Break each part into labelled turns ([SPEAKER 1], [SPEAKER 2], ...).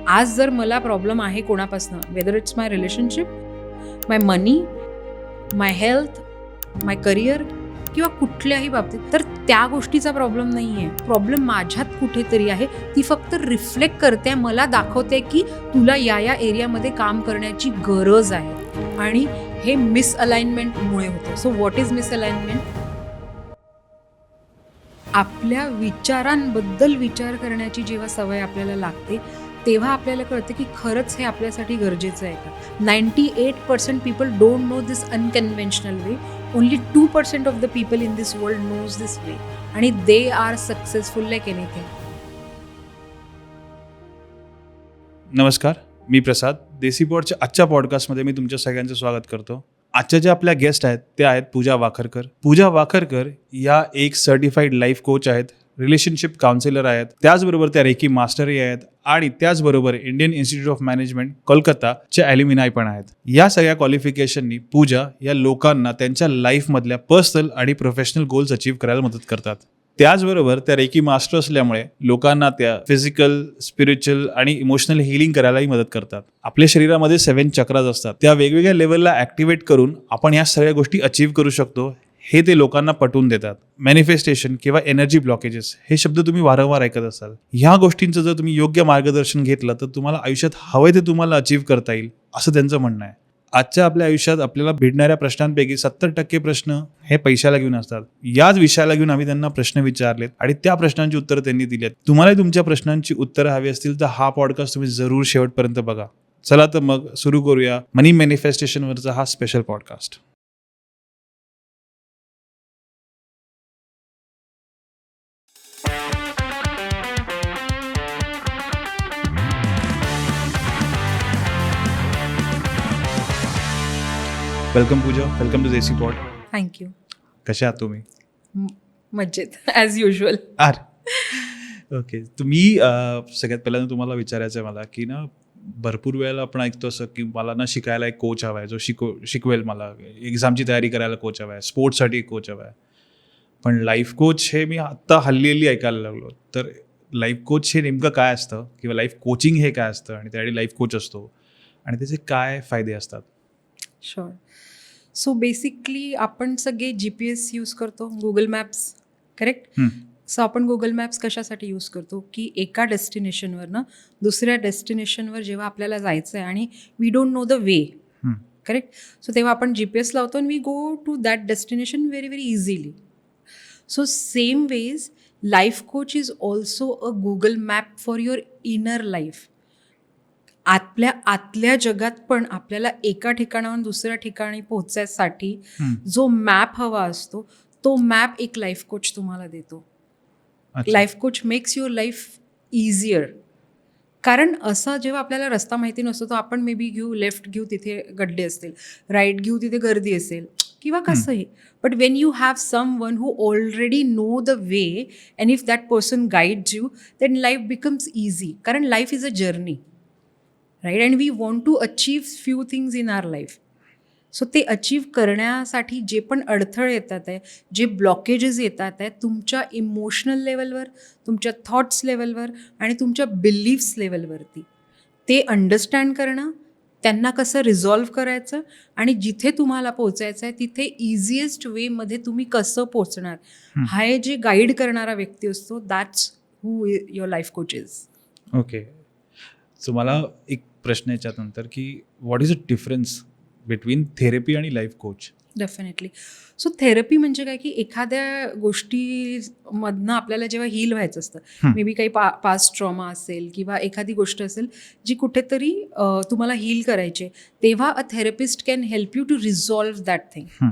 [SPEAKER 1] आज जर मला प्रॉब्लेम आहे कोणापासनं, whether it's my relationship, my money, my health, my career किंवा कुठल्याही बाबतीत, तर त्या गोष्टीचा प्रॉब्लेम नाही आहे. प्रॉब्लेम माझ्यात कुठेतरी आहे. ती फक्त रिफ्लेक्ट करते, मला दाखवते की तुला या एरियामध्ये काम करण्याची गरज आहे. आणि हे मिसअलाइनमेंटमुळे होतं. So what is misalignment? आपल्या विचारांबद्दल विचार करण्याची जेव्हा सवय आपल्याला लागते, तेव्हा आपल्याला कळतं की खरंच हे आपल्यासाठी गरजेचं आहे का. 98% people don't know this unconventional way. Only 2% of the people in this world knows this way, आणि they are successful like anything.
[SPEAKER 2] नमस्कार, मी प्रसाद. देसीपॉडच्या आजच्या पॉडकास्टमध्ये मी तुमच्या सगळ्यांचं स्वागत करतो. आजच्या ज्या आपल्या गेस्ट आहेत त्या आहेत पूजा वाखरकर. पूजा वाखरकर या एक सर्टिफाईड लाईफ कोच आहेत, रिलेशनशिप काउन्सिलर आहेत, त्याचबरोबर त्या रेकी मास्टरही आहेत आणि त्याचबरोबर इंडियन इन्स्टिट्यूट ऑफ मॅनेजमेंट कोलकाताच्या ॲल्युमिनाय पण आहेत. या सगळ्या क्वालिफिकेशननी पूजा या लोकांना त्यांच्या लाईफमधल्या पर्सनल आणि प्रोफेशनल गोल्स अचीव्ह करायला मदत करतात. त्याचबरोबर त्या रेकी मास्टर असल्यामुळे लोकांना त्या फिजिकल, स्पिरिच्युअल आणि इमोशनल हिलिंग करायलाही मदत करतात. आपल्या शरीरामध्ये 7 चक्राज असतात, त्या वेगवेगळ्या लेवलला ॲक्टिवेट करून आपण या सगळ्या गोष्टी अचीव्ह करू शकतो हे ते लोकांना पटवून देतात. मॅनिफेस्टेशन किंवा एनर्जी ब्लॉकेजेस हे शब्द तुम्ही वारंवार ऐकत असाल. ह्या गोष्टींचं जर तुम्ही योग्य मार्गदर्शन घेतलं तर तुम्हाला आयुष्यात हवंय ते तुम्हाला अचीव्ह करता येईल असं त्यांचं म्हणणं आहे. आजच्या आपल्या आयुष्यात आपल्याला भिडणाऱ्या प्रश्नांपैकी 70% प्रश्न हे पैशाला घेऊन असतात. याच विषयाला घेऊन आम्ही त्यांना प्रश्न विचारलेत आणि त्या प्रश्नांची उत्तरं त्यांनी दिली आहेत. तुम्हालाही तुमच्या प्रश्नांची उत्तरं हवी असतील तर हा पॉडकास्ट तुम्ही जरूर शेवटपर्यंत बघा. चला तर मग सुरू करूया मनी मॅनिफेस्टेशनवरचा हा special podcast. Welcome Pooja, welcome to Desi Pod.
[SPEAKER 1] Thank you.
[SPEAKER 2] कशा आहात तुम्ही?
[SPEAKER 1] मज्जेत ॲज युजल.
[SPEAKER 2] ओके. तुम्ही सगळ्यात पहिल्यांदा तुम्हाला विचारायचं आहे मला की ना, भरपूर वेळेला आपण ऐकतो असं की मला ना शिकायला एक कोच हवा आहे, जो शिकवेल मला, एक्झामची तयारी करायला कोच हवा आहे, स्पोर्ट्ससाठी एक कोच हवा आहे. पण लाईफ कोच हे मी आत्ता हल्ली ऐकायला लागलो. तर लाईफ कोच हे नेमकं काय असतं किंवा लाईफ कोचिंग हे काय असतं आणि त्यासाठी लाईफ कोच असतो आणि त्याचे काय फायदे असतात?
[SPEAKER 1] शुअर. सो बेसिकली आपण सगळे GPS यूज करतो, गुगल मॅप्स, करेक्ट? सो आपण गुगल मॅप्स कशासाठी यूज करतो की एका डेस्टिनेशनवर ना दुसऱ्या डेस्टिनेशनवर जेव्हा आपल्याला जायचं आहे आणि we don't know the way, correct? So तेव्हा आपण GPS लावतो आणि we go to that destination very very easily. So same ways life coach is also a Google map for your inner life. आतल्या जगात पण आपल्याला एका ठिकाणाहून दुसऱ्या ठिकाणी पोहोचायसाठी जो मॅप हवा असतो तो मॅप एक लाईफ कोच तुम्हाला देतो. Life coach makes your life easier. कारण असा जेव्हा आपल्याला रस्ता माहिती नसतो तर आपण मे बी लेफ्ट घेऊ तिथे गड्डे असतील, राईट घेऊ तिथे गर्दी असेल किंवा कसंही. But when you have someone who already know the way and if that person guides you then life becomes easy. कारण life is a journey, right? And we want to achieve few things in our life. So ते achieve करण्यासाठी जे पण अडथळे येतात आहे, जे blockages येतात आहे तुमच्या इमोशनल लेवलवर, तुमच्या थॉट्स लेवलवर आणि तुमच्या बिलीफ्स लेवलवरती, ते अंडरस्टँड करणं, त्यांना कसं रिझॉल्व्ह करायचं आणि जिथे तुम्हाला पोचायचं आहे तिथे इझिएस्ट वेमध्ये तुम्ही कसं पोचणार, हा जे गाईड करणारा व्यक्ती असतो, that's who your life coach is.
[SPEAKER 2] Okay. So मला एक प्रश्न याच्यानंतर की what is a difference between therapy आणि life coach?
[SPEAKER 1] Definitely. So therapy म्हणजे काय की एखाद्या गोष्टीमधनं आपल्याला जेव्हा हील व्हायचं असतं, मे बी काही पास्ट ट्रॉमा असेल किंवा एखादी गोष्ट असेल जी कुठेतरी तुम्हाला हील करायची, तेव्हा a therapist can help you to resolve that thing.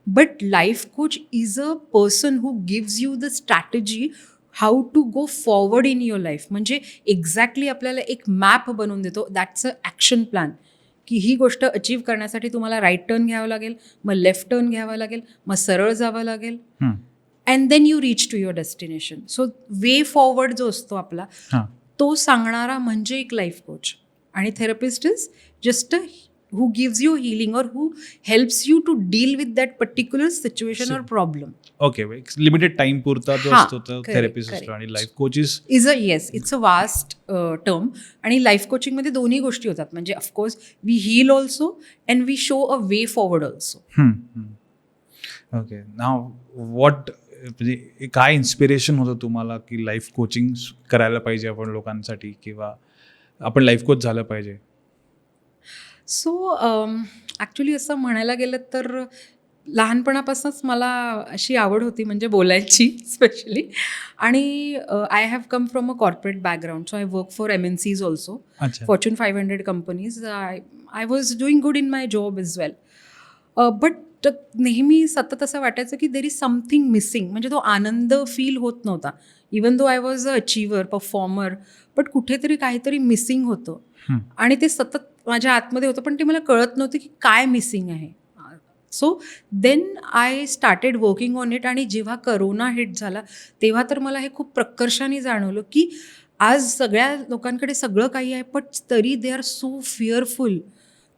[SPEAKER 1] But life coach is a person who gives you the strategy how to go forward in your life. म्हणजे एक्झॅक्टली आपल्याला एक मॅप बनवून देतो, दॅट्स अ ॲक्शन प्लॅन की ही गोष्ट achieve करण्यासाठी तुम्हाला right turn घ्यावं लागेल, मग लेफ्ट टर्न घ्यावं लागेल, मग सरळ जावं लागेल, and then you reach to your destination. So way forward जो असतो आपला तो सांगणारा म्हणजे एक लाईफ कोच. आणि therapist is just a who gives you healing or who helps you to deal with that particular situation or problem.
[SPEAKER 2] Okay, limited time पुरता जो
[SPEAKER 1] हां,
[SPEAKER 2] असतो तो
[SPEAKER 1] correct,
[SPEAKER 2] थेरपिस्ट
[SPEAKER 1] correct.
[SPEAKER 2] असतो आणि life coaches
[SPEAKER 1] it's a vast term. आणि life कोचिंगमध्ये दोन्ही गोष्टी होतात, म्हणजे of course we heal also and we show a way forward also.
[SPEAKER 2] Okay. नाव व्हॉट म्हणजे काय इन्स्पिरेशन होतं तुम्हाला की लाईफ कोचिंग करायला पाहिजे आपण लोकांसाठी, किंवा आपण लाईफ कोच झालं पाहिजे?
[SPEAKER 1] सो ॲक्च्युली असं म्हणायला गेलं तर लहानपणापासूनच मला अशी आवड होती म्हणजे बोलायची स्पेशली. आणि I have come from a corporate background, so I work for MNCs also,
[SPEAKER 2] अच्छा.
[SPEAKER 1] Fortune 500 companies. I was doing good in my job is well. But नेहमी सतत असं वाटायचं की देर इज समथिंग मिसिंग, म्हणजे तो आनंद फील होत नव्हता. Even though I was a achiever, performer, but कुठेतरी काहीतरी मिसिंग होतं.
[SPEAKER 2] हं.
[SPEAKER 1] आणि ते सतत माझ्या आतमध्ये होतं, पण ते मला कळत नव्हतं की काय मिसिंग आहे. So then I started working on it. आणि जेव्हा करोना हिट झाला तेव्हा तर मला हे खूप प्रकर्षाने जाणवलं की आज सगळ्या लोकांकडे सगळं काही आहे, पण तरी दे आर सो फिअरफुल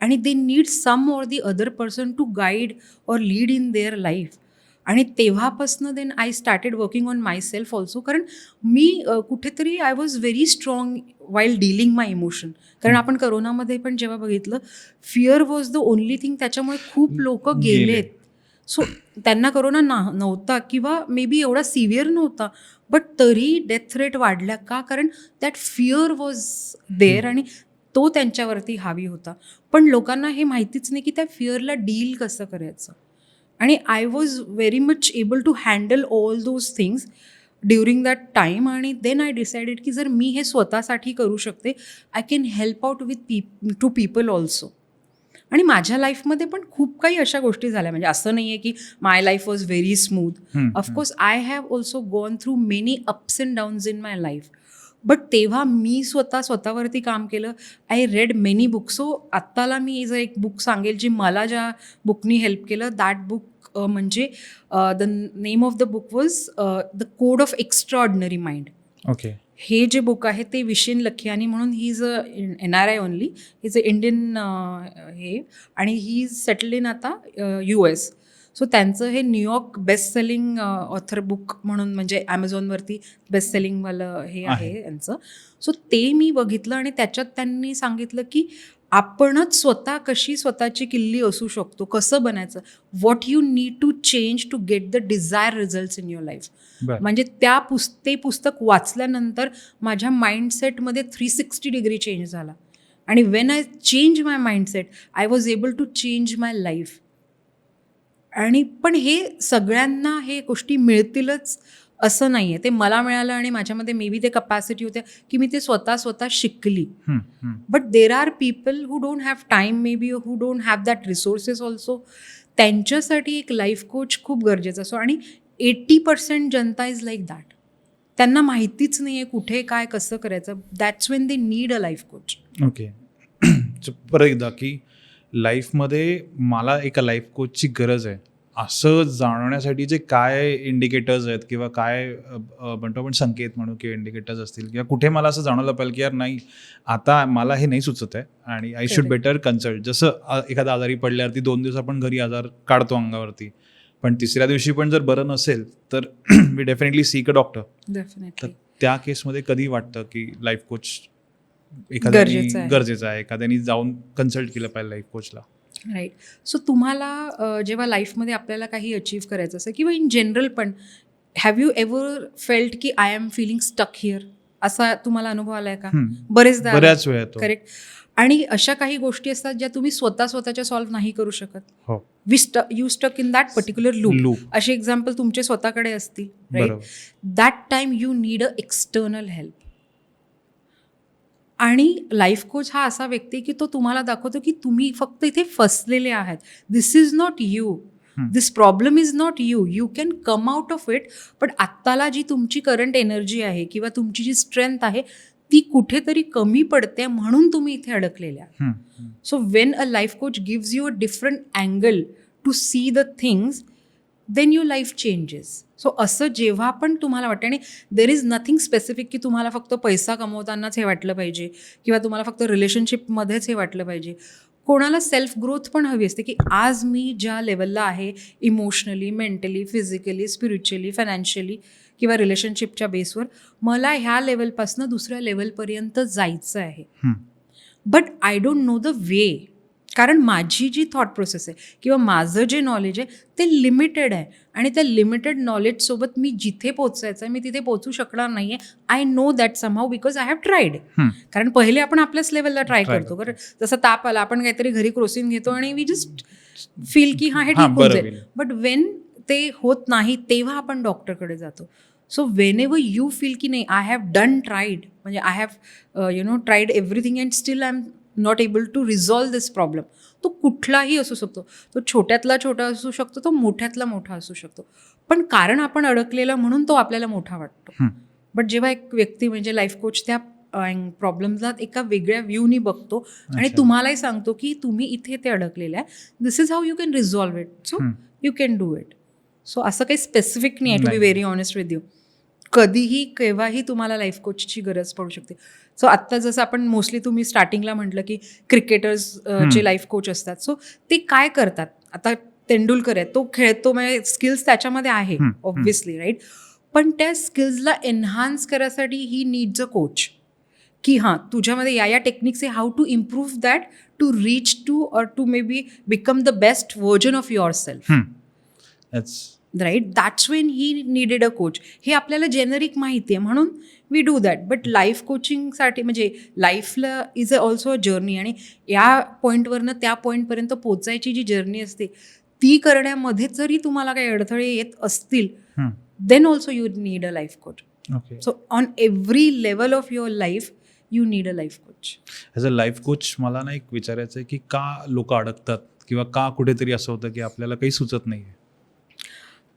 [SPEAKER 1] आणि they need some or the other person to guide or lead in their life. आणि तेव्हापासनं then I started working on myself also. कारण मी कुठेतरी I was very strong while dealing my emotion. कारण आपण करोनामध्ये पण जेव्हा बघितलं, fear was the only thing, त्याच्यामुळे खूप लोक गेलेत. सो त्यांना करोना नव्हता किंवा मे बी एवढा सिव्हिअर नव्हता, बट तरी डेथ रेट वाढल्या का? कारण दॅट फिअर वॉज देअर आणि तो त्यांच्यावरती हावी होता. पण लोकांना हे माहितीच नाही की त्या फिअरला डील कसं करायचं. आणि I was very much able to handle all those things during that time. आणि देन आय डिसाइडेड की जर मी हे स्वतःसाठी करू शकते, I can help out with to people also. आणि माझ्या लाईफमध्ये पण खूप काही अशा गोष्टी झाल्या, म्हणजे असं नाही आहे की my life was very smooth. Of course I have also gone through many ups and downs in my life. But तेव्हा मी स्वतःवरती काम केलं. I read many books. So आत्ताला मी जर एक बुक सांगेल जी मला ज्या बुकनी हेल्प केलं, दॅट बुक म्हणजे the name of the book was the code of extraordinary mind.
[SPEAKER 2] Okay.
[SPEAKER 1] हे जे बुक आहे ते विशिन लखियानी म्हणून, he is a NRI only, he is a Indian हे, आणि ही इज सेटल्ड इन आता US. सो त्यांचं हे New York best selling author book म्हणून, म्हणजे ॲमेझॉनवरती बेस्ट सेलिंगवालं हे आहे यांचं. सो ते मी बघितलं आणि त्याच्यात त्यांनी सांगितलं की आपणच स्वतः कशी स्वतःची किल्ली असू शकतो, कसं बनायचं, what you need to change to get the desire results in your life. म्हणजे ते पुस्तक वाचल्यानंतर माझ्या माइंडसेटमध्ये 360 डिग्री चेंज झाला. आणि when I change my mindset, I was able to change my life. आणि पण हे सगळ्यांना हे गोष्टी मिळतीलच असं नाही आहे. ते मला मिळालं आणि माझ्यामध्ये मे बी ते कपॅसिटी होत्या की मी ते स्वतः शिकली. But there are people who don't have time, may be who don't have that resources also. त्यांच्यासाठी एक लाईफ कोच खूप गरजेचा असतो. आणि 80% जनता इज लाईक दॅट. त्यांना माहितीच नाही आहे कुठे काय कसं करायचं. That's when they need a life coach.
[SPEAKER 2] Okay. परत एकदा की लाईफमध्ये मला एका लाईफ कोचची गरज आहे असं जाणवण्यासाठी जे काय इंडिकेटर्स आहेत, किंवा काय म्हणतो आपण संकेत म्हणू किंवा इंडिकेटर्स असतील, किंवा कुठे मला असं जाणवलं पाहिजे की यार नाही, आता मला हे नाही सुचत आहे आणि आय शुड बेटर कन्सल्ट. जसं एखादा आजारी पडल्यावरती 2 दिवस आपण घरी आजार काढतो अंगावरती, पण तिसऱ्या दिवशी पण जर बरं नसेल तर we definitely seek a doctor.
[SPEAKER 1] Definitely.
[SPEAKER 2] तर त्या केसमध्ये कधी वाटतं की लाईफ कोच गरजेचं आहे, एखाद्याने जाऊन कन्सल्ट केलं पाहिजे लाईफ कोचला?
[SPEAKER 1] राईट. सो तुम्हाला जेव्हा लाईफमध्ये आपल्याला काही अचीव्ह करायचं असेल किंवा इन जनरल पण, हॅव यू एव्हर फेल्ट की I am feeling stuck here, असा तुम्हाला अनुभव आलाय का?
[SPEAKER 2] बऱ्याच वेळा.
[SPEAKER 1] करेक्ट. आणि अशा काही गोष्टी असतात ज्या तुम्ही स्वतःच्या सॉल्व्ह नाही करू शकत.
[SPEAKER 2] हो.
[SPEAKER 1] You stuck in that particular loop. असे एक्झाम्पल तुमचे स्वतःकडे असतील, right? That time you need a external help. आणि लाईफ कोच हा असा व्यक्ती की तो तुम्हाला दाखवतो की तुम्ही फक्त इथे फसलेले आहात. This is not you, this problem is not you, you can come out of it. पण आत्ताला जी तुमची करंट एनर्जी आहे किंवा तुमची जी स्ट्रेंथ आहे ती कुठेतरी कमी पडते, म्हणून तुम्ही इथे अडकलेल्या. So when a life coach gives you a different angle to see the things, then your life changes. So असं जेव्हा पण तुम्हाला वाटतं, आणि देर इज नथिंग स्पेसिफिक की तुम्हाला फक्त पैसा कमवतानाच हे वाटलं पाहिजे किंवा तुम्हाला फक्त रिलेशनशिपमध्येच हे वाटलं पाहिजे. कोणाला सेल्फ ग्रोथ पण हवी असते, की आज मी ज्या लेवलला आहे emotionally, mentally, physically, spiritually, financially किंवा रिलेशनशिपच्या बेसवर मला ह्या लेवलपासून दुसऱ्या लेवलपर्यंत जायचं आहे. But I don't know the वे. कारण माझी जी थॉट प्रोसेस आहे किंवा माझं जे नॉलेज आहे ते लिमिटेड आहे आणि त्या लिमिटेड नॉलेजसोबत मी जिथे पोचायचं आहे मी तिथे पोचू शकणार नाही आहे. I know that somehow because I have tried. कारण पहिले आपण आपल्याच लेवलला ट्राय करतो. कारण जसं ताप आला आपण काहीतरी घरी क्रोसिन घेतो आणि वी जस्ट फील की हे ठीक होऊन जाईल. बट वेन ते होत नाही तेव्हा आपण डॉक्टरकडे जातो. So whenever you feel की नाही आय हॅव डन ट्राईड, म्हणजे I have tried everything and still I am not able to resolve this problem. तो कुठलाही असू शकतो, तो छोट्यातला छोटा असू शकतो, तो मोठ्यातला मोठा असू शकतो. पण कारण आपण अडकलेला म्हणून तो आपल्याला मोठा वाटतो. बट जेव्हा एक व्यक्ती म्हणजे लाईफ कोच त्या प्रॉब्लेम्सला एका वेगळ्या व्ह्यूनी बघतो आणि तुम्हालाही सांगतो की तुम्ही इथे ते अडकलेलं आहे, this is how you can resolve it, so you can do it. So असं काही स्पेसिफिक नाही आहे, to be very honest with you. कधीही केव्हाही तुम्हाला लाईफ कोचची गरज पडू शकते. सो आत्ता जसं आपण मोस्टली तुम्ही स्टार्टिंगला म्हटलं की क्रिकेटर्स जे लाईफ कोच असतात, सो ते काय करतात. आता तेंडुलकर आहे, तो खेळतो, म्हणजे स्किल्स त्याच्यामध्ये आहे ऑब्व्हियसली, राईट. पण त्या स्किल्सला एन्हान्स करायसाठी ही नीड्स अ कोच, की हां तुझ्यामध्ये या टेक्निक्स आहे, how to improve that to reach to or to maybe become the best version of yourself, right. That's when he needed a coach. हे आपल्याला generic माहिती आहे म्हणून we do that. But life कोचिंगसाठी म्हणजे लाईफला is also a journey, आणि या पॉईंटवरनं त्या पॉईंटपर्यंत पोचायची जी जर्नी असते ती करण्यामध्ये जरी तुम्हाला काही अडथळे येत असतील, then also you need a life coach. So on every level of your life you need a life coach.
[SPEAKER 2] As a life coach मला ना एक विचारायचं आहे की का लोक अडकतात किंवा का कुठेतरी असं होतं की आपल्याला काही सुचत नाही आहे.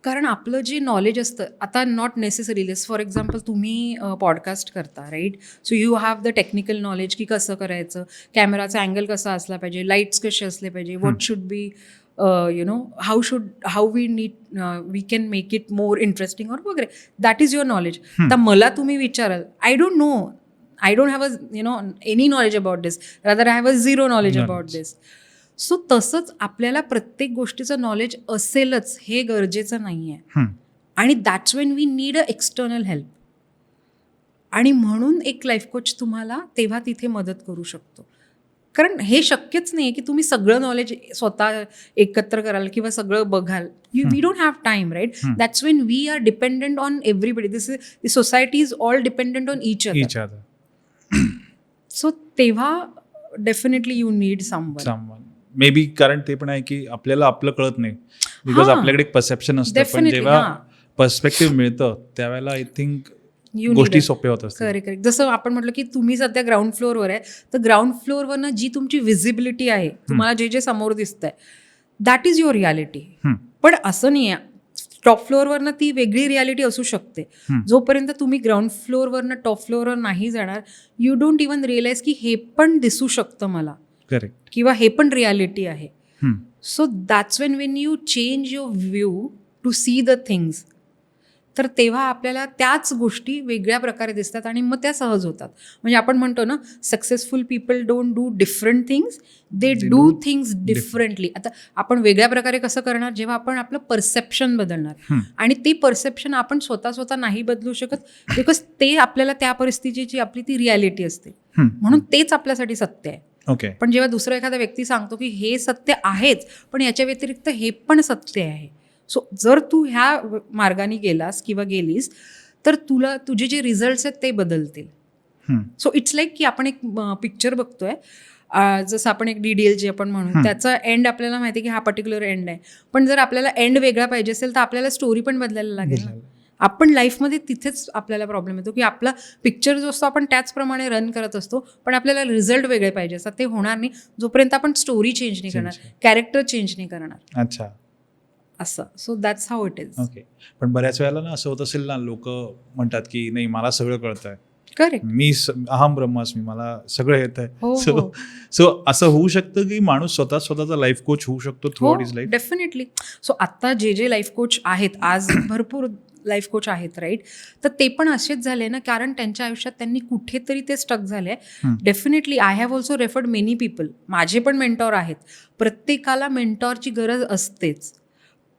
[SPEAKER 1] कारण आपलं जे नॉलेज असतं, आता नॉट नेसेसरीली, फॉर एक्झाम्पल तुम्ही पॉडकास्ट करता, right. So you have the technical knowledge की कसं करायचं, कॅमेराचा अँगल कसा असला पाहिजे, लाईट्स कसे असले पाहिजे, what should be how we can make it more interesting और वगैरे. That is your knowledge. तर मला तुम्ही विचाराल, I don't know, I don't have a any knowledge about this, rather I have a zero knowledge about this. So तसंच आपल्याला प्रत्येक गोष्टीचं नॉलेज असेलच हे गरजेचं नाही आहे. आणि that's when we need a external help. आणि म्हणून एक लाईफ कोच तुम्हाला तेव्हा तिथे मदत करू शकतो. कारण हे शक्यच नाही आहे की तुम्ही सगळं नॉलेज स्वतः एकत्र कराल किंवा सगळं बघाल. We don't have time, right. That's when we are dependent on everybody. The society is all dependent on each other. So तेव्हा definitely you need someone.
[SPEAKER 2] Maybe कारण ते पण आहे की आपल्याला आपलं कळत नाही, बिकॉज आपल्याकडे एक परसेप्शन असतं. पण जेव्हा पर्स्पेक्टिव्ह मिळतं त्यावेळेला आय थिंक गोष्टी सोप्या होत असतात.
[SPEAKER 1] करेक्ट. जसं आपण म्हटलं की तुम्ही सध्या ग्राउंड फ्लोअरवर आहे, तर ग्राउंड फ्लोअरवरनं जी तुमची व्हिजिबिलिटी आहे, तुम्हाला जे जे समोर दिसतंय, दॅट इज युअर रियालिटी. पण असं नाही आहे, टॉप फ्लोअरवरनं ती वेगळी रियालिटी असू शकते. जोपर्यंत तुम्ही ग्राउंड फ्लोअरवरनं टॉप फ्लोअरवर नाही जाणार, यू डोंट इवन रिअलाइज की हे पण दिसू शकतं मला,
[SPEAKER 2] करेक्ट,
[SPEAKER 1] किंवा हे पण रियालिटी आहे. So that's when you change your view to see the things, तर तेव्हा आपल्याला त्याच गोष्टी वेगळ्या प्रकारे दिसतात आणि मग त्या सहज होतात. म्हणजे आपण म्हणतो ना, successful people don't do different things, they do things differently. आता आपण वेगळ्या प्रकारे कसं करणार, जेव्हा आपण आपलं परसेप्शन बदलणार. आणि ते परसेप्शन आपण स्वतः नाही बदलू शकत, बिकॉज ते आपल्याला त्या परिस्थितीची आपली ती रियालिटी असते. म्हणून तेच आपल्यासाठी सत्य आहे. पण जेव्हा दुसरा एखादा व्यक्ती सांगतो की हे सत्य आहेच, पण याच्या व्यतिरिक्त हे पण सत्य आहे, सो जर तू ह्या मार्गाने गेलास किंवा गेलीस तर तुला तुझे जे रिझल्ट्स आहेत ते बदलतील. सो इट्स लाईक की आपण एक पिक्चर बघतोय, जसं आपण एक DDL जे आपण म्हणू, त्याचा एंड आपल्याला माहिती आहे की हा पर्टिक्युलर एंड आहे. पण जर आपल्याला एंड वेगळा पाहिजे असेल तर आपल्याला स्टोरी पण बदलायला लागेल ना. आपण लाईफमध्ये तिथेच आपल्याला प्रॉब्लेम येतो की आपला पिक्चर जो असतो आपण त्याचप्रमाणे रन करत असतो, पण आपल्याला रिझल्ट वेगळे पाहिजे असतात. ते होणार नाही जोपर्यंत आपण स्टोरी चेंज नाही करणार, कॅरेक्टर चेंज नाही करणार.
[SPEAKER 2] अच्छा,
[SPEAKER 1] असं. So that's how it is.
[SPEAKER 2] Okay. पण बऱ्याच वेळेला ना असं होत असेल ना, लोक म्हणतात की नाही मला सगळं कळतंय,
[SPEAKER 1] करेक्ट,
[SPEAKER 2] मी अहम ब्रह्मास्मी, मला सगळं येत आहे. सो असं होऊ शकतं की माणूस स्वतःचा लाईफ कोच होऊ शकतो through out his life.
[SPEAKER 1] Definitely. So आता जे लाईफ कोच आहेत आज भरपूर लाईफ कोच आहेत राईट, तर ते पण असेच झाले ना, कारण त्यांच्या आयुष्यात त्यांनी कुठेतरी ते स्टक झाले. Definitely I have also referred many people, माझे पण मेंटॉर आहेत. प्रत्येकाला मेंटॉरची गरज असतेच.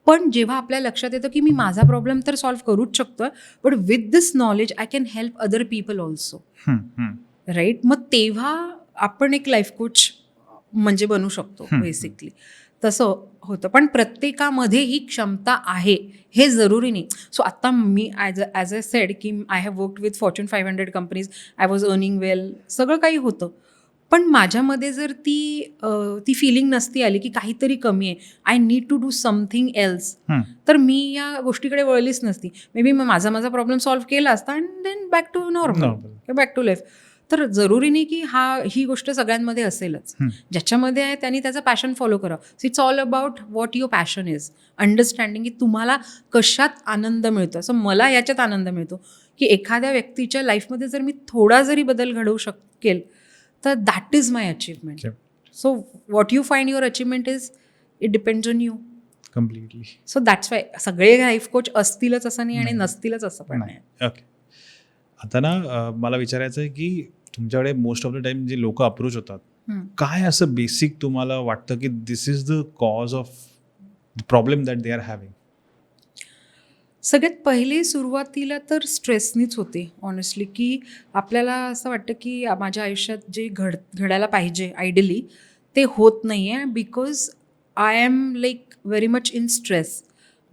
[SPEAKER 1] पण जेव्हा आपल्या लक्षात येतं की मी माझा प्रॉब्लेम तर सॉल्व्ह करूच शकतो, but with this knowledge I can help other people also, right. मग तेव्हा आपण एक लाईफ कोच म्हणजे बनू शकतो बेसिकली. तसं होतं. पण प्रत्येकामध्ये ही क्षमता आहे हे जरुरी नाही. सो आता मी ॲज अ सेड की I have worked with Fortune 500 companies, I was earning well, सगळं काही होतं. पण माझ्यामध्ये जर ती फिलिंग नसती आली की काहीतरी कमी आहे, I need to do something else, तर मी या गोष्टीकडे वळलीच नसती. मे बी माझा प्रॉब्लेम सॉल्व्ह केला असता and then back to normal, back to life. तर जरुरी नाही की ही गोष्ट सगळ्यांमध्ये असेलच. ज्याच्यामध्ये आहे त्यांनी त्याचं पॅशन फॉलो करावं. It's all about what your passion is, understanding की तुम्हाला कशात आनंद मिळतो. असं मला याच्यात आनंद मिळतो की एखाद्या व्यक्तीच्या लाईफमध्ये जर मी थोडा जरी बदल घडवू शकेल तर that is my achievement. So what you find your achievement is, it depends on you
[SPEAKER 2] completely.
[SPEAKER 1] So that's why सगळे लाईफ कोच असतीलच असं नाही आणि नसतीलच असं पण नाही.
[SPEAKER 2] ओके. आता ना मला विचारायचं आहे की तुमच्याकडे मोस्ट ऑफ द टाइम जे लोक अप्रोच होतात, काय असं बेसिक तुम्हाला वाटतं की this is the cause of the problem that they are having?
[SPEAKER 1] सगळ्यात पहिले सुरुवातीला तर स्ट्रेसनीच होते ऑनेस्टली, की आपल्याला असं वाटतं की माझ्या आयुष्यात जे घडायला पाहिजे आयडियली ते होत नाही आहे, because I am like very much in stress.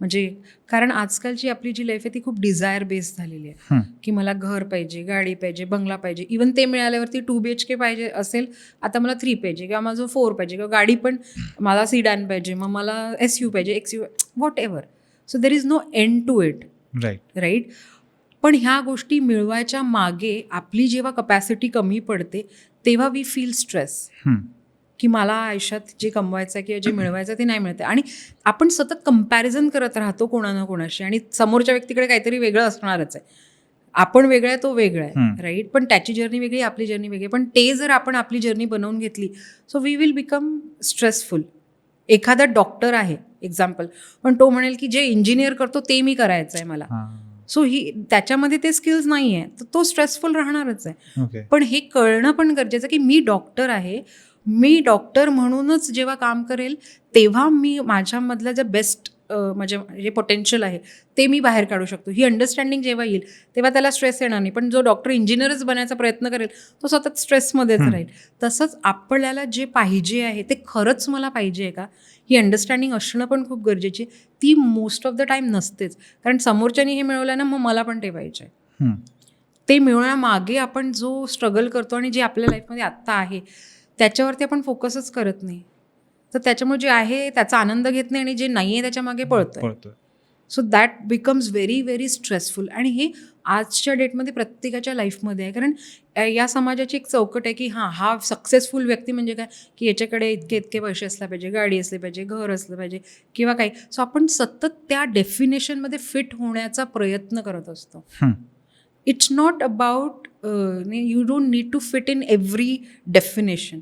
[SPEAKER 1] म्हणजे कारण आजकालची आपली जी लाईफ आहे ती खूप डिझायर बेस्ड झालेली आहे की मला घर पाहिजे, गाडी पाहिजे, बंगला पाहिजे. इवन ते मिळाल्यावरती 2 BHK पाहिजे असेल, आता मला 3 पाहिजे किंवा माझं 4 पाहिजे किंवा गाडी पण मला सिडॅन पाहिजे, मग मला SU पाहिजे, XU, whatever. So there is no end to it, right. पण ह्या गोष्टी मिळवायच्या मागे आपली जेव्हा कपॅसिटी कमी पडते तेव्हा वी फील स्ट्रेस की मला आयुष्यात जे कमवायचं आहे किंवा जे मिळवायचं ते नाही मिळतं. आणि आपण सतत कंपॅरिझन करत राहतो कोणा ना कोणाशी, आणि समोरच्या व्यक्तीकडे काहीतरी वेगळं असणारच आहे. आपण वेगळं आहे, तो वेगळा आहे, राईट. पण त्याची जर्नी वेगळी, आपली जर्नी वेगळी. पण ते जर आपण आपली जर्नी बनवून घेतली so we will become stressful. एखादा डॉक्टर आहे एक्झाम्पल, पण तो म्हणेल की जे इंजिनियर करतो ते मी करायचं आहे मला, सो त्याच्यामध्ये ते स्किल्स नाही आहे, तर तो स्ट्रेसफुल राहणारच आहे. पण हे कळणं पण गरजेचं की मी डॉक्टर आहे, मी डॉक्टर म्हणूनच जेव्हा काम करेल तेव्हा मी माझ्यामधलं जे बेस्ट म्हणजे जे पोटेन्शियल आहे ते मी बाहेर काढू शकतो. ही अंडरस्टँडिंग जेव्हा येईल तेव्हा त्याला स्ट्रेस येणार नाही. पण जो डॉक्टर इंजिनियरच बनायचा प्रयत्न करेल तो सतत स्ट्रेसमध्येच राहील. तसंच आपल्याला जे पाहिजे आहे ते खरंच मला पाहिजे आहे का, ही अंडरस्टँडिंग असणं पण खूप गरजेची. ती मोस्ट ऑफ द टाईम नसतेच, कारण समोरच्यानी हे मिळवलं ना, मग मला पण ते पाहिजे. ते मिळवण्यामागे आपण जो स्ट्रगल करतो आणि जे आपल्या लाईफमध्ये आत्ता आहे त्याच्यावरती आपण फोकसच करत नाही, तर त्याच्यामुळे जे आहे त्याचा आनंद घेत नाही आणि जे नाही आहे त्याच्या मागे पळतोय. So that becomes very very stressful. आणि हे आजच्या डेटमध्ये प्रत्येकाच्या लाईफमध्ये आहे, कारण या समाजाची एक चौकट आहे की हा सक्सेसफुल व्यक्ती म्हणजे काय, की याच्याकडे इतके पैसे असले पाहिजे, गाडी असली पाहिजे, घर असलं पाहिजे किंवा काही. सो आपण सतत त्या डेफिनेशनमध्ये फिट होण्याचा प्रयत्न करत असतो. It's not about you don't need to fit in every definition.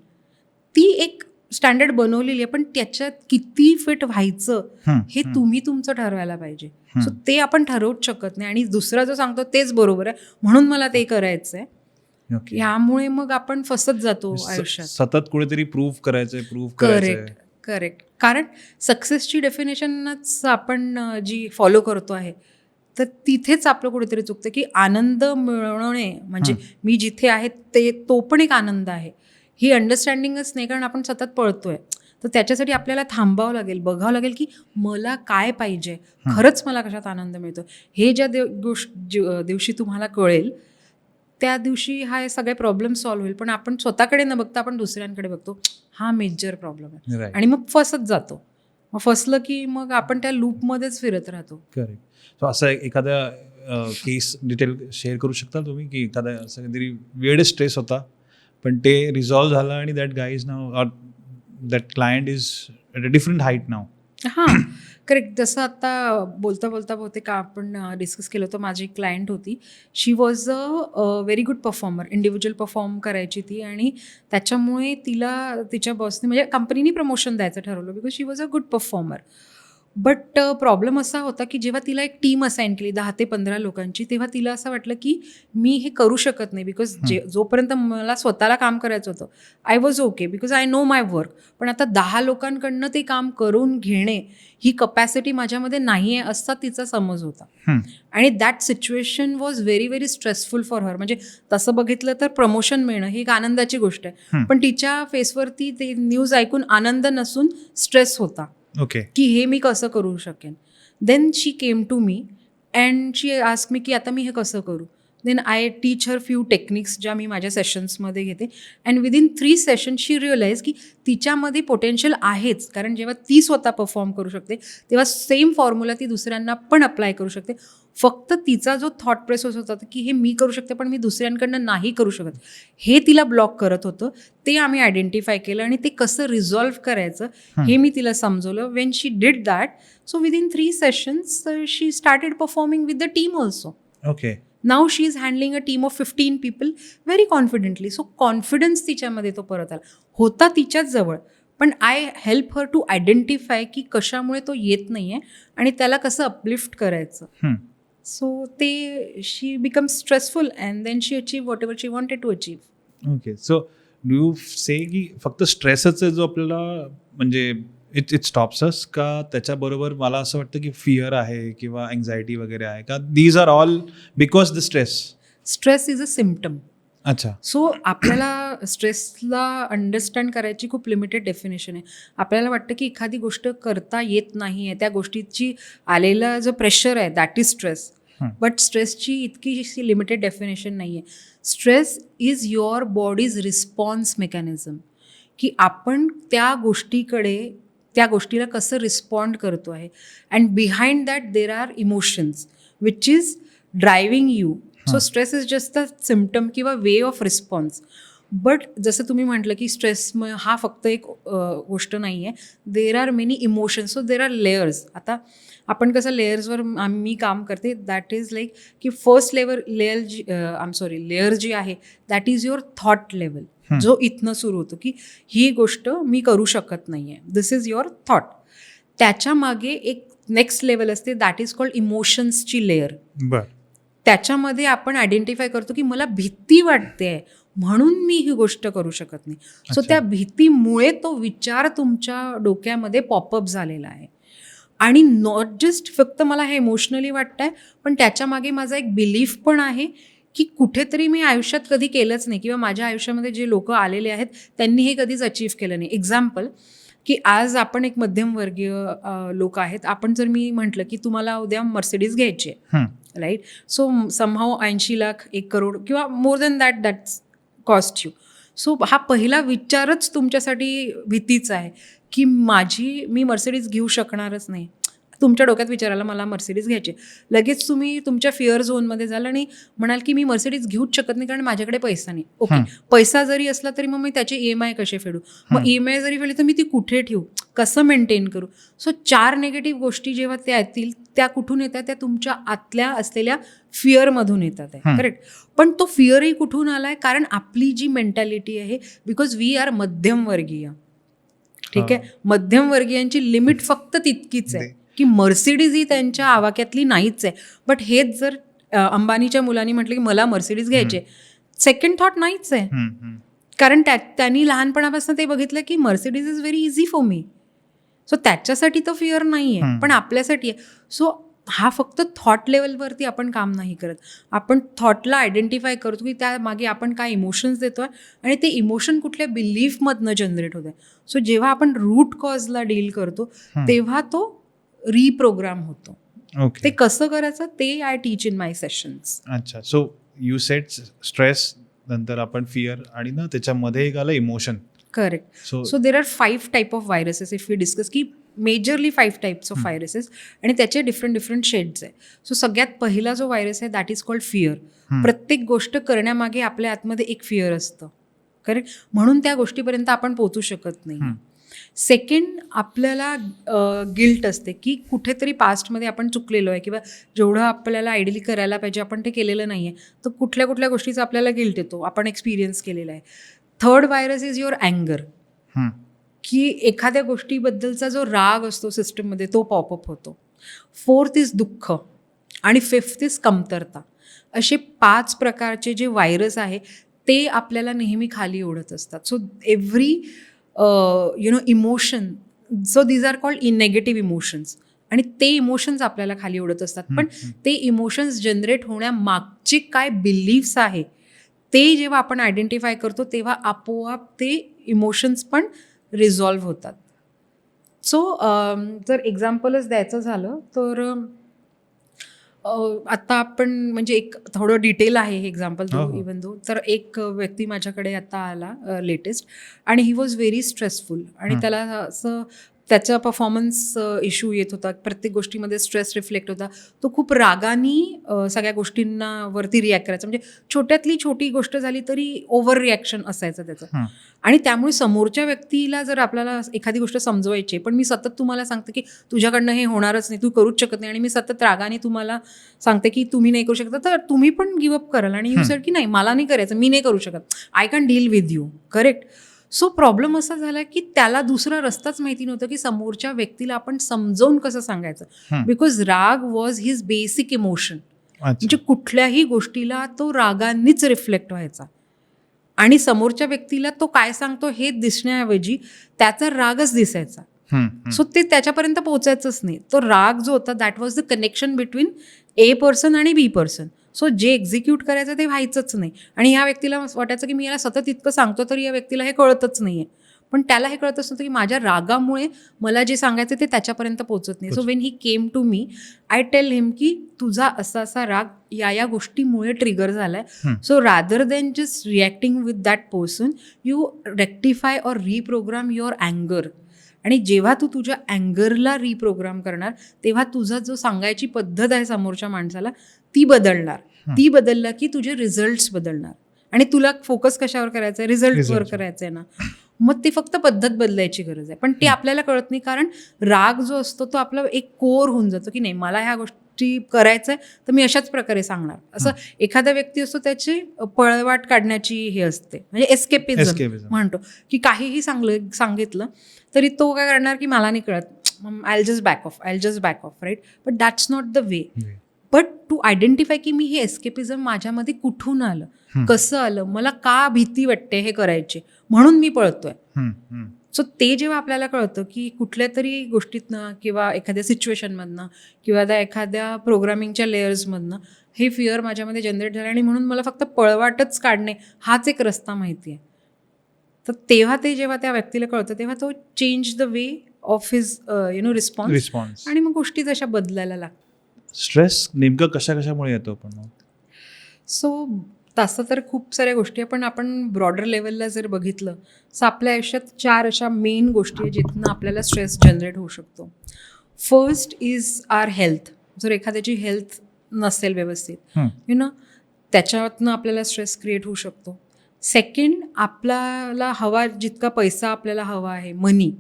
[SPEAKER 1] ती एक स्टँडर्ड बनवलेली आहे, पण त्याच्यात किती फिट व्हायचं हे तुम्ही तुमचं ठरवायला पाहिजे. सो ते आपण ठरवूच शकत नाही, आणि दुसरा जो सांगतो तेच बरोबर आहे म्हणून मला ते करायचं आहे, ह्यामुळे मग आपण फसत जातो आयुष्यात.
[SPEAKER 2] सतत कुठेतरी प्रूव्ह करायचंय.
[SPEAKER 1] करेक्ट. कारण सक्सेसची डेफिनेशनच आपण जी फॉलो करतो आहे तर तिथेच आपलं कुठेतरी चुकतं, की आनंद मिळवणे म्हणजे मी जिथे आहे तो पण एक आनंद आहे, ही अंडरस्टँडिंगच नाही. कारण आपण सतत पळतोय, तर त्याच्यासाठी आपल्याला थांबावं लागेल, बघावं लागेल की मला काय पाहिजे, खरंच मला कशात आनंद मिळतो. हे ज्या दिवशी तुम्हाला कळेल त्या दिवशी हा सगळे प्रॉब्लेम सॉल्व्ह होईल. पण आपण स्वतःकडे न बघता आपण दुसऱ्यांकडे बघतो, हा मेजर प्रॉब्लेम आहे, आणि मग फसत जातो. मग फसलं की मग आपण त्या लूपमध्येच फिरत राहतो.
[SPEAKER 2] करेक्ट. सो असं एखाद्या केस डिटेल शेअर करू शकता तुम्ही, की एखादा असं काहीतरी वेळ स्ट्रेस होता पण ते रिझॉल्व्ह झालं आणि that guy is now, or that client is at a different height now?
[SPEAKER 1] हां, करेक्ट. जसं आता बोलता बहुतेक आपण डिस्कस केलं होतं, माझी एक क्लायंट होती. She was a very good performer, individual perform करायची ती, आणि त्याच्यामुळे तिला तिच्या बॉसने म्हणजे कंपनीने प्रमोशन द्यायचं ठरवलं because she was a good performer. But problem असा होता की जेव्हा तिला एक टीम असाईन केली 10 ते 15 लोकांची, तेव्हा तिला असं वाटलं की मी हे करू शकत नाही. बिकॉज जोपर्यंत मला स्वतःला काम करायचं होतं, I was okay because I know my work. पण आता 10 लोकांकडनं ते काम करून घेणे ही कपॅसिटी माझ्यामध्ये नाही आहे असा तिचा समज होता. आणि that situation was very very stressful for her. म्हणजे तसं बघितलं तर प्रमोशन मिळणं ही एक आनंदाची गोष्ट आहे, पण तिच्या फेसवरती ते न्यूज ऐकून आनंद नसून स्ट्रेस होता.
[SPEAKER 2] ओके.
[SPEAKER 1] की हे मी कसं करू शकेन. Then she came to me and she ask me की आता मी हे कसं करू. Then I teach her few techniques ज्या मी माझ्या सेशन्समध्ये घेते. And within 3 sessions she realise की तिच्यामध्ये पोटेन्शियल आहेच. कारण जेव्हा ती स्वतः परफॉर्म करू शकते तेव्हा सेम फॉर्म्युला ती दुसऱ्यांना पण अप्लाय करू शकते. फक्त तिचा जो थॉट प्रोसेस होता की हे मी करू शकते पण मी दुसऱ्यांकडनं नाही करू शकत, हे तिला ब्लॉक करत होतं. ते आम्ही आयडेंटिफाय केलं आणि ते कसं रिझॉल्व्ह करायचं हे मी तिला समजवलं. When she did that, so within 3 sessions she started performing with the team also.
[SPEAKER 2] Okay.
[SPEAKER 1] Now she is handling a team of 15 people very confidently. So confidence तिच्यामध्ये तो परत आला होता तिच्याच जवळ. पण I help her to identify की कशामुळे तो येत नाही आहे आणि त्याला कसं अपलिफ्ट करायचं. सो ते she become stressful and then she achieve whatever she wanted to achieve.
[SPEAKER 2] Okay. So do you say की फक्त स्ट्रेसच आहे जो आपल्याला म्हणजे इट स्टॉप्स अस, का त्याच्याबरोबर मला असं वाटतं की फिअर आहे किंवा अँझायटी वगैरे आहे का? These are all because the stress.
[SPEAKER 1] Stress is a symptom.
[SPEAKER 2] अच्छा.
[SPEAKER 1] सो आपल्याला स्ट्रेसला अंडरस्टँड करायची खूप लिमिटेड डेफिनेशन आहे. आपल्याला वाटतं की एखादी गोष्ट करता येत नाही आहे, त्या गोष्टीची आलेला जो प्रेशर आहे दॅट इज स्ट्रेस. बट स्ट्रेसची इतकी लिमिटेड डेफिनेशन नाही आहे. Stress is your bodies response mechanism, की आपण त्या गोष्टीला कसं रिस्पॉन्ड करतो आहे. And behind that there are emotions which is driving you. So stress is just a symptom किंवा वे ऑफ रिस्पॉन्स. बट जसं तुम्ही म्हटलं की स्ट्रेस हा फक्त एक गोष्ट नाही आहे. देर are many emotions. So there R layers. आता आपण कसं लेयर्सवर मी काम करते, दॅट इज लाईक की फर्स्ट लेयर जी आहे that is your thought level, जो इथनं सुरू होतो की ही गोष्ट मी करू शकत नाही आहे. This is your thought. त्याच्या मागे एक नेक्स्ट लेवल असते दॅट इज कॉल्ड इमोशन्सची लेयर.
[SPEAKER 2] बरं.
[SPEAKER 1] त्याच्यामध्ये आपण आयडेंटिफाय करतो की मला भीती वाटते आहे म्हणून मी ही गोष्ट करू शकत नाही. सो त्या भीतीमुळे तो विचार तुमच्या डोक्यामध्ये पॉपअप झालेला आहे. आणि नॉट जस्ट फक्त मला हे इमोशनली वाटतं आहे, पण त्याच्या मागे माझा एक बिलीफ पण आहे की कुठेतरी मी आयुष्यात कधी केलंच नाही किंवा माझ्या आयुष्यामध्ये जे लोक आलेले आहेत त्यांनी हे कधीच अचीव्ह केलं नाही. एक्झाम्पल की आज आपण एक मध्यमवर्गीय लोक आहेत. आपण जर मी म्हटलं की तुम्हाला उद्या मर्सिडीज घ्यायची आहे, right. So somehow 80 lakh 1 crore किंवा more than that's cost you. So हा पहिला विचारच तुमच्यासाठी भीतीचा आहे की मी मर्सिडीज घेऊ शकणारच नाही. तुमच्या डोक्यात विचार आला मला मर्सिडीज घ्यायची, लगेच तुम्ही तुमच्या फिअर झोनमध्ये जाल आणि म्हणाल की मी मर्सिडीज घेऊच शकत नाही कारण माझ्याकडे पैसा नाही. ओके, पैसा जरी असला तरी मग मी त्याचे EMI कसे फेडू, मग EMI जरी फेडली तर मी ती कुठे ठेवू, कसं मेंटेन करू. सो 4 निगेटिव्ह गोष्टी जेव्हा त्या येतील त्या कुठून येतात, त्या तुमच्या आतल्या असलेल्या फिअरमधून येतात आहे. करेक्ट. पण तो फिअरही कुठून आलाय, कारण आपली जी मेंटॅलिटी आहे, बिकॉज वी आर मध्यमवर्गीय. ठीक आहे, मध्यमवर्गीयांची लिमिट फक्त तितकीच आहे की मर्सिडीज ही त्यांच्या आवाक्यातली नाहीच आहे. बट हेच जर अंबानीच्या मुलांनी म्हटलं की मला मर्सिडीज घ्यायचे, सेकंड थॉट नाहीच आहे. कारण त्यांनी लहानपणापासून ते बघितलं की Mercedes is very easy for me. So त्याच्यासाठी तो फिअर नाही आहे, पण आपल्यासाठी आहे. सो हा फक्त थॉट लेवलवरती आपण काम नाही करत. आपण थॉटला आयडेंटिफाय करतो की त्या मागे आपण काय इमोशन्स देतोय आणि ते इमोशन कुठल्या बिलीफमधनं जनरेट होत आहे. सो जेव्हा आपण रूट कॉजला डील करतो तेव्हा तो रिप्रोग्राम होतो. ते कसं करायचं ते I teach in my sessions.
[SPEAKER 2] अच्छा. सो यू सेड स्ट्रेस, नंतर आपण फिअर आणि ना त्याच्यामध्ये एक आलं emotion.
[SPEAKER 1] Correct. So there are 5 type of viruses if we discuss, की मेजरली 5 टाईप्स ऑफ व्हायरसेस आणि त्याचे डिफरंट शेड्स आहे. सो सगळ्यात पहिला जो व्हायरस आहे दॅट इज कॉल्ड फिअर. प्रत्येक गोष्ट करण्यामागे आपल्या आतमध्ये एक फिअर असतं. करेक्ट. म्हणून त्या गोष्टीपर्यंत आपण पोहोचू शकत नाही. सेकंड, आपल्याला गिल्ट असते की कुठेतरी पास्टमध्ये आपण चुकलेलो आहे किंवा जेवढं आपल्याला आयडियली करायला पाहिजे आपण ते केलेलं नाही आहे, तर कुठल्या गोष्टीचा आपल्याला गिल्ट येतो, आपण एक्सपिरियन्स केलेला आहे. थर्ड व्हायरस इज युअर अँगर, की एखाद्या गोष्टीबद्दलचा जो राग असतो सिस्टममध्ये तो पॉपअप होतो. 4th इज दुःख आणि 5th इज कमतरता. असे 5 प्रकारचे जे व्हायरस आहे ते आपल्याला नेहमी खाली ओढत असतात. So every emotion, so these are called negative emotions, आणि ते इमोशन्स आपल्याला खाली ओढत असतात. पण ते इमोशन्स जनरेट होण्यामागचे काय बिलीफ्स आहे ते जेव्हा आपण आयडेंटिफाय करतो तेव्हा आपोआप ते इमोशन्स पण रिझॉल्व्ह होतात. सो जर एक्झाम्पलच द्यायचं झालं तर आत्ता आपण म्हणजे एक थोडं डिटेल आहे हे एक्झाम्पल इवन दो, तर एक व्यक्ती माझ्याकडे आता आला लेटेस्ट, आणि ही वॉज व्हेरी स्ट्रेसफुल, आणि त्याला असं त्याचा परफॉर्मन्स इश्यू येत होता, प्रत्येक गोष्टीमध्ये स्ट्रेस रिफ्लेक्ट होता. तो खूप रागानी सगळ्या गोष्टींना वरती रिॲक्ट करायचा, म्हणजे छोट्यातली छोटी गोष्ट झाली तरी ओव्हर रिॲक्शन असायचं त्याचं. आणि त्यामुळे समोरच्या व्यक्तीला जर आपल्याला एखादी गोष्ट समजवायची, पण मी सतत तुम्हाला सांगते की तुझ्याकडनं हे होणारच नाही, तू करूच शकत नाही, आणि मी सतत रागाने तुम्हाला सांगते की तुम्ही नाही करू शकता, तर तुम्ही पण गिवअप कराल आणि यू सेड की नाही मला नाही करायचं, मी नाही करू शकत, I can deal with you. Correct. So problem असा झाला की त्याला दुसरा रस्ताच माहिती नव्हता की समोरच्या व्यक्तीला आपण समजावून कसं सांगायचं, बिकॉज राग वॉज हिज बेसिक इमोशन. म्हणजे कुठल्याही गोष्टीला तो रागांनीच रिफ्लेक्ट व्हायचा, आणि समोरच्या व्यक्तीला तो काय सांगतो हे दिसण्याऐवजी त्याचा रागच दिसायचा. सो ते त्याच्यापर्यंत पोहोचायचंच नाही. तो राग जो होता that was the connection between a person आणि बी पर्सन. सो जे एक्झिक्यूट करायचं ते व्हायचंच नाही, आणि ह्या व्यक्तीला वाटायचं की मी याला सतत इतकं सांगतो तरी या व्यक्तीला हे कळतच नाही आहे. पण त्याला हे कळतच नव्हतं की माझ्या रागामुळे मला जे सांगायचं ते त्याच्यापर्यंत पोहोचत नाही. So when he came to me, I tell him की तुझा असा असा राग या गोष्टीमुळे ट्रिगर झालाय. So rather than just reacting with that person, you rectify or reprogram your अँगर. आणि जेव्हा तू तुझ्या अँगरला रिप्रोग्राम करणार तेव्हा तुझा जो सांगायची पद्धत आहे समोरच्या माणसाला ती बदलणार. ती बदलला की तुझे रिझल्ट्स बदलणार, आणि तुला फोकस कशावर करायचं आहे, रिझल्टवर करायचं आहे ना. मग ते फक्त पद्धत बदलायची गरज आहे, पण ते आपल्याला कळत नाही, कारण राग जो असतो तो आपला एक कोर होऊन जातो की नाही मला ह्या गोष्टी करायचं आहे तर मी अशाच प्रकारे सांगणार. असं एखादा व्यक्ती असतो त्याची पळवाट काढण्याची हे असते, म्हणजे एस्केपिझम म्हणतो की काहीही सांगितलं तरी तो काय करणार की मला नाही कळत, I just back off, right. But that's not the way. But to identify की मी हे एस्केपिझम माझ्यामध्ये कुठून आलं, कसं आलं, मला का भीती वाटते हे करायची, म्हणून मी पळतोय. सो ते जेव्हा आपल्याला कळतं की कुठल्या तरी गोष्टीतनं किंवा एखाद्या सिच्युएशनमधनं किंवा त्या एखाद्या प्रोग्रामिंगच्या लेयर्समधनं हे फिअर माझ्यामध्ये जनरेट झालं, आणि म्हणून मला फक्त पळवाटच काढणे हाच एक रस्ता माहिती आहे. तर तेव्हा ते जेव्हा त्या व्यक्तीला कळतं तेव्हा तो change the way of his response, आणि मग गोष्टी तशा बदलायला लागतात.
[SPEAKER 2] स्ट्रेस नेमकं कशामुळे येतो पण?
[SPEAKER 1] सो तसं तर खूप साऱ्या गोष्टी आहे, पण आपण ब्रॉडर लेवलला जर बघितलं तर आपल्या आयुष्यात 4 अशा मेन गोष्टी आहे जिथनं आपल्याला स्ट्रेस जनरेट होऊ शकतो. First is our health. जर एखाद्याची हेल्थ नसेल व्यवस्थित त्याच्यातनं आपल्याला स्ट्रेस क्रिएट होऊ शकतो. सेकंड, आपल्याला हवा जितका पैसा आपल्याला हवा आहे, मनी,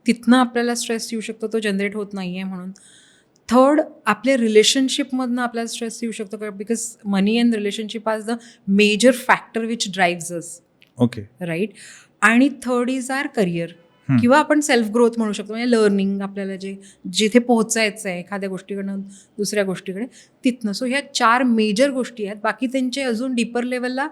[SPEAKER 1] तिथनं आपल्याला स्ट्रेस येऊ शकतो, तो जनरेट होत नाही आहे म्हणून. थर्ड, आपल्या रिलेशनशिपमधनं आपल्याला स्ट्रेस येऊ शकतो, because money and relationship are the major factor which drives us.
[SPEAKER 2] Okay,
[SPEAKER 1] right. आणि थर्ड इज आर करिअर, किंवा आपण सेल्फ ग्रोथ म्हणू शकतो, म्हणजे लर्निंग, आपल्याला जिथे पोहोचायचं आहे एखाद्या गोष्टीकडनं दुसऱ्या गोष्टीकडे, तिथनं. सो ह्या 4 मेजर गोष्टी आहेत. बाकी त्यांचे अजून डीपर लेवलला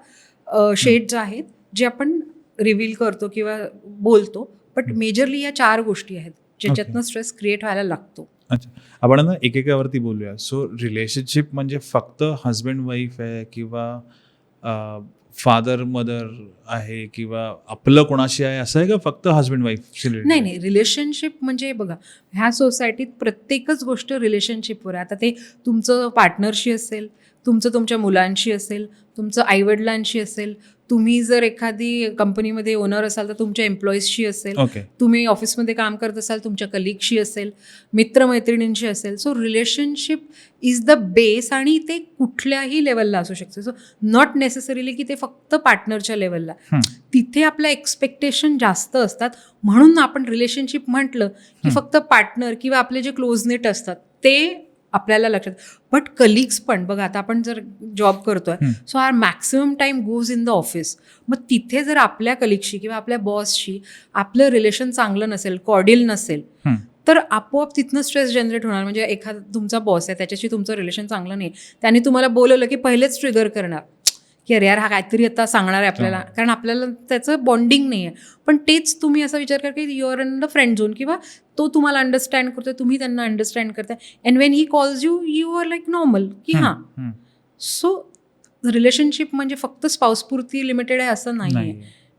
[SPEAKER 1] शेड्स आहेत जे आपण रिव्हील करतो किंवा बोलतो, बट मेजरली या 4 गोष्टी आहेत ज्याच्यातनं स्ट्रेस क्रिएट व्हायला लागतो.
[SPEAKER 2] अच्छा, आपण ना एकेकावरती बोलूया. सो रिलेशनशिप म्हणजे फक्त हजबंड वाईफ आहे किंवा फादर मदर आहे किंवा आपलं कोणाशी आहे असं आहे का, फक्त हजबंड वाईफ?
[SPEAKER 1] नाही, रिलेशनशिप म्हणजे बघा, ह्या सोसायटीत प्रत्येकच गोष्ट रिलेशनशिपवर आहे. आता ते तुमचं पार्टनरशी असेल, तुमचं तुमच्या मुलांशी असेल, तुमचं आईवडिलांशी असेल, तुम्ही जर एखादी कंपनीमध्ये ओनर असाल तर तुमच्या एम्प्लॉईजशी असेल, तुम्ही ऑफिसमध्ये काम करत असाल तुमच्या कलिगशी असेल, मित्रमैत्रिणींशी असेल. So relationship is the base, आणि ते कुठल्याही लेवलला असू शकते. सो नॉट नेसेसरीली की ते फक्त पार्टनरच्या लेवलला. तिथे आपल्या एक्सपेक्टेशन जास्त असतात, म्हणून आपण रिलेशनशिप म्हटलं की फक्त पार्टनर किंवा आपले जे क्लोजनेट असतात ते आपल्याला लक्षात. बट कलिग्स पण बघा, आता आपण जर जॉब करतोय so our maximum time goes in the office. मग तिथे जर आपल्या कलिगशी किंवा आपल्या बॉसशी आपलं रिलेशन चांगलं नसेल, कॉर्डियल नसेल, तर आपोआप तिथनं स्ट्रेस जनरेट होणार. म्हणजे एखादा तुमचा बॉस आहे, त्याच्याशी तुमचं रिलेशन चांगलं नाही, त्यांनी तुम्हाला बोलवलं की पहिलेच ट्रिगर करणार की अरे यार हा काहीतरी आता सांगणार आहे आपल्याला, कारण आपल्याला त्याचं बॉन्डिंग नाही आहे. पण तेच तुम्ही असा विचार करा की you're in the friend zone, किंवा तो तुम्हाला अंडरस्टँड करतोय, तुम्ही त्यांना अंडरस्टँड करताय, and when he calls you, you are like normal की हां. सो रिलेशनशिप म्हणजे फक्त स्पाऊसपुरती लिमिटेड आहे असं नाही आहे.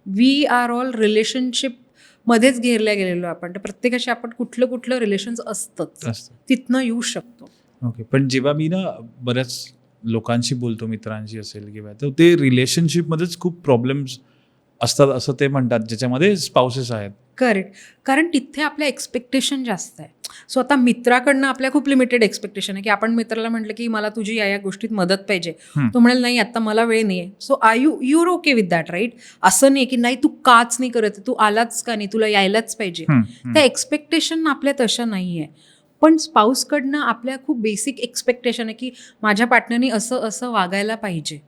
[SPEAKER 1] वी आर ऑल रिलेशनशिप मध्येच घेरल्या गेलेलो आपण. तर प्रत्येकाशी आपण कुठलं रिलेशन्स असतंच, तिथनं येऊ शकतो.
[SPEAKER 2] ओके. पण जेव्हा मी ना बऱ्याच लोकांशी बोलतो, मित्रांशी असेल किंवा, तर ते रिलेशनशिपमध्येच खूप प्रॉब्लेम्स असतात असं ते म्हणतात, ज्याच्यामध्ये स्पाउसेस आहेत.
[SPEAKER 1] करेक्ट. कारण तिथे आपल्या एक्सपेक्टेशन जास्त आहे. सो आता मित्राकडनं आपल्या खूप लिमिटेड एक्सपेक्टेशन आहे की आपण मित्राला म्हटलं की मला तुझी या गोष्टीत मदत पाहिजे, तो म्हणेल नाही आता मला वेळ नाही आहे. So are your okay with that, right? असं नाही की नाही तू काच नाही करत, तू आलाच का नाही, तुला यायलाच पाहिजे. त्या एक्सपेक्टेशन आपल्या तशा नाही आहे. पण स्पाऊसकडनं आपल्या खूप बेसिक एक्सपेक्टेशन आहे की माझ्या पार्टनरनी असं वागायला पाहिजे.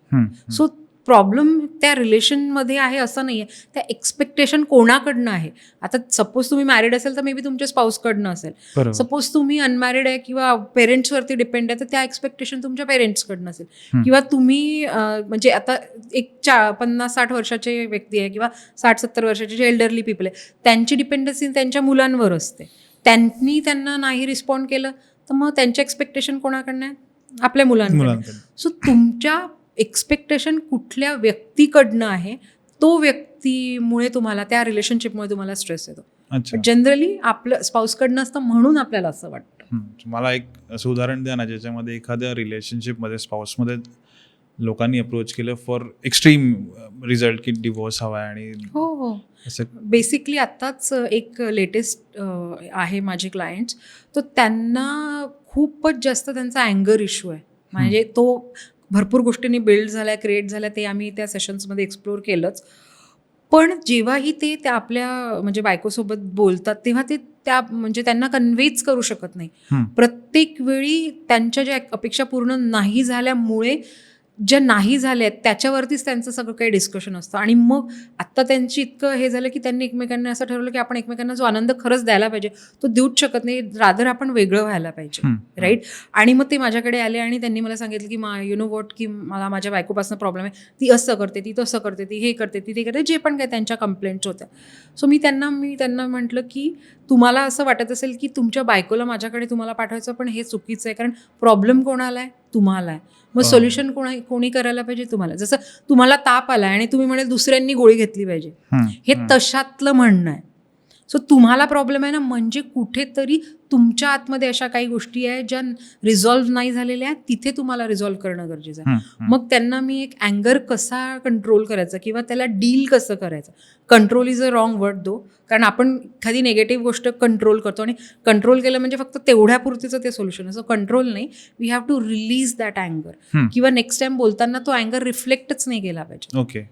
[SPEAKER 1] सो प्रॉब्लेम त्या रिलेशनमध्ये आहे असं नाही आहे, त्या एक्सपेक्टेशन कोणाकडनं आहे. आता सपोज तुम्ही मॅरिड असेल तर मे बी तुमच्या स्पाऊसकडनं असेल. सपोज तुम्ही अनमॅरिड आहे किंवा पेरेंट्सवरती डिपेंड आहे तर त्या एक्सपेक्टेशन तुमच्या पेरेंट्सकडनं असेल. किंवा तुम्ही म्हणजे आता एक 50-60 वर्षाचे व्यक्ती आहे किंवा 60-70 वर्षाचे जे एल्डरली पीपल आहे, त्यांची डिपेंडन्सी त्यांच्या मुलांवर असते. त्यांना नाही रिस्पॉन्ड केलं तर मग त्यांचे एक्सपेक्टेशन कोणाकडनं आहे? आपल्या मुलांकडनं. सो तुमच्या एक्सपेक्टेशन कुठल्या व्यक्तीकडनं आहे, तो व्यक्तीमुळे तुम्हाला, त्या रिलेशनशिपमुळे तुम्हाला स्ट्रेस येतो. जनरली आपलं स्पाऊसकडनं असतं म्हणून आपल्याला असं वाटतं.
[SPEAKER 2] मला एक असं उदाहरण द्या ना, ज्याच्यामध्ये एखाद्या रिलेशनशिपमध्ये स्पाऊसमध्ये लोकांनी अप्रोच केलं फॉर एक्स्ट्रीम रिझल्ट की डिवोर्स हवा आहे. आणि
[SPEAKER 1] हो बेसिकली आत्ताच एक लेटेस्ट आहे माझे क्लायंट्स, तर त्यांना खूपच जास्त त्यांचा अँगर इश्यू आहे. म्हणजे तो भरपूर गोष्टींनी बिल्ड झाला, क्रिएट झाला, ते आम्ही त्या सेशन्समध्ये एक्सप्लोर केलंच. पण जेव्हाही ते त्या आपल्या म्हणजे बायकोसोबत बोलतात तेव्हा ते त्या म्हणजे त्यांना कन्व्हेच करू शकत नाही. प्रत्येक वेळी त्यांच्या ज्या अपेक्षा पूर्ण नाही झाल्यामुळे ज्या नाही झाल्या आहेत त्याच्यावरतीच त्यांचं सगळं काही डिस्कशन असतं. आणि मग आत्ता त्यांची इतकं हे झालं की त्यांनी एकमेकांना असं ठरवलं की आपण एकमेकांना जो आनंद खरंच द्यायला पाहिजे तो देऊच शकत नाही, रादर आपण वेगळं व्हायला पाहिजे, राईट? आणि मग ते माझ्याकडे आले आणि त्यांनी मला सांगितलं की यु नो वॉट, की मला माझ्या बायकोपासून प्रॉब्लेम आहे, ती असं करते, ती तसं करते, ती हे करते, ती ते करते, जे पण काय त्यांच्या कंप्लेंट्स होत्या. सो मी त्यांना म्हटलं की तुम्हाला असं वाटत असेल की तुमच्या बायकोला माझ्याकडे तुम्हाला पाठवायचं, पण हे चुकीचं आहे. कारण प्रॉब्लेम कोणाला आहे? तुम्हाला आहे. मग सोल्युशन कोणी करायला पाहिजे? तुम्हाला. जसं तुम्हाला ताप आला आणि तुम्ही म्हणाल दुसऱ्यांनी गोळी घेतली पाहिजे, हे तशातलं म्हणणं आहे. सो तुम्हाला प्रॉब्लेम आहे ना, म्हणजे कुठेतरी तुमच्या आतमध्ये अशा काही गोष्टी आहेत ज्या रिझॉल्व्ह नाही झालेल्या आहेत, तिथे तुम्हाला रिझॉल्व्ह करणं गरजेचं आहे. मग त्यांना मी एक अँगर कसा कंट्रोल करायचा किंवा त्याला डील कसं करायचं. Control is a wrong word though, कारण आपण एखादी नेगेटिव्ह गोष्ट कंट्रोल करतो आणि कंट्रोल केलं म्हणजे फक्त तेवढ्यापुरतीचं ते सोल्युशन आहे. सो कंट्रोल नाही, we have to release that अँगर, किंवा नेक्स्ट टाइम बोलताना तो अँगर रिफ्लेक्टच नाही केला पाहिजे.
[SPEAKER 2] ओके.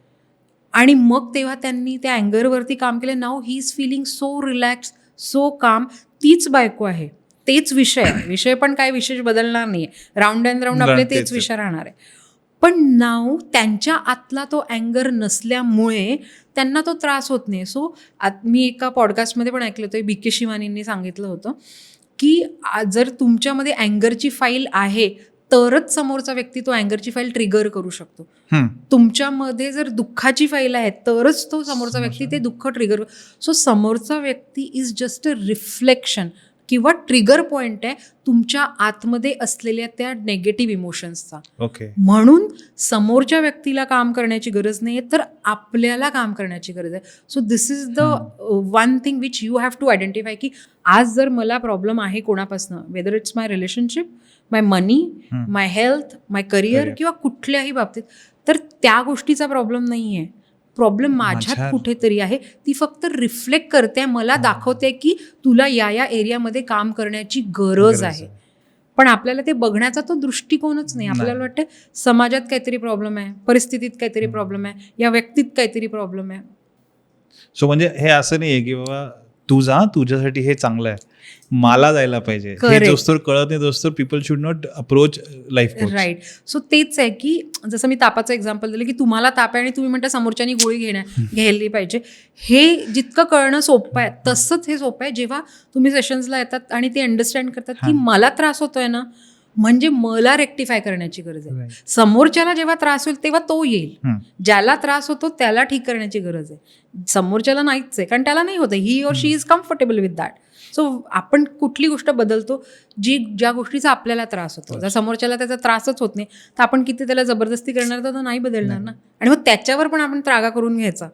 [SPEAKER 1] आणि मग तेव्हा त्यांनी त्या अँगरवरती काम केलं. Now he is feeling so relax, so calm. तीच बायको आहे, तेच विषय पण काय विशेष बदलणार नाही आहे, राऊंड अँड राऊंड आपले तेच विषय राहणार आहे. पण नाऊ त्यांच्या आतला तो अँगर नसल्यामुळे त्यांना तो त्रास होत नाही. सो मी एका पॉडकास्टमध्ये पण ऐकलं होतं, BK शिवानींनी सांगितलं होतं की जर तुमच्यामध्ये अँगरची फाईल आहे तरच समोरचा व्यक्ती तो अँगरची फाईल ट्रिगर करू शकतो. तुमच्यामध्ये जर दुःखाची फाईल आहे तरच तो समोरचा व्यक्ती ते दुःख ट्रिगर. सो समोरचा व्यक्ती इज जस्ट अ रिफ्लेक्शन किंवा ट्रिगर पॉइंट आहे तुमच्या आतमध्ये असलेल्या त्या नेगेटिव्ह इमोशन्सचा.
[SPEAKER 2] ओके.
[SPEAKER 1] म्हणून समोरच्या व्यक्तीला काम करण्याची गरज नाही आहे, तर आपल्याला काम करण्याची गरज आहे. So this is the one thing which you have to identify की आज जर मला प्रॉब्लेम आहे कोणापासनं, whether it's my relationship, my money, my health, my career किंवा कुठल्याही बाबतीत, तर त्या गोष्टीचा प्रॉब्लेम नाही आहे. प्रॉब्लेम माझ्यात कुठेतरी आहे, ती फक्त रिफ्लेक्ट करते, मला दाखवते की तुला या एरियामध्ये काम करण्याची गरज आहे. पण आपल्याला ते बघण्याचा तो दृष्टिकोनच नाही. आपल्याला वाटतं समाजात काहीतरी प्रॉब्लेम आहे, परिस्थितीत काहीतरी प्रॉब्लेम आहे, या व्यक्तीत काहीतरी प्रॉब्लेम आहे.
[SPEAKER 2] सो म्हणजे हे असं नाही आहे की बाबा तू जा, तुझ्यासाठी हे चांगलं आहे, मला जायला पाहिजे, हे
[SPEAKER 1] Correct.
[SPEAKER 2] जोस्तोर कळत नाही तोस्तोर people should not approach life coach.
[SPEAKER 1] Right. So तेच आहे की जसं मी तापाचं एक्झाम्पल दिलं की तुम्हाला ताप आहे आणि तुम्ही म्हणता समोरच्यानी गोळी घ्यायला पाहिजे, हे जितकं कळणं सोपं आहे तसंच हे सोपं आहे जेव्हा तुम्ही सेशन्सला येतात आणि ते अंडरस्टँड करतात की मला त्रास होतोय ना, म्हणजे मला रेक्टिफाय करण्याची गरज आहे. समोरच्याला जेव्हा त्रास होईल तेव्हा तो येईल, ज्याला त्रास होतो त्याला ठीक करण्याची गरज आहे. समोरच्याला नाहीच आहे, कारण त्याला नाही होतं, he or she is comfortable with that. So आपण कुठली गोष्ट बदलतो ज्या गोष्टीचा आपल्याला त्रास होतो. जर समोरच्याला त्याचा त्रासच होत नाही तर आपण किती त्याला जबरदस्ती करणार, तर तो नाही बदलणार ना. आणि मग त्याच्यावर पण आपण त्रागा करून घ्यायचा,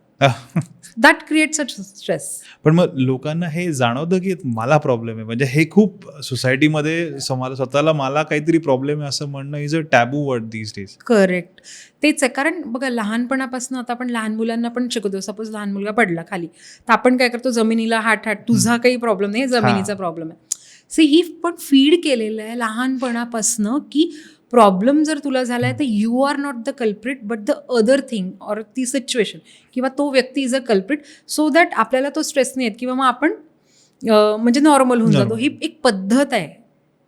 [SPEAKER 1] दॅट क्रिएट्स अ स्ट्रेस.
[SPEAKER 2] पण मग लोकांना हे जाणवतं की मला प्रॉब्लेम आहे, म्हणजे हे खूप सोसायटीमध्ये स्वतःला मला काहीतरी प्रॉब्लेम आहे असं म्हणणं is a taboo word these days.
[SPEAKER 1] Correct. तेच आहे, कारण बघा लहानपणापासून आता आपण लहान मुलांना पण शिकवतो. सपोज लहान मुलगा पडला खाली तर आपण काय करतो, जमिनीला हात तुझा काही प्रॉब्लेम नाही, जमिनीचा प्रॉब्लेम आहे. सी ही पण फीड केलेलं आहे लहानपणापासनं की प्रॉब्लेम जर तुला झाला आहे तर you are not the culprit but the other thing or ती सिच्युएशन किंवा तो व्यक्ती is a culprit, so that आपल्याला तो स्ट्रेस नाही येत किंवा मग आपण म्हणजे नॉर्मल होऊन जातो. ही एक पद्धत आहे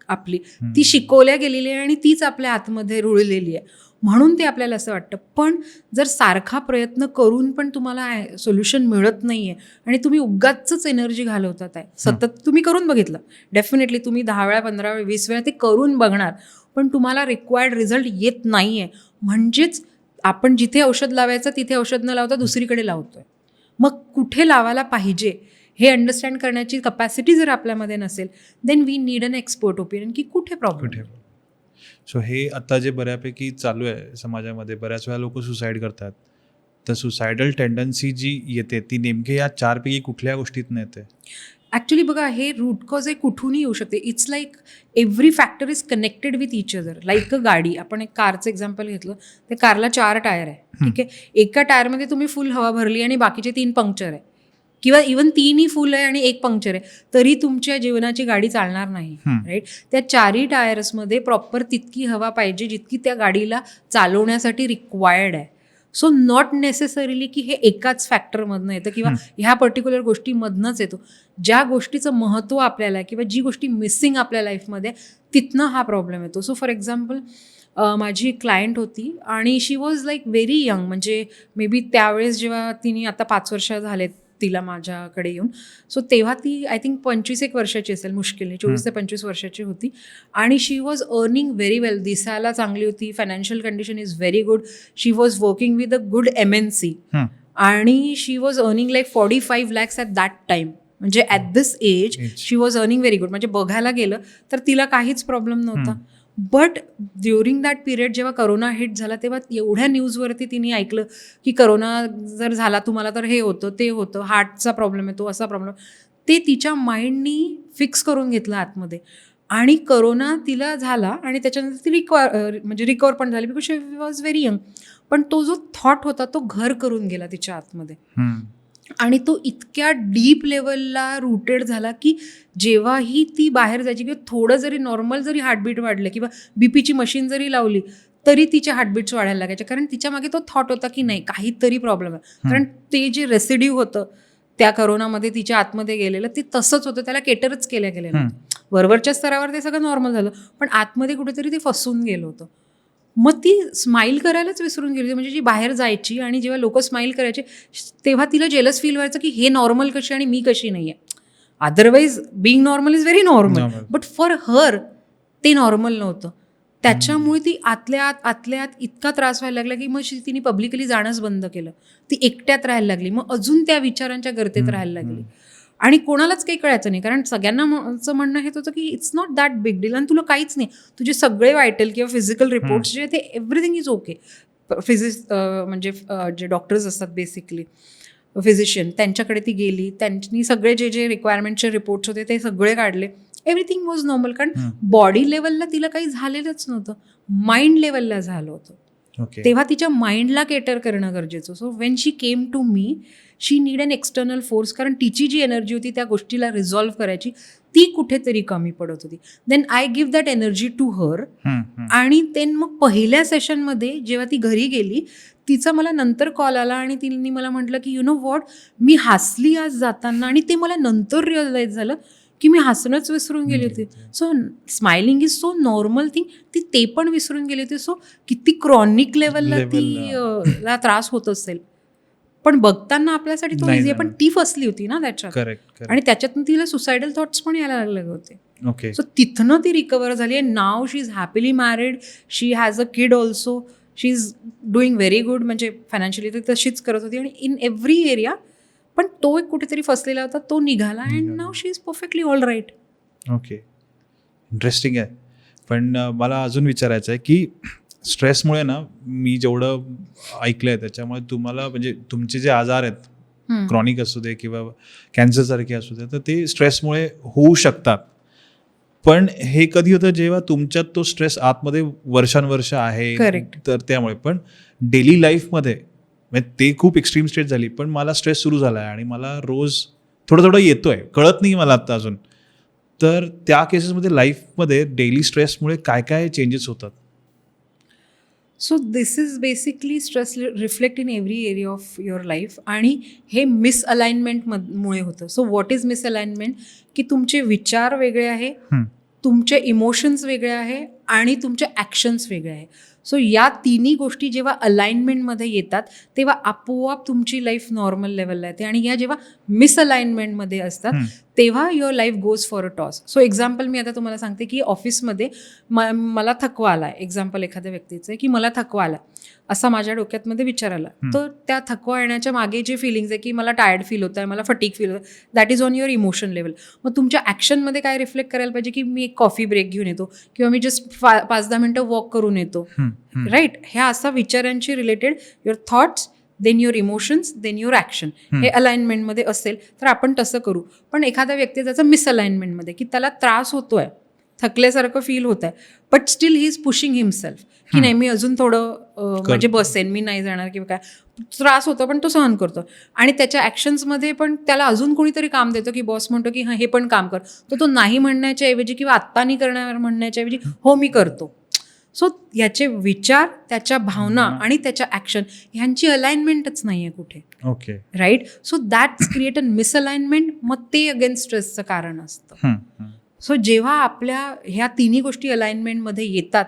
[SPEAKER 1] आपली, ती शिकवल्या गेलेली आहे आणि तीच आपल्या आतमध्ये रुळलेली आहे, म्हणून ते आपल्याला असं वाटतं. पण जर सारखा प्रयत्न करून पण तुम्हाला सोल्युशन मिळत नाही आहे आणि तुम्ही उगाचच एनर्जी घालवतात आहे सतत, तुम्ही करून बघितलं डेफिनेटली, तुम्ही 10 वेळा 15 वेळा 20 वेळा ते करून बघणार, पण तुम्हाला रिक्वायर्ड रिझल्ट येत नाही आहे, म्हणजेच आपण जिथे औषध लावायचं तिथे औषध न लावता दुसरीकडे लावतोय. मग कुठे लावायला पाहिजे हे अंडरस्टँड करण्याची कपॅसिटी जर आपल्यामध्ये नसेल, then we need an expert opinion की कुठे प्रॉब्लेम.
[SPEAKER 2] सो हे आता जे बऱ्यापैकी चालू आहे समाजामध्ये, बऱ्याच वेळा लोक सुसाईड करतात, तर सुसायडल टेंडन्सी जी येते ती नेमके या 4 पैकी कुठल्या गोष्टीतून येते?
[SPEAKER 1] ॲक्च्युली बघा, हे रूट कॉज आहे कुठूनही येऊ शकते. It's like every factor is connected with each other. Like a गाडी, आपण एक कारचं एक्झाम्पल घेतलं, ते कारला 4 टायर आहे, ठीक आहे. एका टायरमध्ये तुम्ही फुल हवा भरली आणि बाकीचे 3 पंक्चर आहे, किंवा इवन 3ही फुल आहे आणि 1 पंक्चर आहे, तरी तुमच्या जीवनाची गाडी चालणार नाही, राईट. त्या 4ही टायर्समध्ये प्रॉपर तितकी हवा पाहिजे जितकी त्या गाडीला चालवण्यासाठी रिक्वायर्ड आहे. सो नॉट नेसेसरीली की हे एकाच फॅक्टरमधनं येतं किंवा ह्या पर्टिक्युलर गोष्टीमधनंच येतो. ज्या गोष्टीचं महत्त्व आपल्याला किंवा जी गोष्टी मिसिंग आपल्या लाईफमध्ये, तिथनं हा प्रॉब्लेम येतो. सो फॉर एक्झाम्पल, माझी क्लायंट होती आणि she was like very young, म्हणजे मे बी त्यावेळेस जेव्हा तिने, आता 5 वर्ष झालेत तिला माझ्याकडे येऊन, सो तेव्हा ती आय थिंक 25 वर्षाची असेल मुश्किलने, 24 ते 25 वर्षाची होती. आणि she was earning very well, दिसायला चांगली होती, financial condition is very good, she was working with a good MNC आणि she was earning like 45 lakhs at that time. म्हणजे at this age she was earning very good. म्हणजे बघायला गेलं तर तिला काहीच प्रॉब्लेम नव्हता. बट ड्युरिंग दॅट पिरियड जेव्हा करोना हिट झाला, तेव्हा एवढ्या न्यूजवरती तिने ऐकलं की करोना जर झाला तुम्हाला तर हे होतं, ते होतं, हार्टचा प्रॉब्लेम येतो, असा प्रॉब्लेम. ते तिच्या माइंडनी फिक्स करून घेतलं आतमध्ये आणि करोना तिला झाला आणि त्याच्यानंतर ती रिकवर पण झाली, because she was very young. पण तो जो थॉट होता तो घर करून गेला तिच्या आतमध्ये आणि तो इतक्या डीप लेवलला रूटेड झाला की जेव्हाही ती बाहेर जायची किंवा थोडं जरी नॉर्मल जरी हार्टबीट वाढलं किंवा बीपीची मशीन जरी लावली तरी तिचे हार्टबीट्स वाढायला लागायचे, कारण तिच्या मागे तो थॉट होता की नाही काहीतरी प्रॉब्लेम आहे. कारण ते जे रेसिड्यू होतं त्या करोनामध्ये तिच्या आतमध्ये गेलेलं ते तसंच होतं, त्याला केटरच केल्या गेलेलं. वरवरच्या स्तरावर ते सगळं नॉर्मल झालं, पण आतमध्ये कुठेतरी ते फसून गेलं होतं. मग ती स्माईल करायलाच विसरून गेली. म्हणजे जी बाहेर जायची आणि जेव्हा लोक स्माईल करायचे तेव्हा तिला जेलस फील व्हायचं की हे नॉर्मल कशी आणि मी कशी नाही आहे. Otherwise being normal is very normal, but for her ते नॉर्मल नव्हतं. त्याच्यामुळे ती आतल्या आत इतका त्रास व्हायला लागला की मग तिने पब्लिकली जाणंच बंद केलं. ती एकट्यात राहायला लागली, मग अजून त्या विचारांच्या गर्तेत राहायला लागली आणि कोणालाच काही कळायचं नाही, कारण सगळ्यांना म्हणणं हेच होतं की it's not that big deal आणि तुला काहीच नाही, तुझे सगळे वायटल किंवा फिजिकल रिपोर्ट्स जे ते एव्हरीथिंग इज ओके. म्हणजे जे डॉक्टर्स असतात बेसिकली फिजिशियन, त्यांच्याकडे ती गेली, त्यांनी सगळे जे रिक्वायरमेंटचे रिपोर्ट्स होते ते सगळे काढले, एव्हरीथिंग वॉज नॉर्मल. कारण बॉडी लेवलला तिला काही झालेलंच नव्हतं, माइंड लेवलला झालं होतं. तेव्हा तिच्या माइंडला केटर करणं गरजेचं. So when she came to me, she need an external force, कारण तिची जी एनर्जी होती त्या गोष्टीला रिझॉल्व्ह करायची ती कुठेतरी कमी पडत होती. Then I give that energy to her. आणि देन मग पहिल्या सेशनमध्ये जेव्हा ती घरी गेली, तिचा मला नंतर कॉल आला आणि तिने मला म्हटलं की यु नो वॉट, मी हसली आज जाताना आणि ते मला नंतर रिअलाइज झालं की मी हसणंच विसरून गेली होती. So smiling is so normal thing, ती ते पण विसरून गेली होती. सो किती क्रॉनिक लेवलला ला त्रास होत असेल, पण बघताना आपल्यासाठी तो
[SPEAKER 2] नाही
[SPEAKER 1] इझी आहे, पण
[SPEAKER 2] जाणार.
[SPEAKER 1] ती फसली होती ना त्याच्यात.
[SPEAKER 2] करेक्ट.
[SPEAKER 1] आणि त्याच्यातून तिला सुसायडल थॉट्स पण यायला लागले होते.
[SPEAKER 2] ओके.
[SPEAKER 1] सो तिथनं ती रिकवर झाली आहे. Now she is happily married, she has a kid also, she is doing very good. म्हणजे फायनान्शियली ती तशीच करत होती आणि इन एव्हरी एरिया. पण तो एक कुठेतरी फसलेला होता, तो निघाला and now she is perfectly all right.
[SPEAKER 2] Okay, interesting आहे. पण मला अजून विचारायचं आहे की स्ट्रेसमुळे ना, मी जेवढं ऐकलं आहे त्याच्यामुळे तुम्हाला म्हणजे तुमचे जे आजार आहेत, क्रॉनिक असू दे किंवा कॅन्सरसारखे असू दे, तर ते स्ट्रेसमुळे होऊ शकतात. पण हे कधी होतं जेव्हा तुमच्यात तो स्ट्रेस आतमध्ये वर्षानुवर्ष आहे.
[SPEAKER 1] Correct.
[SPEAKER 2] तर त्यामुळे. पण डेली लाईफमध्ये म्हणजे ते खूप एक्स्ट्रीम स्टेट झाली, पण मला स्ट्रेस सुरू झाला आहे आणि मला रोज थोडं थोडं येतोय, कळत नाही मला आत्ता अजून. तर त्या केसेसमध्ये लाईफमध्ये डेली स्ट्रेसमुळे काय काय चेंजेस होतात?
[SPEAKER 1] So this is basically stress reflect in every area of your life. आणि हे मिसअलाइनमेंटमुळे होतं. So what is misalignment? की तुमचे विचार वेगळे आहे, तुमचे इमोशन्स वेगळे आहे आणि तुमचे ॲक्शन्स वेगळे आहे. सो या तिन्ही गोष्टी जेव्हा अलाइनमेंटमध्ये येतात तेव्हा आपोआप तुमची लाईफ नॉर्मल लेवलला येते. आणि या जेव्हा मिसअलाइनमेंटमध्ये असतात तेव्हा your life goes for a toss. So example मी आता तुम्हाला सांगते की ऑफिसमध्ये मला थकवा आला आहे. एक्झाम्पल एखाद्या व्यक्तीचं आहे की मला थकवा आला, असा माझ्या डोक्यातमध्ये विचार आला. तर त्या थकवा येण्याच्या मागे जे फिलिंग्स आहे की मला टायर्ड फील होत आहे, मला फटीक फील होत आहे, that is on your emotion level. मग तुमच्या ॲक्शनमध्ये काय रिफ्लेक्ट करायला पाहिजे की मी एक कॉफी ब्रेक घेऊन येतो किंवा मी जस्ट 5-10 मिनटं वॉक करून येतो. राईट? ह्या असा विचारांशी related your thoughts, then your emotions, then your action, हे अलाइनमेंटमध्ये असेल तर आपण तसं करू. पण एखादा व्यक्ती त्याचा मिसअलाइनमेंटमध्ये की त्याला त्रास होतोय, थकल्यासारखं फील होत आहे, but still he is pushing himself की नाही मी अजून थोडं म्हणजे बसेन, मी नाही जाणार किंवा काय, त्रास होतो पण तो सहन करतो. आणि त्याच्या ॲक्शन्समध्ये पण त्याला अजून कोणीतरी काम देतो की बॉस म्हणतो की हां हे पण काम कर, तर तो नाही म्हणण्याच्या ऐवजी किंवा आत्ता नाही करणार म्हणण्याच्या ऐवजी हो मी करतो. सो याचे विचार, त्याच्या भावना आणि त्याच्या ॲक्शन ह्यांची अलाइनमेंटच नाही आहे कुठे.
[SPEAKER 2] Okay,
[SPEAKER 1] right? So that's create a misalignment. मग ते अगेन स्ट्रेसचं कारण असतं. सो जेव्हा आपल्या ह्या तिन्ही गोष्टी अलाइनमेंटमध्ये येतात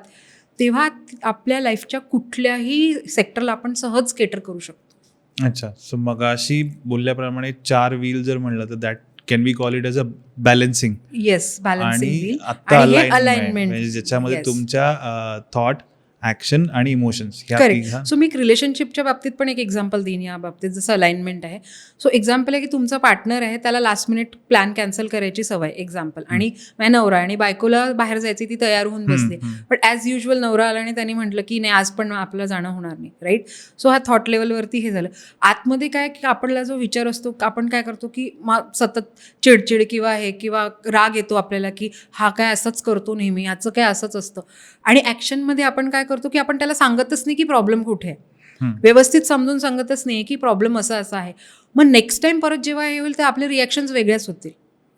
[SPEAKER 1] तेव्हा आपल्या लाईफच्या कुठल्याही सेक्टरला आपण सहज केटर करू शकतो.
[SPEAKER 2] अच्छा. सो मगाशी बोलल्याप्रमाणे 4 व्हील जर म्हणलं तर that can be call it as a balancing.
[SPEAKER 1] Yes, balancing
[SPEAKER 2] आणि
[SPEAKER 1] व्हील.
[SPEAKER 2] आता
[SPEAKER 1] आणि हे
[SPEAKER 2] अलाइनमेंट
[SPEAKER 1] अलाइनमेंट
[SPEAKER 2] म्हणजे ज्याच्यामध्ये
[SPEAKER 1] Yes.
[SPEAKER 2] तुमच्या थॉट, ॲक्शन आणि इमोशन्स
[SPEAKER 1] करेक्ट. सो मी एक रिलेशनशिपच्या बाबतीत पण एक एक्झाम्पल देईन या बाबतीत, जसं अलाइनमेंट आहे. सो एक्झाम्पल आहे की तुमचा पार्टनर आहे, त्याला लास्ट मिनिट प्लॅन कॅन्सल करायची सवय एक्झाम्पल, आणि नवरा आणि बायकोला बाहेर जायची, ती तयार होऊन बसली, बट ॲज युजल नवरा आला आणि त्यांनी म्हटलं की नाही आज पण आपलं जाणं होणार नाही. राईट? सो हा थॉट लेवलवरती हे झालं. आतमध्ये काय की आपला जो विचार असतो, आपण काय करतो की सतत चिडचिड किंवा हे किंवा राग येतो आपल्याला की हा काय असंच करतो नेहमी, याचं काय असंच असतं. आणि ॲक्शनमध्ये आपण काय करतो की आपण त्याला सांगतच नाही की प्रॉब्लेम कुठे आहे, व्यवस्थित समजून सांगतच नाही की प्रॉब्लेम असा आहे. मग नेक्स्ट टाइम परत जेव्हा हे होईल तर आपले रिॲक्शन्स वेगळ्याच होतील.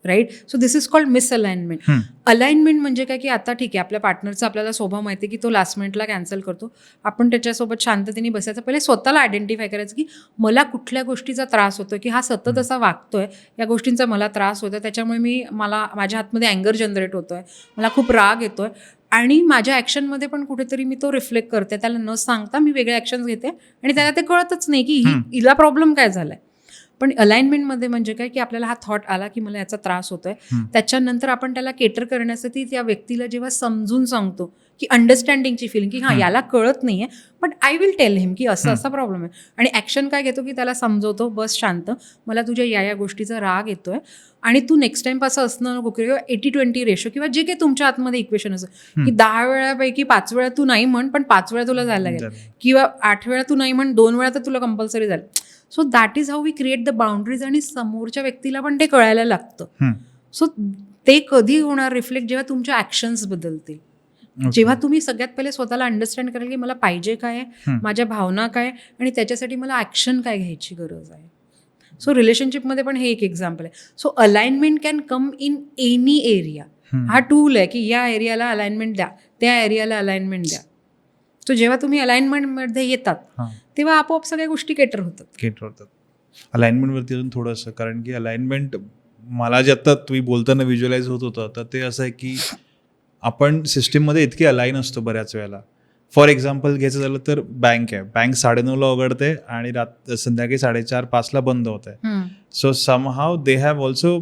[SPEAKER 1] Right? So this is called misalignment. Alignment म्हणजे काय की आता ठीक आहे, आपल्या पार्टनरचा आपल्याला स्वभाव माहिती आहे की तो लास्ट मिनिटला कॅन्सल करतो. आपण त्याच्यासोबत शांततेने बसायचं, पहिले स्वतःला आयडेंटिफाय करायचं की मला कुठल्या गोष्टीचा त्रास होतोय, की हा सतत असा वागतोय, या गोष्टींचा मला त्रास होतोय, त्याच्यामुळे माझ्या हातमध्ये अँगर जनरेट होतोय, मला खूप राग येतोय आणि माझ्या ॲक्शनमध्ये पण कुठेतरी मी तो रिफ्लेक्ट करते. त्याला न सांगता मी वेगळे ॲक्शन्स घेते आणि त्याला ते कळतच नाही की हिला प्रॉब्लेम काय झालाय. पण अलाइनमेंटमध्ये म्हणजे काय की आपल्याला हा थॉट आला की मला याचा त्रास होतोय, त्याच्यानंतर आपण त्याला केटर करण्यासाठी त्या व्यक्तीला जेव्हा समजून सांगतो की अंडरस्टँडिंगची फिलिंग की हां याला कळत नाही आहे, but I will tail him की असं असा प्रॉब्लेम आहे. आणि ॲक्शन काय घेतो की त्याला समजवतो, बस शांत, मला तुझ्या या गोष्टीचा राग येतोय आणि तू नेक्स्ट टाइम असं असणं नको किंवा 80-20 रेशो किंवा जे काही तुमच्या आतमध्ये इक्वेशन असं की 10 वेळापैकी 5 वेळा तू नाही म्हण, पण 5 वेळा तुला जायला लागेल, किंवा 8 वेळा तू नाही म्हण, 2 वेळा तर तुला कंपल्सरी जाईल. So that is how we create the boundaries. आणि समोरच्या व्यक्तीला पण ते कळायला लागतं. सो ते कधी होणार रिफ्लेक्ट, जेव्हा तुमच्या ॲक्शन्स बदलतील, जेव्हा तुम्ही सगळ्यात पहिले स्वतःला अंडरस्टँड कराल की मला पाहिजे काय आहे, माझ्या भावना काय, आणि त्याच्यासाठी मला ॲक्शन काय घ्यायची गरज आहे. सो रिलेशनशिपमध्ये पण हे एक एक्झाम्पल आहे. So alignment can come in any area. हा टूल आहे की या एरियाला अलाइनमेंट द्या, त्या एरियाला अलाइनमेंट द्या. सो जेव्हा तुम्ही अलाइनमेंटमध्ये येतात तेव्हा आपोआप सगळ्या गोष्टी केटर होतात.
[SPEAKER 2] अलाइनमेंटवरती अजून थोडंसं, कारण की अलाइनमेंट मला जे आता तुम्ही बोलताना व्हिज्युअलाइज होत होतं तर ते असं आहे की आपण सिस्टीममध्ये इतके अलाईन असतो बऱ्याच वेळेला. फॉर एक्झाम्पल घ्यायचं झालं तर बँक आहे, बँक 9:30ला उघडते आणि संध्याकाळी 4:30-5ला बंद होत आहे. So somehow they have also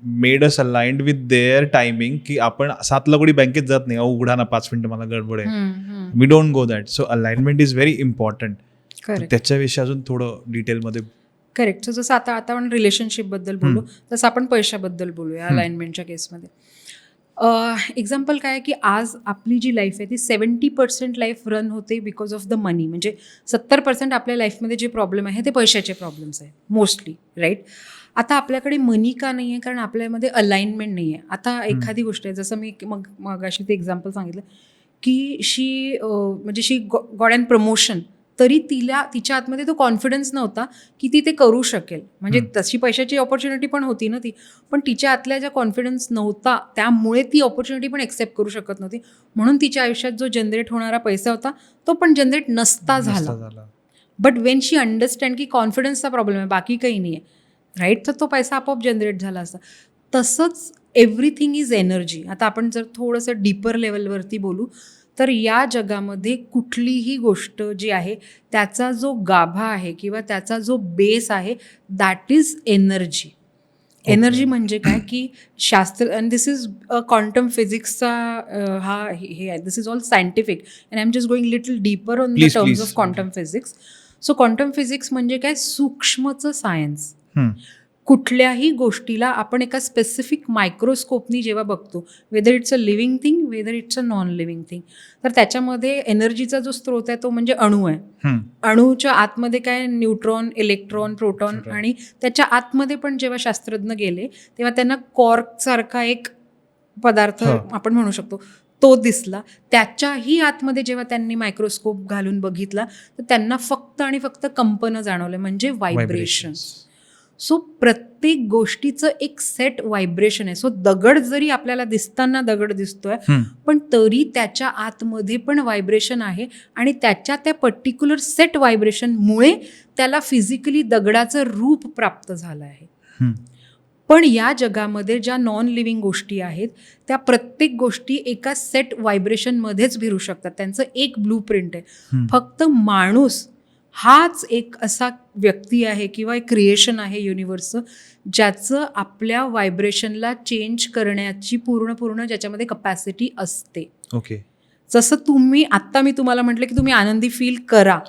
[SPEAKER 2] made us aligned with their timing की आपण 7ला कोणी बँकेत जात नाही, उघडा ना 5 मिनिटं मला गडबड आहे, we don't go that. So alignment is very important. त्याच्याविषयी अजून थोडं डिटेलमध्ये.
[SPEAKER 1] करेक्ट. सो जसं आता आपण रिलेशनशिपबद्दल बोलू तसं आपण पैशाबद्दल बोलूया अलाइनमेंटच्या केसमध्ये. एक्झाम्पल काय आहे की आज आपली जी लाईफ आहे ती 70% लाईफ रन होते बिकॉज ऑफ द मनी. म्हणजे 70% आपल्या लाईफमध्ये जे प्रॉब्लेम आहे ते पैशाचे प्रॉब्लेम्स आहेत मोस्टली, राईट. आता आपल्याकडे मनी का नाही आहे? कारण आपल्यामध्ये अलाइनमेंट नाही आहे. आता एखादी गोष्ट आहे, जसं मी मग अशी ते एक्झाम्पल सांगितलं की शी गॉट अँड प्रमोशन, तरी तिच्या आतमध्ये तो कॉन्फिडन्स नव्हता की ती ते करू शकेल. म्हणजे तशी पैशाची ऑपॉर्च्युनिटी पण होती ना ती, पण तिच्या आतल्या ज्या कॉन्फिडन्स नव्हता त्यामुळे ती ऑपॉर्च्युनिटी पण एक्सेप्ट करू शकत नव्हती. म्हणून तिच्या आयुष्यात जो जनरेट होणारा पैसा होता तो पण जनरेट नसता झाला. बट वेन शी अंडरस्टँड की कॉन्फिडन्सचा प्रॉब्लेम आहे, बाकी काही नाही आहे, राईट, तर तो पैसा आपोआप जनरेट झाला असता. तसंच एव्हरीथिंग इज एनर्जी. आता आपण जर थोडंसं डीपर लेवलवरती बोलू तर या जगामध्ये कुठलीही गोष्ट जी आहे त्याचा जो गाभा आहे किंवा त्याचा जो बेस आहे दॅट इज एनर्जी. एनर्जी म्हणजे काय की शास्त्र, अँड दिस इज क्वांटम फिजिक्सचा हे आहे, this is all scientific and I am just going little deeper on the terms of quantum physics. So quantum physics म्हणजे काय? सूक्ष्मचं सायन्स. कुठल्याही गोष्टीला आपण एका स्पेसिफिक मायक्रोस्कोपनी जेव्हा बघतो, whether it's a living thing, whether it's a non living thing, तर त्याच्यामध्ये एनर्जीचा जो स्रोत आहे तो म्हणजे अणू आहे. अणूच्या आतमध्ये काय? न्यूट्रॉन, इलेक्ट्रॉन, प्रोटॉन, आणि त्याच्या आतमध्ये पण जेव्हा शास्त्रज्ञ गेले तेव्हा त्यांना कॉर्क सारखा एक पदार्थ आपण म्हणू शकतो तो दिसला. त्याच्याही आतमध्ये जेव्हा त्यांनी मायक्रोस्कोप घालून बघितला तर त्यांना फक्त आणि फक्त कंपनं जाणवले, म्हणजे व्हायब्रेशन. सो प्रत्येक गोष्टीचं एक सेट व्हायब्रेशन आहे. सो दगड जरी आपल्याला दिसताना दगड दिसतोय पण तरी त्याच्या आतमध्ये पण व्हायब्रेशन आहे आणि त्या पर्टिक्युलर सेट व्हायब्रेशनमुळे त्याला फिजिकली दगडाचं रूप प्राप्त झालं आहे. पण या जगामध्ये ज्या नॉन लिव्हिंग गोष्टी आहेत त्या प्रत्येक गोष्टी एका सेट व्हायब्रेशनमध्येच फिरू शकतात. त्यांचं एक ब्लू प्रिंट आहे. फक्त माणूस हाच एक असा व्यक्ती आहे किंवा एक क्रिएशन आहे युनिव्हर्सचं ज्याचं आपल्या व्हायब्रेशनला चेंज करण्याची पूर्ण ज्याच्यामध्ये कपॅसिटी असते.
[SPEAKER 2] ओके.
[SPEAKER 1] जसं मी तुम्हाला म्हटलं की तुम्ही आनंदी फील करा,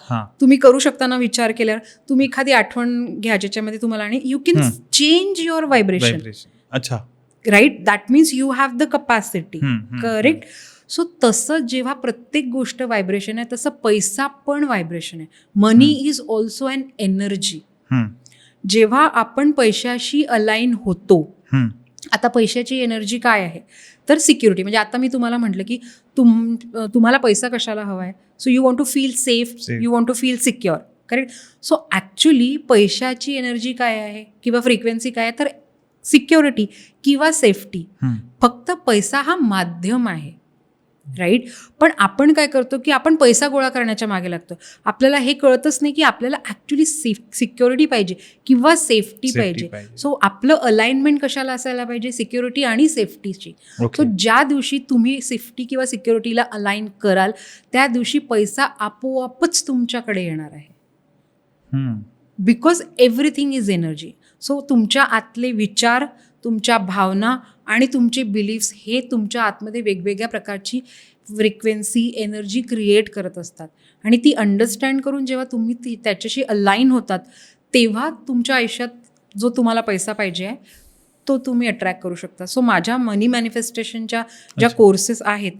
[SPEAKER 1] तुम्ही करू शकता ना विचार केल्यावर. तुम्ही एखादी आठवण घ्या ज्याच्यामध्ये तुम्हाला, आणि you can change your vibration.
[SPEAKER 2] अच्छा,
[SPEAKER 1] right, that means you have the capacity. Correct. So तसं जेव्हा प्रत्येक गोष्ट व्हायब्रेशन आहे तसं पैसा पण व्हायब्रेशन आहे. मनी इज ऑल्सो अन एनर्जी. जेव्हा आपण पैशाशी अलाइन होतो, आता पैशाची एनर्जी काय आहे तर सिक्युरिटी. म्हणजे आता मी तुम्हाला म्हटलं की तुम्हाला पैसा कशाला हवा आहे? So you want to feel safe, you want to feel secure, correct. So actually पैशाची एनर्जी काय आहे किंवा फ्रिक्वेन्सी काय आहे तर सिक्युरिटी किंवा सेफ्टी. फक्त पैसा हा माध्यम आहे, राईट. पण आपण काय करतो की आपण पैसा गोळा करण्याच्या मागे लागतो. आपल्याला हे कळतच नाही की आपल्याला ॲक्च्युली सिक्युरिटी पाहिजे किंवा सेफ्टी पाहिजे. सो आपलं अलाइनमेंट कशाला असायला पाहिजे? सिक्युरिटी आणि सेफ्टीची. सो ज्या दिवशी तुम्ही सेफ्टी किंवा सिक्युरिटीला अलाइन कराल त्या दिवशी पैसा आपोआपच तुमच्याकडे येणार आहे. Because everything is energy. So तुमच्या आतले विचार, तुमच्या भावना आणि तुमचे बिलीफ्स हे तुमच्या आतमध्ये वेगवेगळ्या प्रकारची फ्रिक्वेन्सी, एनर्जी क्रिएट करत असतात. आणि ती अंडरस्टँड करून जेव्हा तुम्ही त्याच्याशी अलाइन होतात तेव्हा तुमच्या आयुष्यात जो तुम्हाला पैसा पाहिजे आहे तो तुम्ही अट्रॅक्ट करू शकता. सो माझ्या मनी मॅनिफेस्टेशनच्या ज्या कोर्सेस आहेत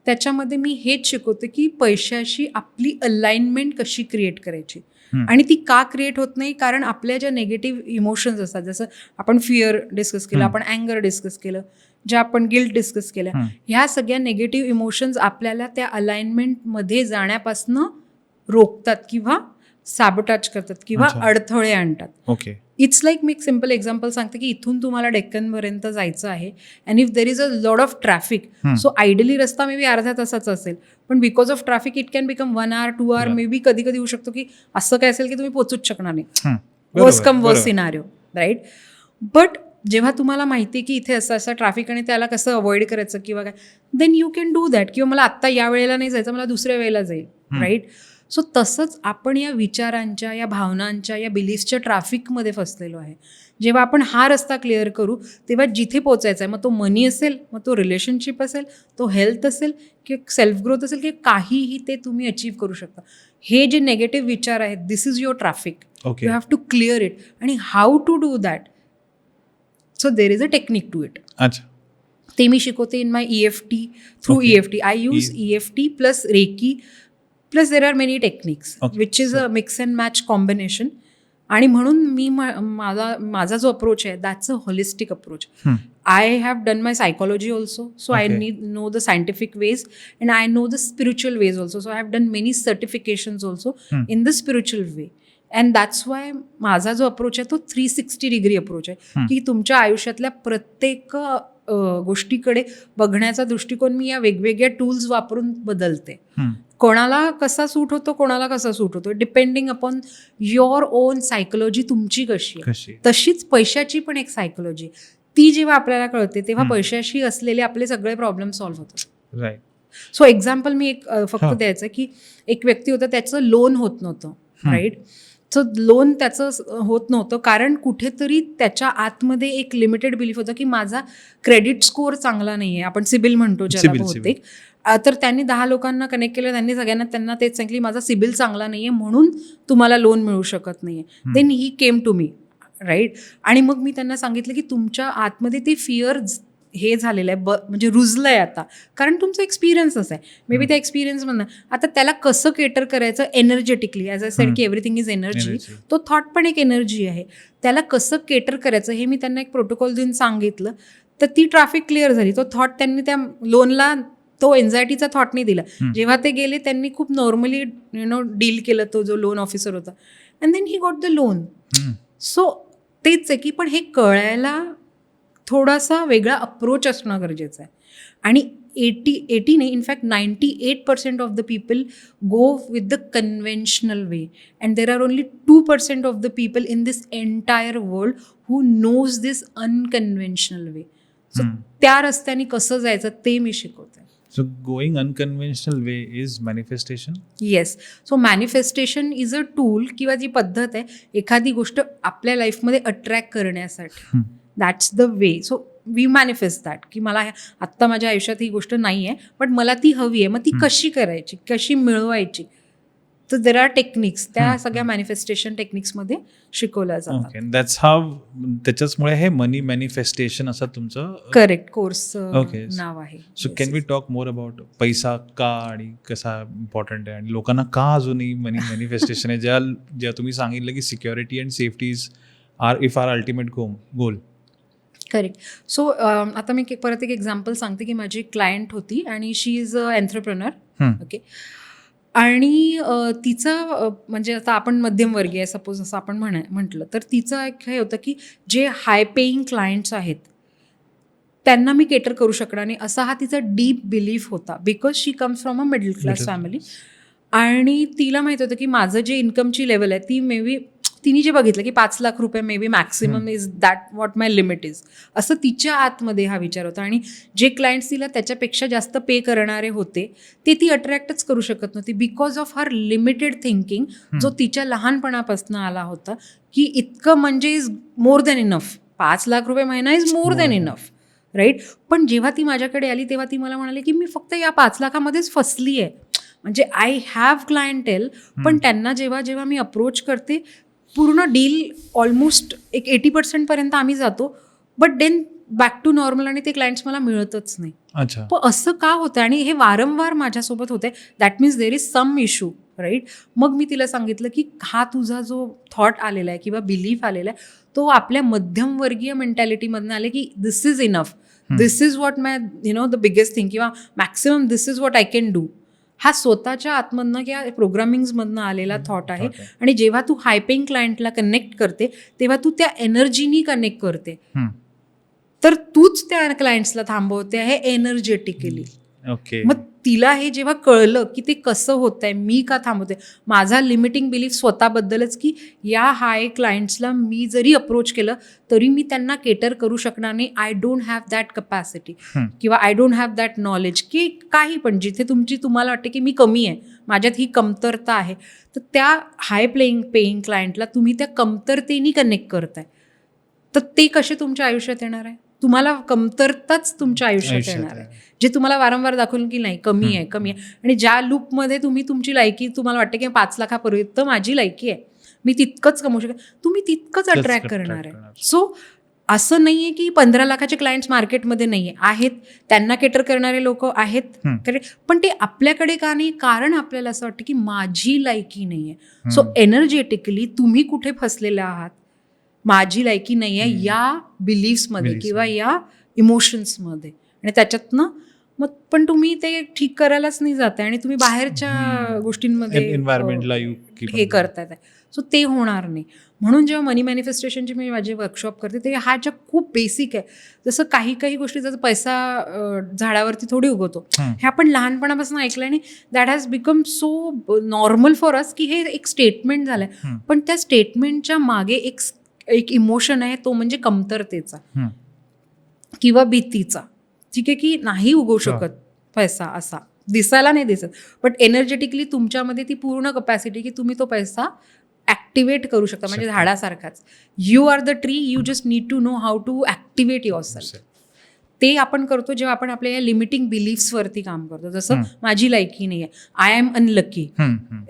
[SPEAKER 1] त्याच्यामध्ये मी हेच शिकवते की पैशाशी आपली अलाइनमेंट कशी क्रिएट करायची. आणि ती का क्रिएट होत नाही? कारण आपल्या ज्या नेगेटिव्ह इमोशन्स असतात, जसं आपण फिअर डिस्कस केलं, आपण अँगर डिस्कस केलं, ज्या आपण गिल्ट डिस्कस केल्या, ह्या सगळ्या नेगेटिव्ह इमोशन्स आपल्याला त्या अलाइनमेंटमध्ये जाण्यापासून रोखतात किंवा सॅबोटाज करतात किंवा अडथळे आणतात.
[SPEAKER 2] ओके.
[SPEAKER 1] इट्स लाईक मी एक सिम्पल एक्झाम्पल सांगते की इथून तुम्हाला डेक्कनपर्यंत जायचं आहे and if there is a lot of traffic, so ideally रस्ता मे बी अर्ध्या तासाचा असेल पण because of traffic it can become 1 hour 2 hour, may be कधी होऊ शकतो की असं काय असेल की तुम्ही पोचूच शकणार नाही. वर्स कम वर्स सिनारिओ, राईट. बट जेव्हा तुम्हाला माहिती आहे की इथे असं असं ट्रॅफिक आणि त्याला कसं अवॉइड करायचं किंवा काय, then you can do that. किंवा मला आत्ता या वेळेला नाही जायचं, मला दुसऱ्या वेळेला जाईल, राईट. सो तसंच आपण या विचारांच्या, या भावनांच्या, या बिलीफ्सच्या ट्रॅफिकमध्ये फसलेलो आहे. जेव्हा आपण हा रस्ता क्लिअर करू तेव्हा जिथे पोचायचं आहे, मग तो मनी असेल, मग तो रिलेशनशिप असेल, तो हेल्थ असेल, किंवा सेल्फ ग्रोथ असेल, की काहीही ते तुम्ही अचीव्ह करू शकता. हे जे नेगेटिव्ह विचार आहेत, this is your traffic. You have to clear it. आणि how to do that, so there is a technique to it.
[SPEAKER 2] अच्छा.
[SPEAKER 1] ते मी शिकवते in my EFT, through EFT. I use EFT plus reiki plus there are many techniques which is a mix and match combination. आणि म्हणून मी माझा जो approach आहे that's a holistic approach. I have done my psychology also, so I know the scientific ways and I know the spiritual ways also. So I have done many certifications also in the spiritual way. And that's why माझा जो approach आहे तो 360 degree approach आहे, की तुमच्या आयुष्यातल्या प्रत्येक गोष्टीकडे बघण्याचा दृष्टिकोन मी या वेगवेगळ्या टूल्स वापरून बदलते. कोणाला कसा सूट होतो, कोणाला कसा सूट होतो, depending upon your on psychology तुमची कशी आहे. तशीच पैशाची पण एक सायकोलॉजी, ती जेव्हा आपल्याला कळते तेव्हा पैशाशी असलेले आपले सगळे प्रॉब्लेम सॉल्व्ह होतात.
[SPEAKER 2] राईट.
[SPEAKER 1] सो एक्झाम्पल मी एक फक्त द्यायचं की एक व्यक्ती होता, त्याचं लोन होत नव्हतं, राईट. सो लोन त्याचं होत नव्हतं कारण कुठेतरी त्याच्या आतमध्ये एक लिमिटेड बिलीफ होतं की माझा क्रेडिट स्कोअर चांगला नाही आहे, आपण सिबिल म्हणतो ज्याला बहुतेक. तर त्यांनी 10 लोकांना कनेक्ट केलं, त्यांनी सगळ्यांना त्यांना तेच सांगितलं माझा सिबिल चांगला नाही आहे म्हणून तुम्हाला लोन मिळू शकत नाही आहे. Then he came to me, right. आणि मग मी त्यांना सांगितलं की तुमच्या आतमध्ये ते फिअर हे झालेलं आहे, म्हणजे रुजलं आहे आता, कारण तुमचा एक्सपिरियन्स असं आहे. मे बी त्या एक्सपिरियन्समधनं आता त्याला कसं केटर करायचं एनर्जेटिकली, ॲज आय सेड की एव्हरीथिंग इज एनर्जी. तो थॉट पण एक एनर्जी आहे, त्याला कसं केटर करायचं हे मी त्यांना एक प्रोटोकॉल देऊन सांगितलं. तर ती ट्रॅफिक क्लिअर झाली. तो थॉट त्यांनी त्या लोनला तो एन्झायटीचा थॉट नाही दिला. जेव्हा ते गेले त्यांनी खूप नॉर्मली डील केलं, तो जो लोन ऑफिसर होता, and then he got the loan. सो तेच आहे की पण हे कळायला थोडासा वेगळा अप्रोच असणं गरजेचं आहे. आणि 80 नाही, in fact 98% of the people go with the conventional way and there are only 2% of the people in this entire world who knows this unconventional way. सो त्या रस्त्याने कसं जायचं ते मी शिकवते.
[SPEAKER 2] So going unconventional way is manifestation?
[SPEAKER 1] Yes. So manifestation is a tool किंवा जी पद्धत आहे एखादी गोष्ट आपल्या लाईफमध्ये अट्रॅक्ट करण्यासाठी. That's the way. So we manifest that की मला आत्ता माझ्या आयुष्यात ही गोष्ट नाही आहे पण मला ती हवी आहे. मग ती कशी करायची, कशी मिळवायची. तर देर आर टेक्निक्स, त्या सगळ्या मॅनिफेस्टेशन टेक्निक्समध्ये शिकवल्या जातात.
[SPEAKER 2] Okay, that's how. त्याच्याचमुळे हे मनी मॅनिफेस्टेशन असं तुमचं
[SPEAKER 1] करेक्ट कोर्स नाव आहे.
[SPEAKER 2] So can we talk more about पैसा का आणि कसा इम्पॉर्टंट आहे आणि लोकांना का अजूनही मनी मॅनिफेस्टेशन आहे, ज्या तुम्ही सांगितलं की security and safety if our ultimate goal.
[SPEAKER 1] Correct. So आता मी परत एक एक्झाम्पल सांगते की माझी क्लायंट होती आणि शी इज अ एंटरप्रेनर. ओके. आणि तिचं म्हणजे आता आपण मध्यमवर्गीय सपोज असं आपण म्हटलं तर तिचं एक हे होतं की जे हाय पेईंग क्लायंट्स आहेत त्यांना मी केटर करू शकणार नाही, असा हा तिचा डीप बिलीफ होता. Because she comes from a middle class family. आणि तिला माहीत होतं की माझं जे इन्कमची लेवल आहे ती मे बी तिने जे बघितलं की 5 लाख रुपये may be maximum is that what my limit is, असं तिच्या आतमध्ये हा विचार होता. आणि जे क्लायंट्स तिला त्याच्यापेक्षा जास्त पे करणारे होते ते ती अट्रॅक्टच करू शकत नव्हती because of her limited thinking, जो तिच्या लहानपणापासून आला होता की इतकं म्हणजे is more than enough, 5 lakh रुपये महिना is more than enough, right. पण जेव्हा ती माझ्याकडे आली तेव्हा ती मला म्हणाली की मी फक्त या 5 लाखामध्येच फसली आहे. म्हणजे आय हॅव क्लायंटेल, पण त्यांना जेव्हा मी अप्रोच करते पूर्ण डील ऑलमोस्ट एक 80% पर्यंत आम्ही जातो, but then back to normal आणि ते क्लायंट्स मला मिळतच नाही.
[SPEAKER 2] अच्छा.
[SPEAKER 1] पण असं का होतं आणि हे वारंवार माझ्यासोबत होते. That means there is some issue, right. मग मी तिला सांगितलं की हा तुझा जो थॉट आलेला आहे किंवा बिलीफ आलेला आहे तो आपल्या मध्यमवर्गीय मेंटॅलिटीमधनं आले की this is enough, this is what my the biggest thing किंवा maximum this is what I can do. हा स्वतःच्या आतमधनं किंवा प्रोग्रामिंगमधनं आलेला थॉट आहे. आणि जेव्हा तू हायपेइंग क्लायंटला कनेक्ट करते तेव्हा तू त्या एनर्जीनी कनेक्ट करते, तर तूच त्या क्लायंट्सला थांबवते आहे एनर्जेटिकली.
[SPEAKER 2] ओके.
[SPEAKER 1] मग तिला हे जेव्हा कळलं की ते कसं होत आहे, मी का थांबवते, माझा लिमिटिंग बिलीफ स्वतःबद्दलच की या हाय क्लायंट्सला मी जरी अप्रोच केलं तरी मी त्यांना केटर करू शकणार नाही, I don't have that capacity किंवा I don't have that knowledge, की काही पण जिथे तुम्हाला वाटते की मी कमी आहे, माझ्यात ही कमतरता आहे, तर त्या हाय पेईंग क्लायंटला तुम्ही त्या कमतरतेने कनेक्ट करताय, तर ते कसे तुमच्या आयुष्यात येणार आहे? तुम्हाला कमतरताच तुमच्या आयुष्यात येणार आहे, जे तुम्हाला वारंवार दाखवून की नाही कमी आहे कमी आहे. आणि ज्या लूपमध्ये तुम्ही तुमची लायकी तुम्हाला वाटते की 5 लाखापर्यंत माझी लायकी आहे, मी तितकंच कमवू शकते, तुम्ही तितकंच अट्रॅक्ट करणार आहे. सो असं नाही आहे की 15 लाखाचे क्लायंट्स मार्केटमध्ये नाही आहेत, त्यांना केटर करणारे लोक आहेत, पण ते आपल्याकडे का नाही? कारण आपल्याला असं वाटतं की माझी लायकी नाही आहे. सो एनर्जेटिकली तुम्ही कुठे फसलेले आहात? माझी लायकी नाही आहे या बिलीफ्समध्ये किंवा या इमोशन्समध्ये, आणि त्याच्यातनं मग पण तुम्ही ते ठीक करायलाच नाही जाताय आणि तुम्ही बाहेरच्या गोष्टींमध्ये
[SPEAKER 2] एन्व्हायरमेंटला
[SPEAKER 1] हे करताय, सो ते होणार नाही. म्हणून जेव्हा मनी मॅनिफेस्टेशनचे मी माझे वर्कशॉप करते ते हा ज्या खूप बेसिक आहे. जसं काही गोष्टी जसं पैसा झाडावरती थोडी उगवतो, हे आपण लहानपणापासून ऐकलं आणि that has become so normal for us की हे एक स्टेटमेंट झालंय. पण त्या स्टेटमेंटच्या मागे एक इमोशन आहे, तो म्हणजे कमतरतेचा किंवा भीतीचा. ठीक आहे की नाही उगवू शकत पैसा, असा दिसायला नाही दिसत, बट एनर्जेटिकली तुमच्यामध्ये ती पूर्ण कपॅसिटी की तुम्ही तो पैसा ॲक्टिवेट करू शकता. म्हणजे झाडासारखाच, you are the tree, you just need to know how to activate yourself. ते आपण करतो जेव्हा आपण आपल्या या लिमिटिंग बिलीफ्सवरती काम करतो. जसं माझी लायकी नाही आहे, आय एम अनलकी,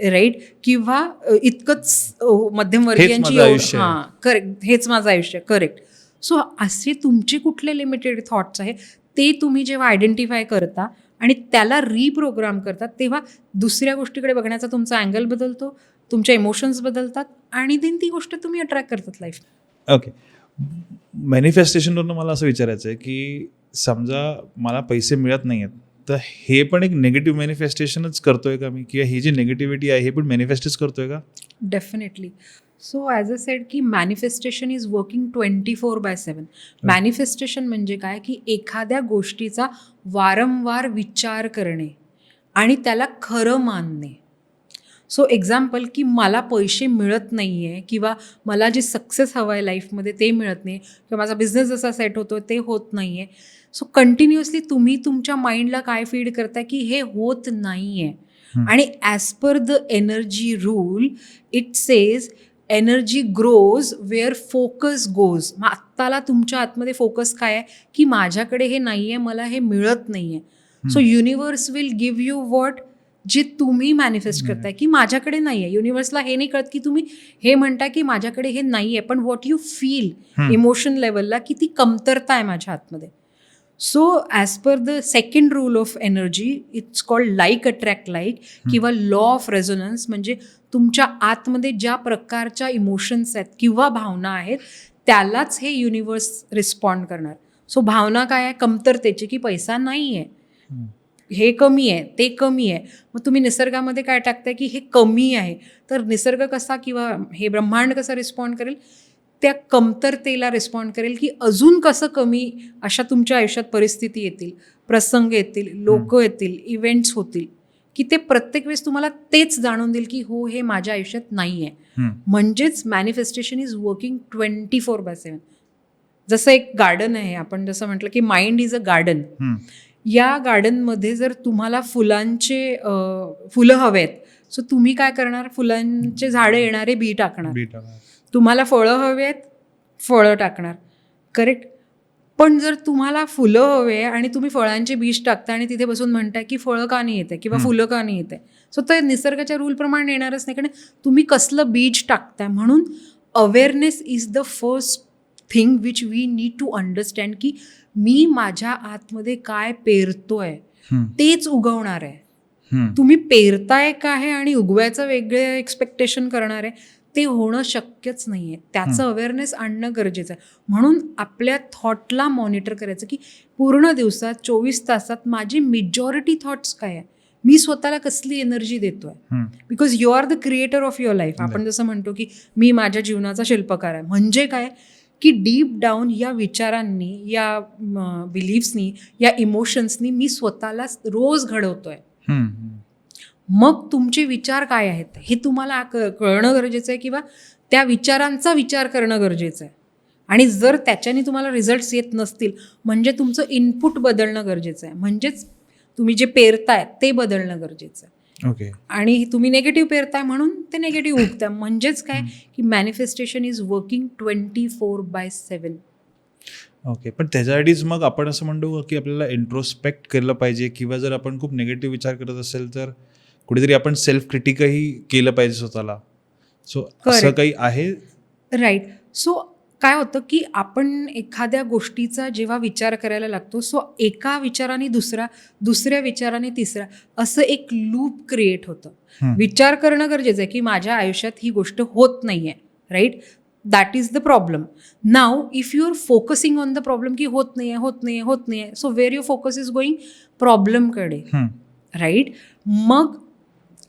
[SPEAKER 1] राईट, किंवा इतकंच मध्यमवर्गीयांची, हां करेक्ट, हेच माझं आयुष्य, करेक्ट. सो असे तुमचे कुठले लिमिटेड थॉट्स आहेत ते तुम्ही जेव्हा आयडेंटिफाय करता आणि त्याला रिप्रोग्राम करतात, तेव्हा दुसऱ्या गोष्टीकडे बघण्याचा तुमचा अँगल बदलतो, तुमच्या इमोशन्स बदलतात आणि देन ती गोष्ट तुम्ही अट्रॅक्ट करतात लाईफ.
[SPEAKER 2] ओके. मॅनिफेस्टेशनवरून मला असं विचारायचं आहे की समजा मला पैसे मिळत नाही आहेत, तर हे पण एक निगेटिव्ह मॅनिफेस्टेशनच करतोय का मी, किंवा ही जी निगेटिव्हिटी आहे हे पण मॅनिफेस्टच करतोय का?
[SPEAKER 1] Definitely. So as I said की मॅनिफेस्टेशन इज वर्किंग 24/7. मॅनिफेस्टेशन म्हणजे काय की एखाद्या गोष्टीचा वारंवार विचार करणे आणि त्याला खरं मानणे. सो एक्झाम्पल की मला पैसे मिळत नाही आहे किंवा मला जे सक्सेस हवं आहे लाईफमध्ये ते मिळत नाही किंवा माझा बिझनेस जसा सेट होतो ते होत नाही आहे. सो कंटिन्युअसली तुम्ही तुमच्या माइंडला काय फीड करताय की हे होत नाही आहे. आणि as per the energy rule it says energy grows where focus goes. मग आत्ताला तुमच्या आतमध्ये फोकस काय आहे की माझ्याकडे हे नाही आहे, मला हे मिळत नाही आहे. So universe will give you what जे तुम्ही मॅनिफेस्ट करताय की माझ्याकडे नाही आहे. युनिव्हर्सला हे नाही कळत की तुम्ही हे म्हणताय की माझ्याकडे हे नाही आहे, पण व्हॉट यू फील इमोशन लेवलला की ती कमतरता आहे माझ्या आतमध्ये. So as per the second rule of energy it's called like attract like किंवा लॉ ऑफ रेझोनन्स. म्हणजे तुमच्या आतमध्ये ज्या प्रकारच्या इमोशन्स आहेत किंवा भावना आहेत त्यालाच हे युनिवर्स रिस्पॉन्ड करणार. सो भावना काय आहे? कमतरतेची, की पैसा नाही आहे, हे कमी आहे, ते कमी आहे. मग तुम्ही निसर्गामध्ये काय टाकताय की हे कमी आहे, तर निसर्ग कसा किंवा हे ब्रह्मांड कसं रिस्पॉन्ड करेल? त्या कमतरतेला रिस्पॉन्ड करेल की अजून कसं कमी. अशा तुमच्या आयुष्यात परिस्थिती येतील, प्रसंग येतील, लोक येतील, इव्हेंट्स होतील की ते प्रत्येक वेळेस तुम्हाला तेच जाणून देईल की हो हे माझ्या आयुष्यात नाही आहे. म्हणजेच मॅनिफेस्टेशन इज वर्किंग 24/7. जसं एक गार्डन आहे, आपण जसं म्हटलं की माइंड इज अ गार्डन. या गार्डनमध्ये जर तुम्हाला फुलं हवे आहेत, सो तुम्ही काय करणार? फुलांचे झाडं येणारे बी टाकणार. तुम्हाला फळं हवे आहेत, फळं टाकणार, करेक्ट. पण जर तुम्हाला फुलं हवे आणि तुम्ही फळांचे बीज टाकता आणि तिथे बसून म्हणताय की फळं का नाही येते किंवा फुलं का नाही येते, सो ते निसर्गाच्या रूलप्रमाणे येणारच नाही, कारण तुम्ही कसलं बीज टाकताय. म्हणून awareness is the first thing which we need to understand की मी माझ्या आतमध्ये काय पेरतोय तेच उगवणार आहे. तुम्ही पेरताय का आहे आणि उगवायचं वेगळे एक्सपेक्टेशन करणार आहे, ते होणं शक्यच नाही आहे. त्याचं अवेअरनेस आणणं गरजेचं आहे. म्हणून आपल्या थॉटला मॉनिटर करायचं की पूर्ण दिवसात 24 तासात माझी मेजॉरिटी थॉट्स काय आहे, मी स्वतःला कसली एनर्जी देतोय. Because you are the creator of your life. आपण जसं म्हणतो की मी माझ्या जीवनाचा शिल्पकार आहे, म्हणजे काय की डीप डाऊन या विचारांनी, या बिलीव्सनी, या इमोशन्सनी मी स्वतःला रोज घडवतोय. मग तुमचे विचार काय आहेत हे तुम्हाला कळणं गरजेचं आहे, किंवा त्या विचारांचा विचार करणं गरजेचं आहे. आणि जर त्याच्याने तुम्हाला रिझल्ट्स येत नसतील म्हणजे तुमचं इनपुट बदलणं गरजेचं आहे. म्हणजेच तुम्ही जे पेरताय ते बदलणं गरजेचं आहे.
[SPEAKER 2] ओके.
[SPEAKER 1] आणि तुम्ही नेगेटिव्ह पेरताय म्हणून ते नेगेटिव्ह उगतं. म्हणजेच काय की मॅनिफेस्टेशन इज वर्किंग 24/7.
[SPEAKER 2] ओके. पण त्याच्यासाठीच मग आपण असं म्हणतो की आपल्याला इंट्रोस्पेक्ट केलं पाहिजे, किंवा जर आपण खूप निगेटिव्ह विचार करत असेल तर कुठेतरी आपण सेल्फ क्रिटिकही केलं पाहिजे स्वतःला. सो असं काही आहे?
[SPEAKER 1] राईट. सो काय होतं की आपण एखाद्या गोष्टीचा जेव्हा विचार करायला लागतो, सो एका विचाराने दुसऱ्या विचाराने तिसरा, असं एक लूप क्रिएट होतं. विचार करणं गरजेचं आहे की माझ्या आयुष्यात ही गोष्ट होत नाहीये. Right. That is the problem. Now if you are focusing on the problem की होत नाहीये, so where your focus is going प्रॉब्लेमकडे. राईट. मग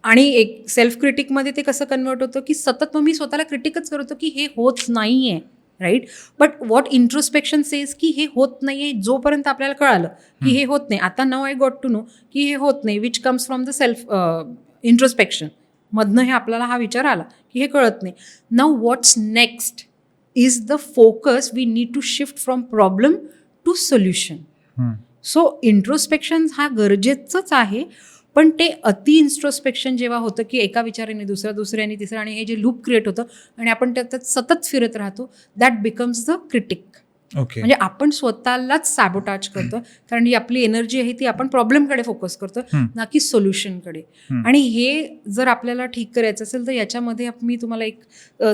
[SPEAKER 1] आणि एक सेल्फ क्रिटिकमध्ये ते कसं कन्वर्ट होतं की सतत मग मी स्वतःला क्रिटिकच करतो की हे होत नाहीये. Right. But what introspection says की हे होत नाहीये जोपर्यंत आपल्याला कळालं की हे होत नाही. आता नाव आय गॉट टू नो की हे होत नाही, which comes from the self introspection मधनं हे आपल्याला हा विचार आला की हे कळत नाही. Now what's next is the focus we need to shift from problem to solution. So introspection हा गरजेचंच आहे, पण ते अति इंट्रोस्पेक्शन जेव्हा होतं की एका विचाराने दुसऱ्याने तिसरा, आणि हे जे लूप क्रिएट होतं आणि आपण त्यात सतत फिरत राहतो, that becomes the critic.
[SPEAKER 2] Okay.
[SPEAKER 1] म्हणजे आपण स्वतःलाच सॅबोटाज करतो, कारण ही आपली एनर्जी आहे ती आपण प्रॉब्लेमकडे फोकस करतो ना की सोल्युशनकडे. आणि हे जर आपल्याला ठीक करायचं असेल तर याच्यामध्ये मी तुम्हाला एक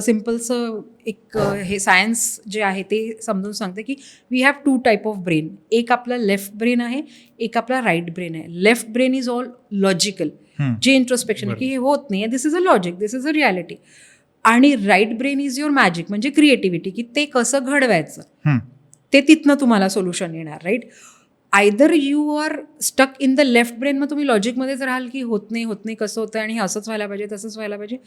[SPEAKER 1] सिम्पलचं एक हे सायन्स जे आहे ते समजून सांगते की we have 2 type of brain. एक आपला लेफ्ट ब्रेन आहे, एक आपला राईट ब्रेन आहे. Left brain is all logical, जे इंट्रोस्पेक्शन आहे की हे होत नाही, this is a logic, this is a reality. आणि right brain is your magic, म्हणजे क्रिएटिव्हिटी, की ते कसं घडवायचं, ते तिथनं तुम्हाला सोल्युशन येणार. Right. Either you are stuck in the left brain, मग तुम्ही लॉजिकमध्येच राहाल की होत नाही कसं होतं आणि असंच व्हायला पाहिजे तसंच व्हायला पाहिजे,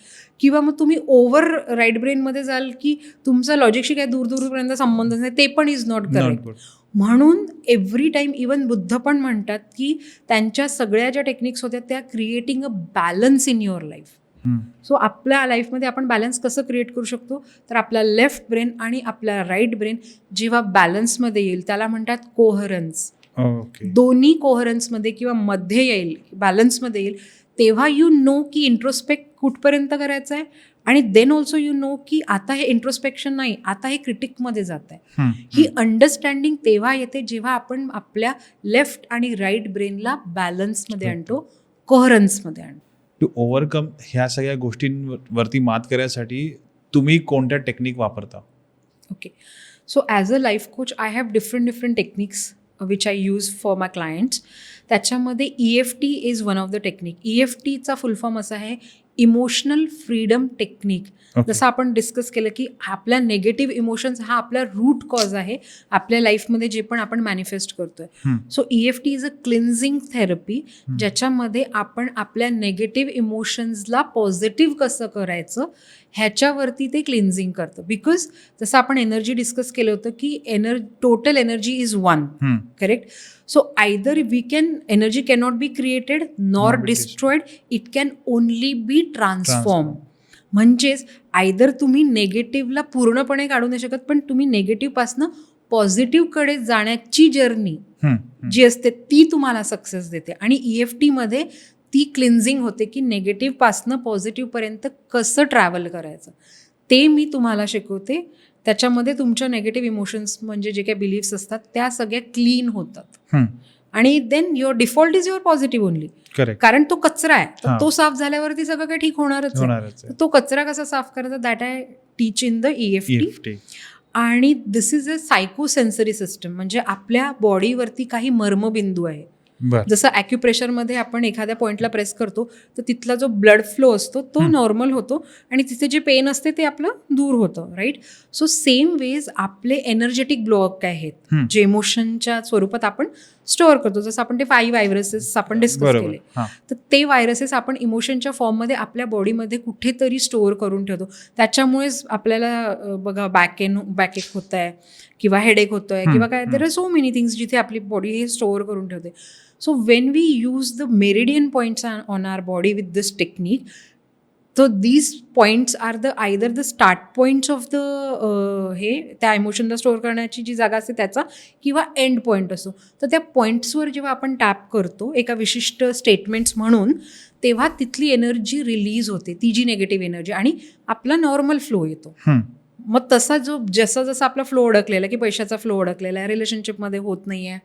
[SPEAKER 1] किंवा मग तुम्ही ओव्हर राईट ब्रेनमध्ये जाल की तुमचा लॉजिकशी काय दूरपर्यंत संबंध नाही, ते पण इज नॉट करेक्ट. म्हणून एव्हरी टाईम इवन बुद्ध पण म्हणतात की त्यांच्या सगळ्या ज्या टेक्निक्स होत्या त्या creating a balance in your life. So आपल्या लाईफमध्ये आपण बॅलन्स कसं क्रिएट करू शकतो, तर आपला लेफ्ट ब्रेन आणि आपला राईट ब्रेन जेव्हा बॅलन्समध्ये येईल त्याला म्हणतात कोहरन्स. दोन्ही कोहरन्समध्ये किंवा मध्ये येईल, बॅलन्समध्ये येईल, तेव्हा यू नो की इंट्रोस्पेक्ट कुठपर्यंत करायचं आहे, आणि देन ऑल्सो यू नो की आता हे इंट्रोस्पेक्शन नाही, आता हे क्रिटिकमध्ये जात आहे. ही अंडरस्टँडिंग तेव्हा येते जेव्हा आपण आपल्या लेफ्ट आणि राईट ब्रेनला बॅलन्समध्ये आणतो, कोहरन्समध्ये आणतो.
[SPEAKER 2] टू ओव्हरकम ह्या सगळ्या गोष्टींवरती मात करण्यासाठी तुम्ही कोणत्या टेक्निक वापरता?
[SPEAKER 1] Okay. So as a life coach I have different techniques which I use for my clients. त्याच्यामध्ये EFT is one of the technique. EFTचा फुल फॉर्म असा आहे, इमोशनल फ्रीडम टेक्निक. जसं आपण डिस्कस केलं की आपल्या नेगेटिव्ह इमोशन्स हा आपला रूट कॉज आहे आपल्या लाईफमध्ये जे पण आपण मॅनिफेस्ट करतोय. So EFT is a cleansing therapy, ज्याच्यामध्ये आपण आपल्या नेगेटिव्ह इमोशन्सला पॉझिटिव्ह कसं करायचं ह्याच्यावरती ते क्लिन्झिंग करतं. बिकॉज जसं आपण एनर्जी डिस्कस केलं होतं की total energy is one. Correct. So either energy cannot be created nor destroyed, it can only be transform. म्हणजेच आयदर तुम्ही नेगेटिव्हला पूर्णपणे काढू नाही शकत, पण तुम्ही नेगेटिव्हपासनं पॉझिटिव्हकडे जाण्याची जर्नी जी असते ती तुम्हाला सक्सेस देते. आणि EFTमध्ये ती क्लिन्झिंग होते की नेगेटिव्हपासनं पॉझिटिव्हपर्यंत कसं ट्रॅव्हल करायचं ते मी तुम्हाला शिकवते. त्याच्यामध्ये तुमच्या नेगेटिव्ह इमोशन्स म्हणजे जे काही बिलीफ्स असतात त्या सगळ्या क्लीन होतात, आणि then your default is your positive only. कारण तो कचरा आहे, तर तो साफ झाल्यावरती सगळं काही ठीक होणारच आहे. तो कचरा कसा साफ करायचा that I teach in the EFT. आणि दिस इज अ सायकोसेन्सरी सिस्टम, म्हणजे आपल्या बॉडीवरती काही मर्मबिंदू आहे.
[SPEAKER 2] बरं.
[SPEAKER 1] जसं ॲक्युप्रेशरमध्ये आपण एखाद्या पॉईंटला प्रेस करतो तर तिथला जो ब्लड फ्लो असतो तो नॉर्मल होतो आणि तिथे जे पेन असते ते आपलं दूर होतं, राईट. सो सेम वेज आपले एनर्जेटिक ब्लॉक काय आहेत जे इमोशनच्या स्वरूपात आपण स्टोअर करतो, जसं आपण ते 5 व्हायरसेस आपण डिस्कस केले, तर ते व्हायरसेस आपण इमोशनच्या फॉर्ममध्ये आपल्या बॉडीमध्ये कुठेतरी स्टोअर करून ठेवतो. त्याच्यामुळेच आपल्याला बघा बॅकएक होत आहे किंवा हेडेक होतो आहे किंवा काय, there are so many things जिथे आपली बॉडी हे स्टोअर करून ठेवते. So when we use the meridian points on our body with this technique, so these points are either the start points of the हे त्या इमोशनला स्टोअर करण्याची जी जागा असते त्याचा किंवा एंड पॉईंट असतो. तर त्या पॉईंट्सवर जेव्हा आपण टॅप करतो एका विशिष्ट स्टेटमेंट्स म्हणून, तेव्हा तिथली एनर्जी रिलीज होते, ती जी निगेटिव्ह एनर्जी, आणि आपला नॉर्मल फ्लो येतो. मग तसा जो जसा आपला फ्लो अडकलेला आहे की पैशाचा फ्लो अडकलेला आहे, रिलेशनशिपमध्ये होत नाही आहे,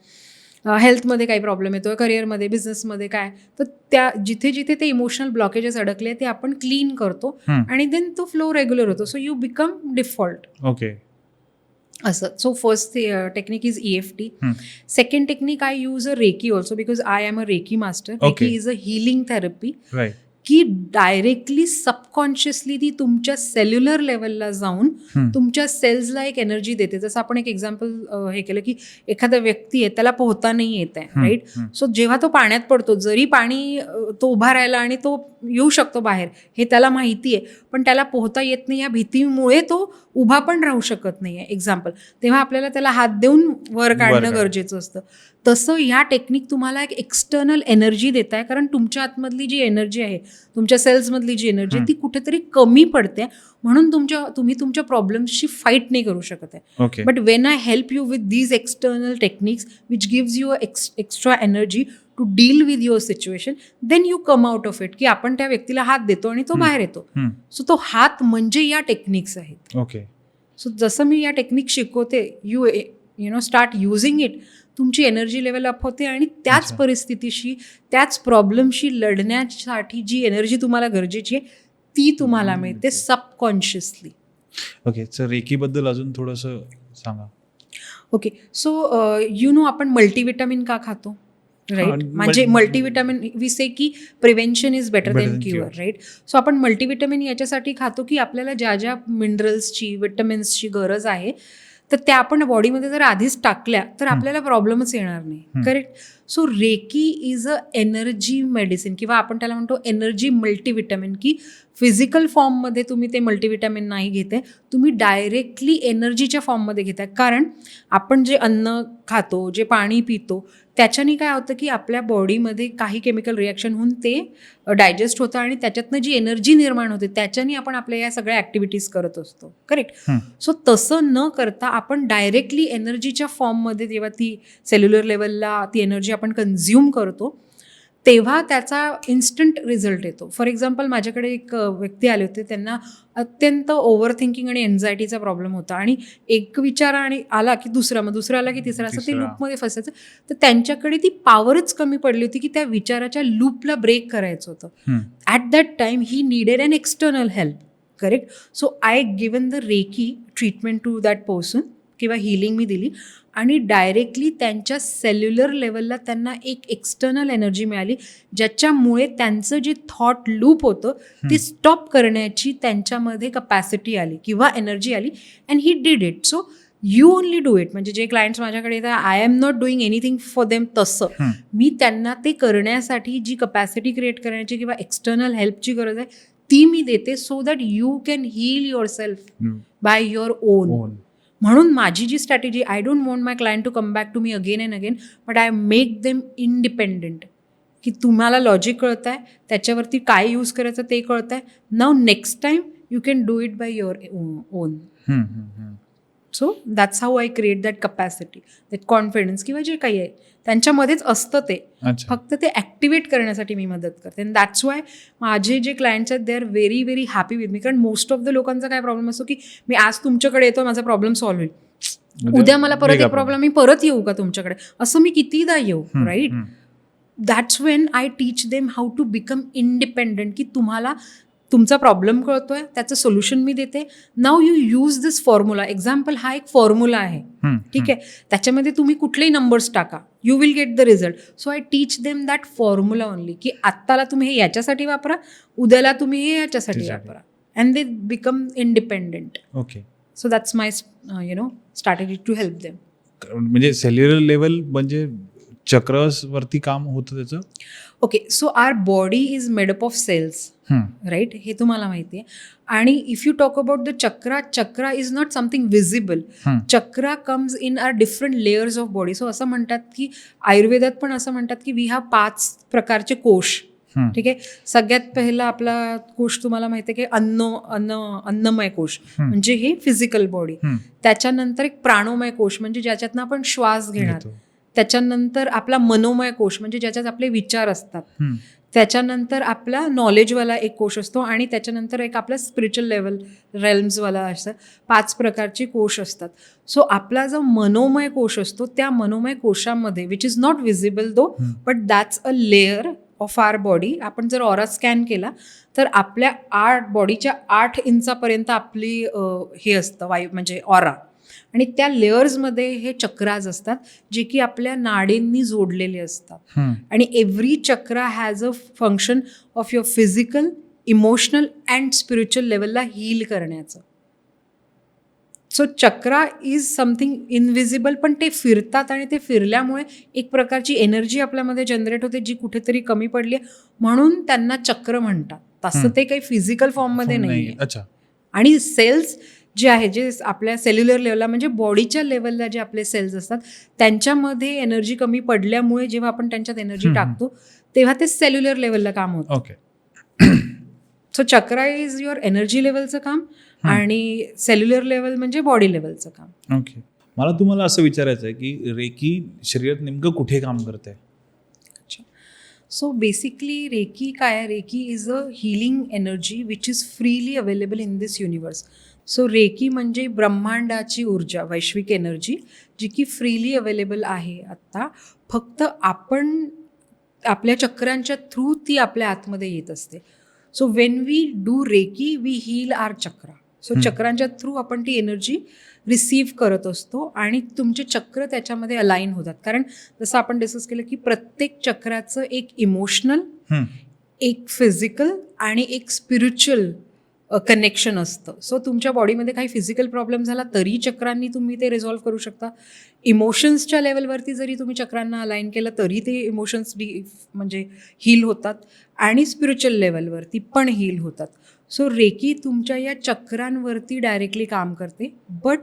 [SPEAKER 1] हेल्थमध्ये काही प्रॉब्लेम येतो, करिअरमध्ये, बिझनेसमध्ये काय, तर त्या जिथे जिथे ते इमोशनल ब्लॉकेजेस अडकले ते आपण क्लीन करतो आणि देन तो फ्लो रेग्युलर होतो. So you become default.
[SPEAKER 2] Okay.
[SPEAKER 1] असं. So first technique is EFT. Second technique I use a reiki also because I am a reiki master. Reiki is a healing therapy की directly subconsciously ती तुमच्या cellular लेवलला जाऊन तुमच्या सेल्सला एक energy देते. जसं आपण एक एक्झाम्पल हे केलं की एखादा व्यक्ती आहे त्याला पोहता नाही येत आहे, राईट. सो जेव्हा तो पाण्यात पडतो, जरी पाणी तो उभा राहिला आणि तो येऊ शकतो बाहेर हे त्याला माहिती आहे, पण त्याला पोहता येत नाही या भीतीमुळे तो उभा पण राहू शकत नाही आहे, एक्झाम्पल. तेव्हा आपल्याला त्याला हात देऊन वर काढणं गरजेचं असतं. तसं ह्या टेक्निक तुम्हाला एक एक्सटर्नल एनर्जी देत आहे, कारण तुमच्या आतमधली जी एनर्जी आहे, तुमच्या सेल्समधली जी एनर्जी ती कुठेतरी कमी पडते, म्हणून तुम्ही तुमच्या प्रॉब्लेम्सशी फाईट नाही करू शकत आहे. But when I help you with these external techniques which gives you extra energy to deal with your situation, then you come out of it, की आपण त्या व्यक्तीला हात देतो आणि तो बाहेर येतो. सो तो हात म्हणजे या टेक्निक्स आहेत.
[SPEAKER 2] ओके.
[SPEAKER 1] सो जसं मी या टेक्निक शिकवते, you know start using it, तुमची एनर्जी लेवल अप होते आणि त्याच परिस्थितीशी, त्याच प्रॉब्लेमशी लढण्यासाठी जी एनर्जी तुम्हाला गरजेची आहे ती तुम्हाला मिळते सबकॉन्शियसली.
[SPEAKER 2] ओके. सर रेकीबद्दल अजून थोडंसं सांगा.
[SPEAKER 1] ओके. सो यू नो आपण मल्टीविटामिन का खातो, राईट. म्हणजे मल्टीविटामिन वी से की prevention is better than cure, right. So आपण मल्टीविटामिन याच्यासाठी खातो की आपल्याला ज्या ज्या मिनरल्सची, विटॅमिन्सची गरज आहे तर त्या आपण बॉडीमध्ये जर आधीच टाकल्या तर आपल्याला प्रॉब्लेमच येणार नाही, correct. So Reiki is a energy medicine किंवा आपण त्याला म्हणतो एनर्जी मल्टीविटामिन, की फिजिकल फॉर्ममध्ये तुम्ही ते मल्टीविटामिन नाही घेते, तुम्ही डायरेक्टली एनर्जीच्या फॉर्ममध्ये घेताय. कारण आपण जे अन्न खातो, जे पाणी पितो, त्याच्याने काय होतं की आपल्या बॉडीमध्ये काही केमिकल रिॲक्शन होऊन ते डायजेस्ट होतं आणि त्याच्यातनं जी एनर्जी निर्माण होते त्याच्याने आपण आपल्या या सगळ्या ॲक्टिव्हिटीज करत असतो, करेक्ट. सो तसं न करता आपण डायरेक्टली एनर्जीच्या फॉर्ममध्ये जेव्हा ती सेल्युलर लेवलला ती एनर्जी आपण कन्झ्युम करतो तेव्हा त्याचा इन्स्टंट रिझल्ट येतो. फॉर एक्झाम्पल माझ्याकडे एक व्यक्ती आले होते, त्यांना अत्यंत ओव्हर थिंकिंग आणि एन्झायटीचा प्रॉब्लेम होता आणि एक विचार आणि आला की दुसरा, मग दुसरा आला की तिसरा, असं ते लूपमध्ये फसायचं. तर त्यांच्याकडे ती पॉवरच कमी पडली होती की त्या विचाराच्या लूपला ब्रेक करायचं होतं. At that time he needed an external help, correct. So I given the Reiki treatment to that person किंवा हिलिंग मी दिली आणि डायरेक्टली त्यांच्या सेल्युलर लेवलला त्यांना एक एक्सटर्नल एनर्जी मिळाली, ज्याच्यामुळे त्यांचं जे थॉट लूप होतं ते स्टॉप करण्याची त्यांच्यामध्ये कपॅसिटी आली किंवा एनर्जी आली, and he did it. So you only do it. म्हणजे जे क्लायंट्स माझ्याकडे येतात, I am not doing anything for them. तसं मी त्यांना ते करण्यासाठी जी कपॅसिटी क्रिएट करण्याची किंवा एक्सटर्नल हेल्पची गरज आहे ती मी देते, so that you can heal yourself by your own. म्हणून माझी जी strategy, I don't want my client to come back to me again and again, but I make them independent. की तुम्हाला लॉजिक कळत आहे, त्याच्यावरती काय यूज करायचं ते कळत आहे. Now next time you can do it by your on. So that's how I create that capacity, that confidence किंवा जे काही आहे त्यांच्यामध्येच असतं ते, फक्त ते ॲक्टिवेट करण्यासाठी मी मदत करते. अँड दॅट्स वाय माझे जे क्लायंट्स आहेत they are very very happy with me. कारण मोस्ट ऑफ द लोकांचा काय प्रॉब्लेम असतो की मी आज तुमच्याकडे येतो, माझा प्रॉब्लेम सॉल्व्ह होईल, उद्या मला परत एक प्रॉब्लेम, मी परत येऊ का तुमच्याकडे, असं मी कितीदा येऊ, right. That's when I teach them how to become independent, की तुम्हाला तुमचा प्रॉब्लेम कळतोय, त्याचं सोल्युशन मी देते. Now you use this formula. Example हा एक फॉर्म्युला आहे, ठीक आहे. त्याच्यामध्ये तुम्ही कुठलेही नंबर्स टाका, you will get the result. So I teach them that formula only, की आत्ताला तुम्ही हे याच्यासाठी वापरा, उद्याला तुम्ही हे याच्यासाठी वापरा. And they become independent.
[SPEAKER 2] Okay.
[SPEAKER 1] So that's my strategy to help them.
[SPEAKER 2] म्हणजे सेल्युलर लेवल म्हणजे चक्रवरती काम होतं त्याचं.
[SPEAKER 1] Okay, so our body is made up of cells, right, हे तुम्हाला माहिती आहे. आणि if you talk about the chakra is not something visible. Chakra comes in our different layers of body. So असं म्हणतात की आयुर्वेदात पण असं म्हणतात की वी हॅव 5 प्रकारचे कोश, ठीक आहे. सगळ्यात पहिला आपला कोश तुम्हाला माहिती आहे की अन्नमय कोश, म्हणजे हे फिजिकल बॉडी. त्याच्यानंतर एक प्राणोमय कोश, म्हणजे ज्याच्यातनं आपण श्वास घेणार. त्याच्यानंतर आपला मनोमय कोश, म्हणजे ज्याच्यात आपले विचार असतात. त्याच्यानंतर आपला नॉलेजवाला एक कोश असतो. आणि त्याच्यानंतर एक आपला स्पिरिच्युअल लेवल रेल्म्सवाला असतं. 5 प्रकारचे कोश असतात. सो आपला जो मनोमय कोश असतो, त्या मनोमय कोशामध्ये, which is not visible though, but that's a layer of our body. आपण जर ऑरा स्कॅन केला तर आपल्या बॉडीच्या 8 इंचापर्यंत आपली हे असतं म्हणजे ऑरा. आणि त्या लेअर्समध्ये हे चक्राज असतात, जे की आपल्या नाडींनी जोडलेले असतात. आणि every chakra has a function of your physical, emotional and spiritual लेवलला हील करण्याचं. So chakra is something invisible, पण ते फिरतात. आणि ते फिरल्यामुळे एक प्रकारची एनर्जी आपल्यामध्ये जनरेट होते, जी कुठेतरी कमी पडली आहे, म्हणून त्यांना चक्र म्हणतात. तसं ते काही फिजिकल फॉर्ममध्ये नाही आहे. आणि सेल्स जे आहे, जे आपल्या सेल्युलर लेवलला, म्हणजे बॉडीच्या लेवलला जे आपले सेल्स असतात, त्यांच्यामध्ये एनर्जी कमी पडल्यामुळे जेव्हा आपण त्यांच्यात एनर्जी टाकतो, तेव्हा ते सेल्युलर लेवलला काम होतं.
[SPEAKER 2] Okay.
[SPEAKER 1] So chakra is your energy लेवलचं काम, आणि सेल्युलर लेवल म्हणजे बॉडी लेवलचं काम.
[SPEAKER 2] ओके. मला तुम्हाला असं विचारायचं आहे की रेकी शरीरात नेमकं कुठे काम करते?
[SPEAKER 1] अच्छा, सो बेसिकली रेकी काय आहे? Reiki is a healing energy which is freely available in this universe. So Reiki म्हणजे ब्रह्मांडाची ऊर्जा, वैश्विक एनर्जी, जी की फ्रीली अवेलेबल आहे आत्ता. फक्त आपण आपल्या चक्रांच्या थ्रू ती आपल्या आतमध्ये येत असते. So when we do reiki we heal our chakra. So चक्रांच्या थ्रू आपण ती एनर्जी रिसीव्ह करत असतो आणि तुमचे चक्र त्याच्यामध्ये अलाईन होतात. कारण जसं आपण डिस्कस केलं की प्रत्येक चक्राचं एक इमोशनल, एक फिजिकल आणि एक स्पिरिच्युअल कनेक्शन असतं. सो तुमच्या बॉडीमध्ये काही फिजिकल प्रॉब्लेम झाला तरी चक्रांनी तुम्ही ते रिझॉल्व्ह करू शकता. इमोशन्सच्या लेवलवरती जरी तुम्ही चक्रांना अलाईन केलं तरी ते इमोशन्स म्हणजे हील होतात. आणि स्पिरिच्युअल लेवलवरती पण हील होतात. सो रेकी तुमच्या या चक्रांवरती डायरेक्टली काम करते. बट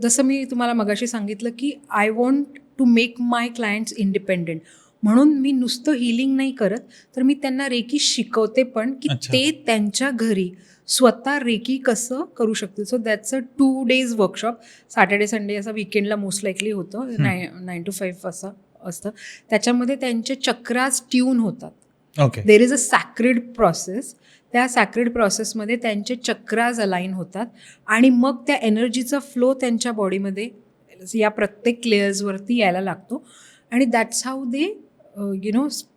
[SPEAKER 1] जसं मी तुम्हाला मगाशी सांगितलं की I want to make my clients independent, म्हणून मी नुसतं हिलिंग नाही करत, तर मी त्यांना रेकी शिकवते पण, की ते त्यांच्या घरी स्वतः रेकी कसं करू शकतील. So that's a 2 days workshop. Saturday Sunday असं वीकेंडला मोस्ट लाईकली होतं. 9 to 5 असं असतं. त्याच्यामध्ये त्यांचे चक्रास ट्यून होतात. देर इज अ सॅक्रेड प्रोसेस. त्या सॅक्रेड प्रोसेसमध्ये त्यांचे चक्राज अलाईन होतात आणि मग त्या एनर्जीचा फ्लो त्यांच्या बॉडीमध्ये या प्रत्येक लेयर्सवरती यायला लागतो. आणि that's how they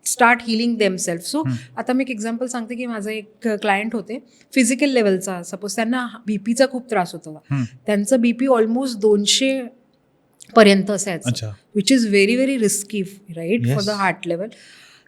[SPEAKER 1] start healing themselves. So आता मी एक एक्झाम्पल सांगते की माझं एक क्लायंट होते फिजिकल लेवलचा. सपोज त्यांना बीपीचा खूप त्रास होता. त्यांचं बीपी ऑलमोस्ट 200 पर्यंत असायचं, which is very very risky, right, for the heart level.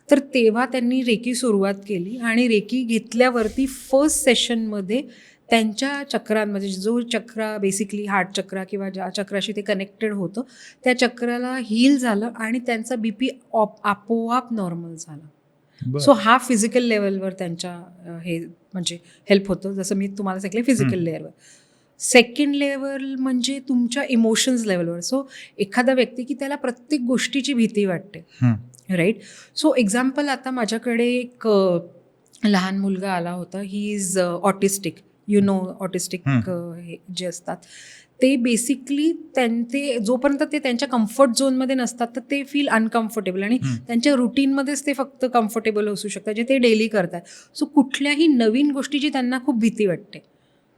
[SPEAKER 1] तर तेव्हा त्यांनी रेकी सुरुवात केली आणि रेकी घेतल्यावरती फर्स्ट सेशनमध्ये त्यांच्या चक्रांमध्ये जो चक्रा बेसिकली हार्ट चक्रा किंवा ज्या चक्राशी ते कनेक्टेड होतं त्या चक्राला हील झालं आणि त्यांचा बीपी आपोआप नॉर्मल झाला. सो हा फिजिकल लेवलवर त्यांच्या हे म्हणजे हेल्प होतं. जसं मी तुम्हाला सांगितलं फिजिकल लेवलवर. सेकंड लेवल म्हणजे तुमच्या इमोशन्स लेवलवर. सो एखादा व्यक्ती की त्याला प्रत्येक गोष्टीची भीती वाटते, राईट. सो एक्झाम्पल आता माझ्याकडे एक लहान मुलगा आला होता. ही इज ऑटिस्टिक, ऑटिस्टिक हे जे असतात ते बेसिकली ते जोपर्यंत ते त्यांच्या कम्फर्ट झोनमध्ये नसतात तर ते फील अनकम्फर्टेबल आणि त्यांच्या रुटीनमध्येच ते फक्त कम्फर्टेबल असू शकतात जे ते डेली करतात. सो कुठल्याही नवीन गोष्टीची त्यांना खूप भीती वाटते.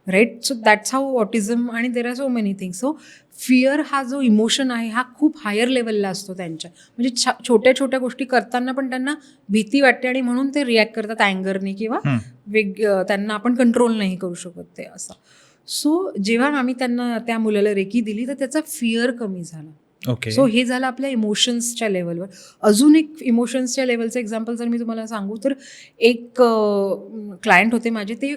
[SPEAKER 1] Right. So that's how autism आणि there are so many things. So fear हा जो इमोशन आहे हा खूप हायर लेवलला असतो त्यांच्या, म्हणजे छोट्या छोट्या गोष्टी करताना पण त्यांना भीती वाटते आणि म्हणून ते रिॲक्ट करतात अँगरने किंवा त्यांना आपण कंट्रोल नाही करू शकत ते असं. सो जेव्हा आम्ही त्यांना त्या मुलाला रेकी दिली तर त्याचा फिअर कमी झाला.
[SPEAKER 2] ओके.
[SPEAKER 1] सो हे झालं आपल्या इमोशन्सच्या लेवलवर. अजून एक इमोशन्सच्या लेवलचं एक्झाम्पल जर मी तुम्हाला सांगू तर एक क्लायंट होते माझे, ते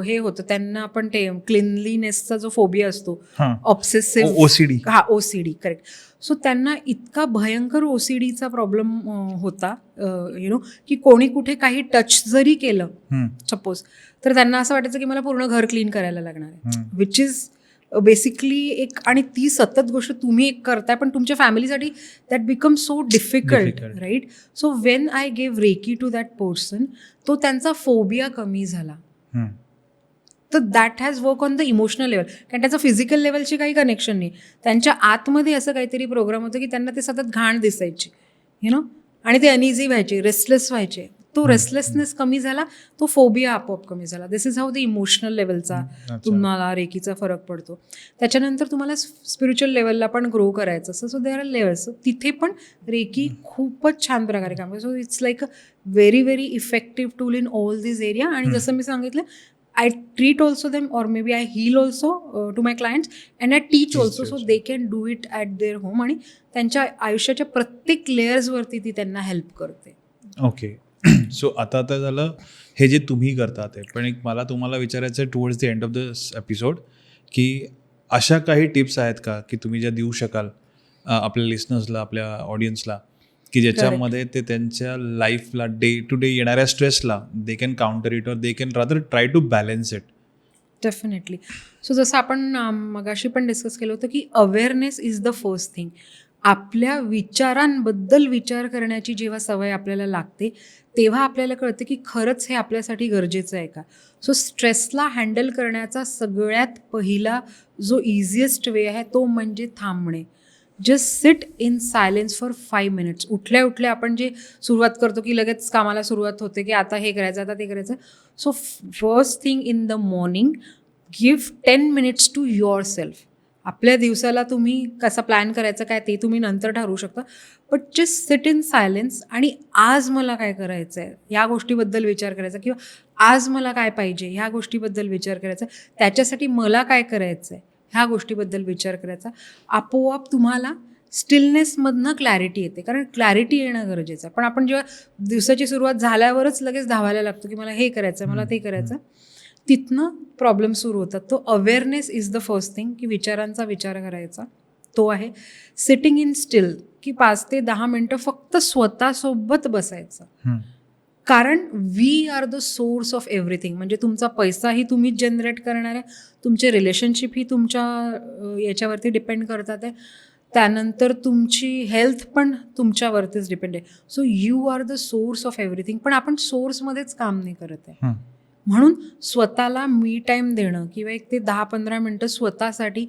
[SPEAKER 1] हे होतं त्यांना आपण ते क्लिनलीनेसचा जो फोबिया असतो, ऑब्सेसिव्ह
[SPEAKER 2] OCD.
[SPEAKER 1] हा OCD करेक्ट. सो त्यांना इतका भयंकर OCDचा प्रॉब्लेम होता की कोणी कुठे काही टच जरी केलं सपोज तर त्यांना असं वाटायचं की मला पूर्ण घर क्लीन करायला लागणार आहे, विच इज बेसिकली एक, आणि ती सतत गोष्ट तुम्ही एक करताय पण तुमच्या फॅमिलीसाठी that become so difficult, right. So when I gave Reiki to that person, तो त्यांचा फोबिया कमी झाला. तर that has work on the emotional level, कारण त्याचं फिजिकल लेवलशी काही कनेक्शन नाही. त्यांच्या आतमध्ये असं काहीतरी प्रोग्राम होतं की त्यांना ते सतत घाण दिसायची आणि ते अनइझी व्हायचे, रेस्टलेस व्हायचे. तो रेस्टलेसनेस कमी झाला, तो फोबिया आपोआप कमी झाला. दिस इज हाऊ द इमोशनल लेवलचा तुम्हाला रेकीचा फरक पडतो. त्याच्यानंतर तुम्हाला स्पिरिच्युअल लेवलला पण ग्रो करायचं असं. So there are levels. तिथे पण रेकी खूपच छान प्रकारे काम करतो. So it's like a very very effective tool in all this area. आणि जसं मी सांगितलं, I treat also them, or maybe I heal also to my clients, and I teach also, so they can do it at their home. आणि त्यांच्या आयुष्याच्या प्रत्येक लेयर्सवरती ती त्यांना help करते.
[SPEAKER 2] ओके. सो आता झालं हे जे तुम्ही करता ते, पण एक मला तुम्हाला विचारायचं आहे towards the end of this episode, की अशा काही टिप्स आहेत का की तुम्ही ज्या देऊ शकाल आपल्या लिसनर्सला, आपल्या ऑडियन्सला, की ज्याच्यामध्ये ते त्यांच्या लाईफला डे टू डे येणाऱ्या स्ट्रेसला दे कॅन काउंटर इट, और they can rather try to balance it?
[SPEAKER 1] Definitely. So जसं आपण मगाशी पण डिस्कस केलं होतं की awareness is the first thing. आपल्या विचारांबद्दल विचार करण्याची जेव्हा सवय आपल्याला लागते तेव्हा आपल्याला कळतं की खरंच हे आपल्यासाठी गरजेचं आहे का. सो स्ट्रेसला हँडल करण्याचा सगळ्यात पहिला जो इझिएस्ट वे आहे तो म्हणजे थांबणे. Just sit in silence for 5 minutes. उठल्या उठल्या आपण जे सुरुवात करतो की लगेच कामाला सुरुवात होते की आता हे करायचं, आता ते करायचं. So first thing in the morning, give 10 minutes to yourself. आपल्या दिवसाला तुम्ही कसा प्लॅन करायचं काय ते तुम्ही नंतर ठरवू शकता, but just sit in silence आणि आज मला काय करायचं आहे ह्या गोष्टीबद्दल विचार करायचा, किंवा आज मला काय पाहिजे ह्या गोष्टीबद्दल विचार करायचा, त्याच्यासाठी मला काय करायचं आहे ह्या गोष्टीबद्दल विचार करायचा. आपोआप तुम्हाला स्टिलनेसमधनं क्लॅरिटी येते, कारण क्लॅरिटी येणं गरजेचं आहे. पण आपण जेव्हा दिवसाची सुरुवात झाल्यावरच लगेच धावायला लागतो की मला हे करायचं, मला ते करायचं, तिथनं प्रॉब्लेम सुरू होतात. तो awareness is the first thing, की विचारांचा विचार करायचा तो आहे. सिटिंग इन स्टिल, की 5 ते 10 मिनटं फक्त स्वतःसोबत बसायचं, कारण we are the source of everything. म्हणजे तुमचा पैसाही तुम्हीच जनरेट करणार आहे, तुमचे रिलेशनशिप ही तुमच्या याच्यावरती डिपेंड करतात आहे, त्यानंतर तुमची हेल्थ पण तुमच्यावरतीच डिपेंड आहे. So you are the source of everything. पण आपण सोर्समध्येच काम नाही करत आहे. म्हणून स्वतःला मी टाईम देणं किंवा एक ते 10-15 मिनटं स्वतःसाठी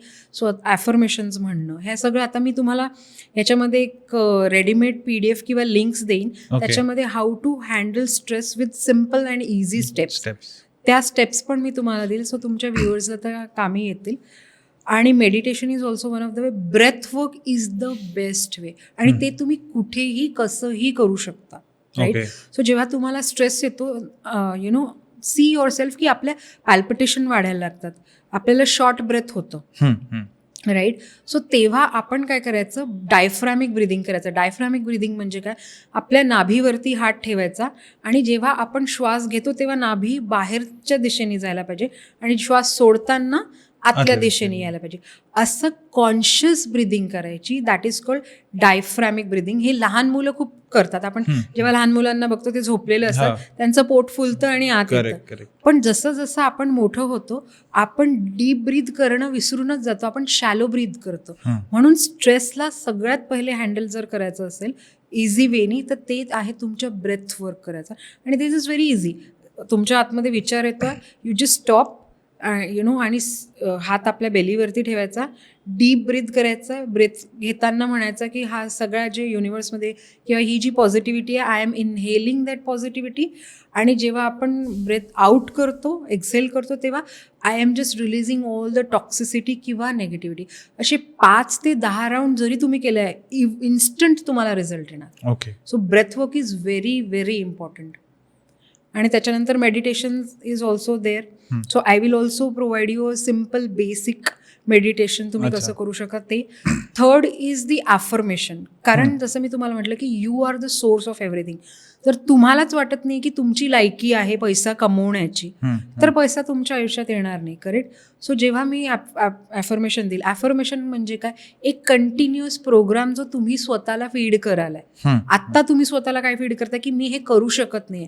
[SPEAKER 1] ॲफर्मेशन्स म्हणणं, हे सगळं आता मी तुम्हाला याच्यामध्ये एक रेडीमेड PDF किंवा लिंक्स देईन. त्याच्यामध्ये how to handle stress with simple and easy steps, त्या स्टेप्स पण मी तुम्हाला देईल. सो तुमच्या व्ह्युअर्सला त्या कामी येतील. आणि meditation is also one of the way. Breath work is the best way, आणि ते तुम्ही कुठेही कसंही करू शकता, राईट. सो जेव्हा तुम्हाला स्ट्रेस येतो, सी युअर सेल्फ, की आपल्या पॅल्पिटेशन वाढायला लागतात, आपल्याला शॉर्ट ब्रेथ होतं, राईट. सो तेव्हा आपण काय करायचं, डायफ्रॅमिक ब्रिदिंग करायचं. डायफ्रॅमिक ब्रिदिंग म्हणजे काय, आपल्या नाभीवरती हात ठेवायचा आणि जेव्हा आपण श्वास घेतो तेव्हा नाभी बाहेरच्या दिशेने जायला पाहिजे आणि श्वास सोडताना आतल्या दिशेने यायला पाहिजे. असं कॉन्शियस ब्रिदिंग करायची, दॅट इज कॉल्ड डायफ्रॅमिक ब्रिदिंग. हे लहान मुलं खूप करतात. आपण जेव्हा लहान मुलांना बघतो ते झोपलेलं असतात, त्यांचं पोट फुलतं आणि आत येतं. पण जसं जसं आपण मोठं होतो आपण डीप ब्रीथ करणं विसरूनच जातो, आपण शॅलो ब्रीथ करतो. म्हणून स्ट्रेसला सगळ्यात पहिले हँडल जर करायचं असेल इझी वेनी, तर ते आहे तुमच्या ब्रेथ वर्क करायचा. आणि दिस इज व्हेरी इझी. तुमच्या आतमध्ये विचार येतो, यू जस्ट स्टॉप आणि हात आपल्या बेलीवरती ठेवायचा, डीप ब्रीथ करायचा, ब्रेथ घेताना म्हणायचा की हा सगळा जे युनिवर्समध्ये किंवा ही जी पॉझिटिव्हिटी आहे, I am inhaling that positivity. आणि जेव्हा आपण ब्रेथ आउट करतो, एक्सेल करतो, तेव्हा I am just releasing all the toxicity किंवा नेगेटिव्हिटी. असे 5 ते 10 राऊंड जरी तुम्ही केले आहे, इन्स्टंट तुम्हाला रिझल्ट येणार.
[SPEAKER 2] Okay.
[SPEAKER 1] So breath work is very very important. आणि त्याच्यानंतर meditation is also there. So I will also provide you a simple basic meditation तुम्ही कसं करू शकता ते. Third is the affirmation. कारण जसं मी तुम्हाला म्हटलं की you are the source of everything. तर तुम्हालाच वाटत नाही की तुमची लायकी आहे पैसा कमवण्याची, तर पैसा तुमच्या आयुष्यात येणार नाही. करेक्ट. सो जेव्हा मी ॲफर्मेशन देईल, ॲफर्मेशन म्हणजे काय, एक कंटिन्युअस प्रोग्राम जो तुम्ही स्वतःला फीड कराल. आत्ता तुम्ही स्वतःला काय फीड करता की मी हे करू शकत नाही,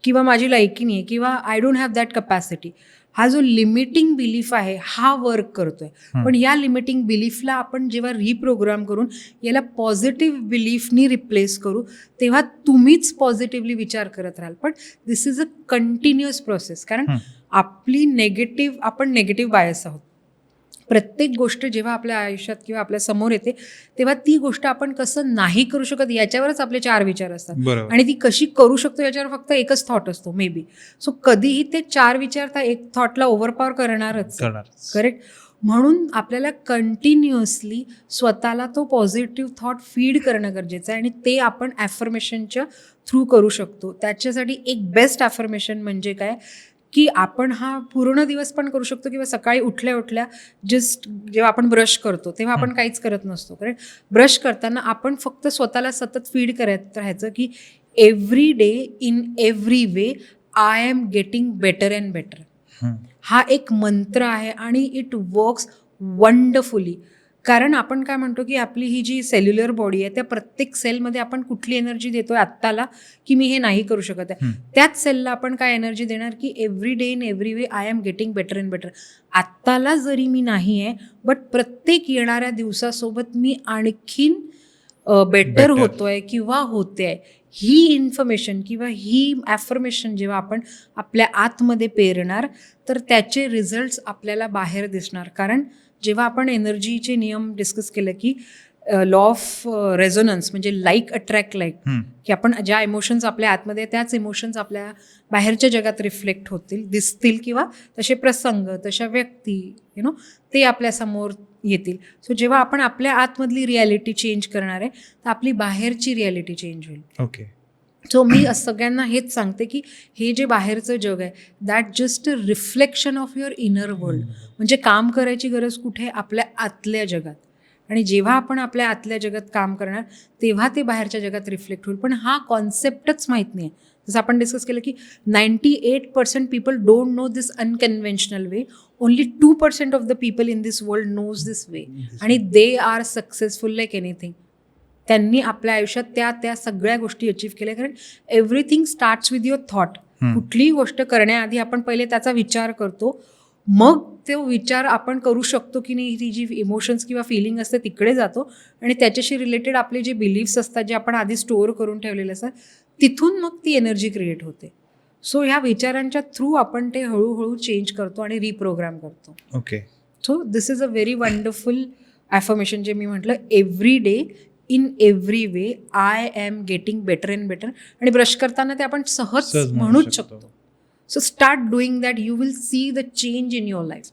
[SPEAKER 1] किंवा माझी लायकी नाही आहे, किंवा I don't have that capacity. हा जो लिमिटिंग बिलीफ आहे हा वर्क करतोय. पण या लिमिटिंग बिलीफला आपण जेव्हा रिप्रोग्राम करून याला पॉझिटिव्ह बिलीफनी रिप्लेस करू, तेव्हा तुम्हीच पॉझिटिव्हली विचार करत राहाल. पण दिस इज अ कंटिन्युअस प्रोसेस. कारण आपण नेगेटिव्ह बायस आहोत. प्रत्येक गोष्ट जेव्हा आपल्या आयुष्यात किंवा आपल्या समोर येते, तेव्हा ती गोष्ट आपण कसं नाही करू शकत याच्यावरच आपले 4 विचार असतात. आणि ती कशी करू शकतो याच्यावर फक्त एकच थॉट असतो मे बी. सो कधीही ते 4 विचार त्या एक थॉटला ओव्हरपॉवर करणारच. करेक्ट. म्हणून आपल्याला कंटिन्युअसली स्वतःला तो पॉझिटिव्ह थॉट फीड करणं गरजेचं आहे. आणि ते आपण ॲफर्मेशनच्या थ्रू करू शकतो. त्याच्यासाठी एक बेस्ट ॲफर्मेशन म्हणजे काय की आपण हा पूर्ण दिवस पण करू शकतो, किंवा सकाळी उठल्या उठल्या जस्ट जेव्हा आपण ब्रश करतो तेव्हा आपण काहीच करत नसतो. कारण ब्रश करताना आपण फक्त स्वतःला सतत फीड करत राहायचं की every day in every way I am getting better and better. हा एक मंत्र आहे आणि इट वर्क्स वंडरफुली. कारण आपण काय म्हणतो की आपली ही जी सेल्युलर बॉडी आहे त्या प्रत्येक सेलमध्ये आपण कुठली एनर्जी देतोय आत्ताला की मी हे नाही करू शकत आहे, त्याच सेलला आपण काय एनर्जी देणार की every day in every way I am getting better and better. आत्ताला जरी मी नाही आहे, बट प्रत्येक येणाऱ्या दिवसासोबत मी आणखीन बेटर होतोय किंवा होते आहे. ही इन्फॉर्मेशन किंवा ही ॲफर्मेशन जेव्हा आपण आपल्या आतमध्ये पेरणार, तर त्याचे रिझल्ट्स आपल्याला बाहेर दिसणार. कारण जेव्हा आपण एनर्जीचे नियम डिस्कस केले की लॉ ऑफ रेझोनन्स म्हणजे लाईक अट्रॅक्ट लाईक, की आपण ज्या इमोशन्स आपल्या आतमध्ये त्याच इमोशन्स आपल्या बाहेरच्या जगात रिफ्लेक्ट होतील, दिसतील, किंवा तसे प्रसंग, तशा व्यक्ती ते आपल्यासमोर येतील. सो जेव्हा आपण आपल्या आतमधली रियालिटी चेंज करणार आहे, तर आपली बाहेरची रियालिटी चेंज होईल.
[SPEAKER 2] ओके.
[SPEAKER 1] सो मी सगळ्यांना हेच सांगते की हे जे बाहेरचं जग आहे that just a reflection of your inner world. म्हणजे काम करायची गरज कुठे, आपल्या आतल्या जगात. आणि जेव्हा आपण आपल्या आतल्या जगात काम करणार तेव्हा ते बाहेरच्या जगात रिफ्लेक्ट होईल. पण हा कॉन्सेप्टच माहीत नाही आहे. जसं आपण डिस्कस केलं की 98% people don't know this unconventional way. Only 2% of the people in this world knows this way, आणि they are successful like anything. त्यांनी आपल्या आयुष्यात त्या सगळ्या गोष्टी अचीव्ह केल्या. कारण everything starts with your thought. कुठलीही गोष्ट करण्याआधी आपण पहिले त्याचा विचार करतो, मग तो विचार आपण करू शकतो की नाही, ती जी इमोशन्स किंवा फिलिंग असते तिकडे जातो, आणि त्याच्याशी रिलेटेड आपले जे बिलीफ्स असतात जे आपण आधी स्टोअर करून ठेवलेले असतात, तिथून मग ती एनर्जी क्रिएट होते. सो ह्या विचारांच्या थ्रू आपण ते हळूहळू चेंज करतो आणि रिप्रोग्राम करतो.
[SPEAKER 2] Okay.
[SPEAKER 1] So this is a very wonderful affirmation जे मी म्हटलं, every day in every way I am getting better and better. आणि ब्रश करताना ते आपण सहज म्हणूच शकतो. So start doing that, you will see the change in your life.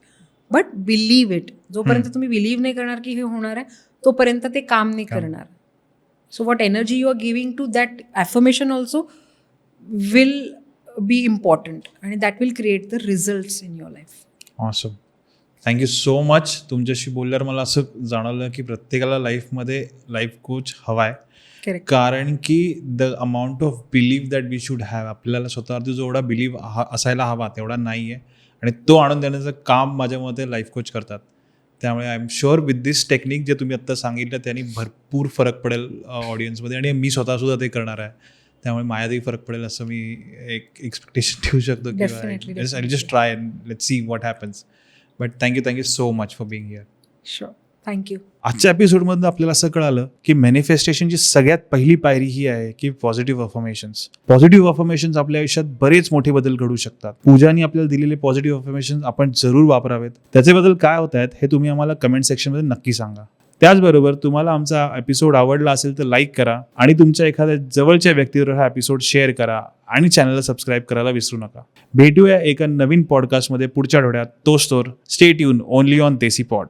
[SPEAKER 1] But believe it. जोपर्यंत तुम्ही बिलीव्ह नाही करणार की हे होणार आहे, तोपर्यंत ते काम नाही करणार. So what energy you are giving to that affirmation also will be important, आणि that will create the results in your life.
[SPEAKER 2] Awesome. Thank you so much. तुमच्याशी बोलल्यावर मला असं जाणवलं की प्रत्येकाला लाईफमध्ये लाईफ कोच हवा आहे. कारण की the amount of believe that we should have, आपल्याला स्वतःवरती जेवढा बिलीव्ह असायला हवा तेवढा नाही आहे, आणि तो आणून देण्याचं काम माझ्या मते लाईफ कोच करतात. त्यामुळे I am sure with this technique जे तुम्ही आत्ता सांगितलं त्याने भरपूर फरक पडेल ऑडियन्समध्ये, आणि मी स्वतःसुद्धा ते करणार आहे. त्यामुळे माझ्यातही फरक पडेल असं मी एक एक्सपेक्टेशन ठेवू शकतो की just try and let's see what happens. But thank you so much for being here.
[SPEAKER 1] Sure. Thank you.
[SPEAKER 2] आजच्या एपिसोडमधून आपल्याला असं कळालं की मॅनिफेस्टेशनची सगळ्यात पहिली पायरी ही आहे की पॉझिटिव्ह अफर्मेशन्स. पॉझिटिव्ह अफर्मेशन्स आपल्या आयुष्यात बरेच मोठे बदल घडू शकतात. पूजानी आपल्याला दिलेले पॉझिटिव्ह अफर्मेशन्स आपण जरूर वापरावेत. त्याचे बदल काय होत आहेत हे तुम्ही आम्हाला कमेंट सेक्शनमध्ये नक्की सांगा. त्याचबरोबर तुम्हाला आमचा एपिसोड आवडला असेल तर लाईक करा आणि तुमच्या एखाद्या जवळच्या व्यक्तीवर हा एपिसोड शेअर करा आणि चॅनलला सबस्क्राईब करायला विसरू नका. भेटूया एका नवीन पॉडकास्टमध्ये पुढच्या आठवड्यात. तोच stay tune only on desi pod.